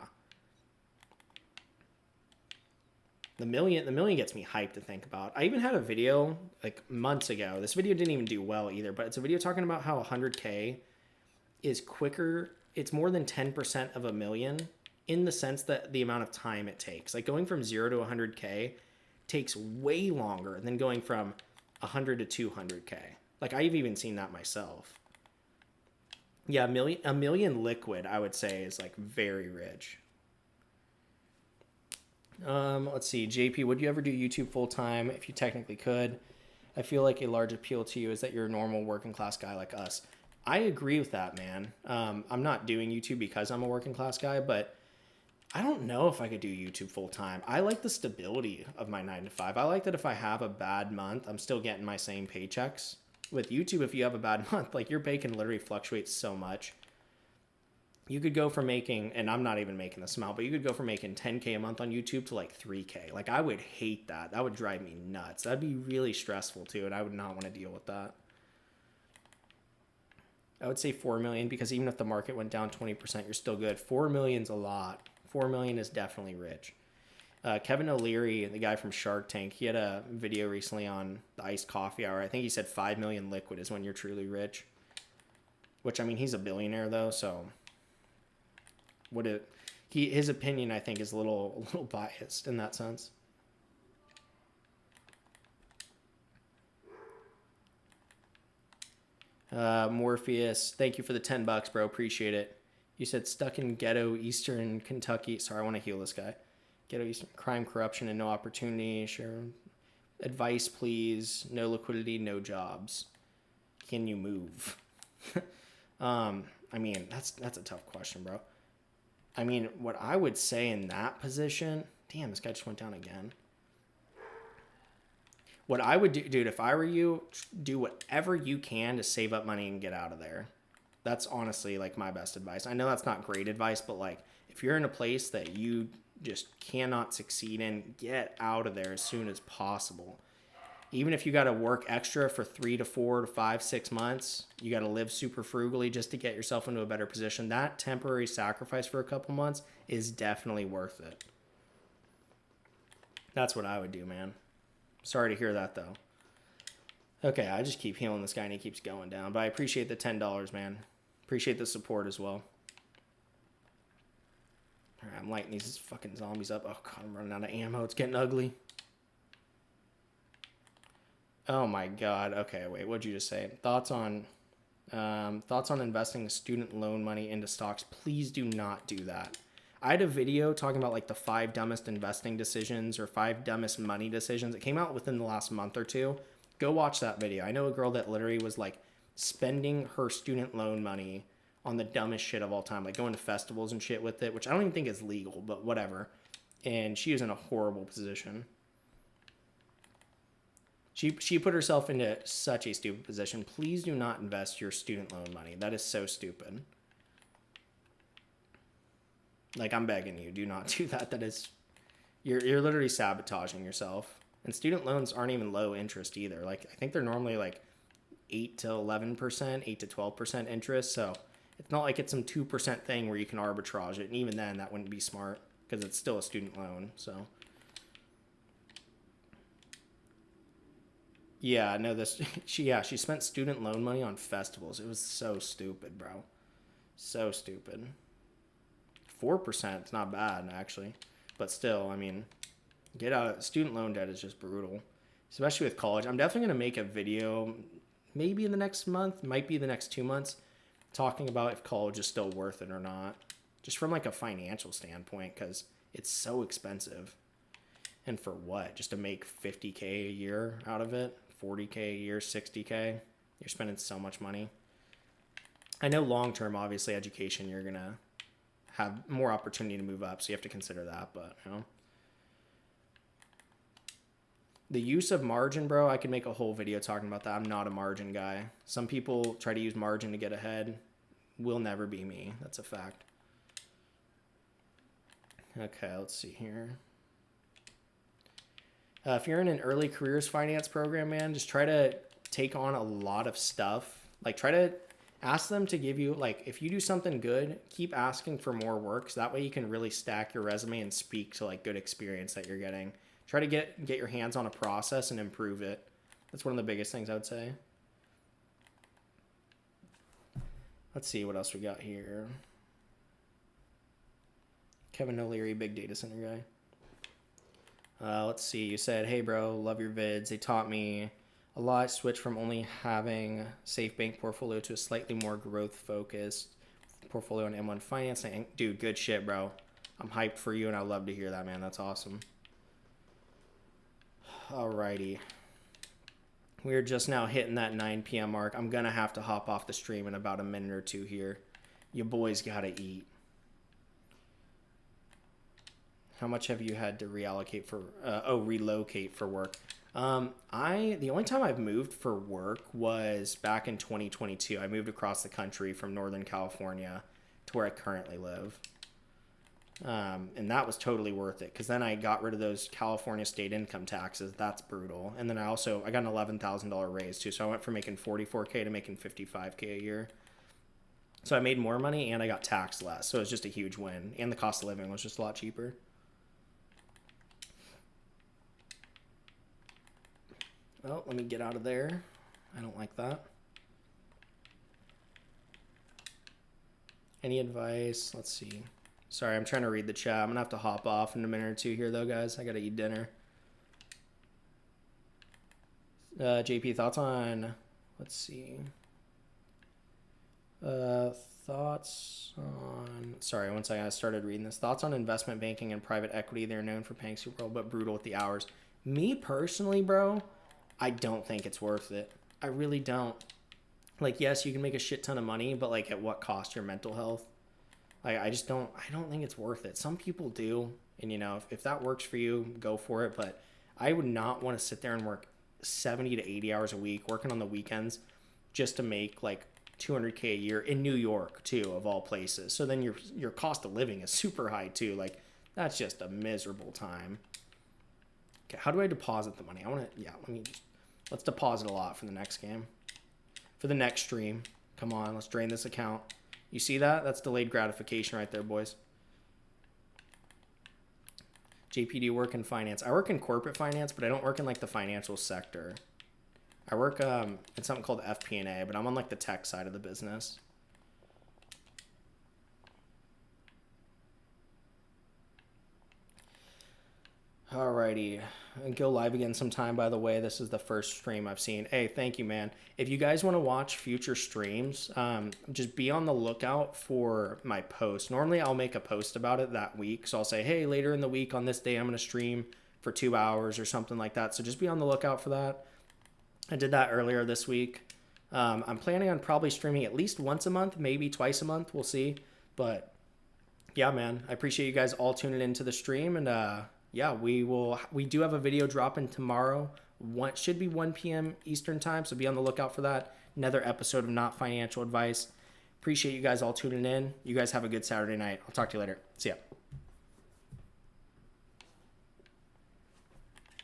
[SPEAKER 1] The million gets me hyped to think about. I even had a video like months ago. This video didn't even do well either, but it's a video talking about how 100K is quicker. It's more than 10% of a million in the sense that the amount of time it takes. Like going from 0 to 100K takes way longer than going from 100 to 200K. Like I've even seen that myself. Yeah, a million liquid, I would say, is like very rich. Let's see. JP, would you ever do YouTube full time if you technically could? I feel like a large appeal to you is that you're a normal working class guy like us. I agree with that, man. I'm not doing YouTube because I'm a working class guy, but I don't know if I could do YouTube full time. I like the stability of my 9 to 5. I like that if I have a bad month, I'm still getting my same paychecks. With YouTube, if you have a bad month, like your pay can literally fluctuate so much. You could go from making, and I'm not even making this amount, but you could go from making 10K a month on YouTube to like 3K. Like I would hate that. That would drive me nuts. That'd be really stressful too, and I would not want to deal with that. I would say 4 million because even if the market went down 20%, you're still good. 4 million's a lot. 4 million is definitely rich. Kevin O'Leary, the guy from Shark Tank, he had a video recently on the iced coffee hour. I think he said 5 million liquid is when you're truly rich. Which, I mean, he's a billionaire though, so his opinion I think is a little biased in that sense. Morpheus, thank you for the $10, bro. Appreciate it. You said stuck in ghetto Eastern Kentucky. Sorry, I want to heal this guy. Ghetto Eastern crime, corruption, and no opportunity. Sure. Advice, please. No liquidity, no jobs. Can you move? I mean, that's a tough question, bro. I mean, what I would say in that position, damn, this guy just went down again. What I would do, dude, if I were you, do whatever you can to save up money and get out of there. That's honestly like my best advice. I know that's not great advice, but like if you're in a place that you just cannot succeed in, get out of there as soon as possible. Even if you got to work extra for 3 to 4 to 5, 6 months, you got to live super frugally just to get yourself into a better position. That temporary sacrifice for a couple months is definitely worth it. That's what I would do, man. Sorry to hear that, though. Okay, I just keep healing this guy and he keeps going down. But I appreciate the $10, man. Appreciate the support as well. All right, I'm lighting these fucking zombies up. Oh, God, I'm running out of ammo. It's getting ugly. Oh, my God. Okay, wait, what'd you just say? Thoughts on investing student loan money into stocks. Please do not do that. I had a video talking about like the 5 dumbest investing decisions or 5 dumbest money decisions. It came out within the last month or two. Go watch that video. I know a girl that literally was like spending her student loan money on the dumbest shit of all time, like going to festivals and shit with it, which I don't even think is legal, but whatever. And she was in a horrible position. She put herself into such a stupid position. Please do not invest your student loan money. That is so stupid. Like, I'm begging you, do not do that. That is, you're literally sabotaging yourself. And student loans aren't even low interest either. Like, I think they're normally like 8 to 11%, 8 to 12% interest. So it's not like it's some 2% thing where you can arbitrage it. And even then, that wouldn't be smart because it's still a student loan. So yeah, no, she spent student loan money on festivals. It was so stupid, bro. So stupid. 4%, it's not bad actually, but still, I mean, get out. Student loan debt is just brutal, especially with college. I'm definitely gonna make a video maybe in the next month, might be the next 2 months, talking about if college is still worth it or not. Just from like a financial standpoint, because it's so expensive. And for what? Just to make 50K a year out of it? 40K a year, 60K? You're spending so much money. I know long-term, obviously, education, you're going to have more opportunity to move up, so you have to consider that, but, you know. The use of margin, bro, I could make a whole video talking about that. I'm not a margin guy. Some people try to use margin to get ahead. Will never be me. That's a fact. Okay, let's see here. If you're in an early careers finance program, man, just try to take on a lot of stuff. Like, try to ask them to give you, like, if you do something good, keep asking for more work. So that way you can really stack your resume and speak to, like, good experience that you're getting. Try to get your hands on a process and improve it. That's one of the biggest things I would say. Let's see what else we got here. Kevin O'Leary, big data center guy. Let's see. You said, hey, bro, love your vids. They taught me a lot. Switched from only having safe bank portfolio to a slightly more growth-focused portfolio on M1 financing. Dude, good shit, bro. I'm hyped for you, and I love to hear that, man. That's awesome. Alrighty. We're just now hitting that 9 p.m. mark. I'm going to have to hop off the stream in about a minute or two here. You boys got to eat. How much have you had to relocate for work? The only time I've moved for work was back in 2022. I moved across the country from Northern California to where I currently live. And that was totally worth it, because then I got rid of those California state income taxes. That's brutal. And then I got an $11,000 raise too. So I went from making $44K to making $55K a year. So I made more money and I got taxed less. So it was just a huge win. And the cost of living was just a lot cheaper. Oh, let me get out of there. I don't like that. Any advice? Let's see. Sorry, I'm trying to read the chat. I'm going to have to hop off in a minute or two here, though, guys. I got to eat dinner. JP, thoughts on... Let's see. Thoughts on... Sorry, once I started reading this. Thoughts on investment banking and private equity. They're known for paying super well, but brutal with the hours. Me, personally, bro, I don't think it's worth it. I really don't. Like, yes, you can make a shit ton of money, but, like, at what cost? Your mental health? I don't think it's worth it. Some people do, and you know, if that works for you, go for it. But I would not want to sit there and work 70 to 80 hours a week, working on the weekends, just to make like $200K a year in New York too, of all places. So then your cost of living is super high too. Like, that's just a miserable time. Okay, how do I deposit the money? Let's deposit a lot for the next game, for the next stream. Come on, let's drain this account. You see that? That's delayed gratification right there, boys. JPD work in finance. I work in corporate finance, but I don't work in like the financial sector. I work in something called FP&A, but I'm on like the tech side of the business. Alrighty, and go live again sometime. By the way, this is the first stream I've seen. Hey, thank you, man. If you guys want to watch future streams, just be on the lookout for my post. Normally, I'll make a post about it that week. So I'll say, hey, later in the week on this day, I'm going to stream for 2 hours or something like that. So just be on the lookout for that. I did that earlier this week. I'm planning on probably streaming at least once a month, maybe twice a month. We'll see. But yeah, man, I appreciate you guys all tuning into the stream, and yeah, we do have a video dropping tomorrow. Should be 1 p.m. Eastern time, so be on the lookout for that. Another episode of Not Financial Advice. Appreciate you guys all tuning in. You guys have a good Saturday night. I'll talk to you later. See ya.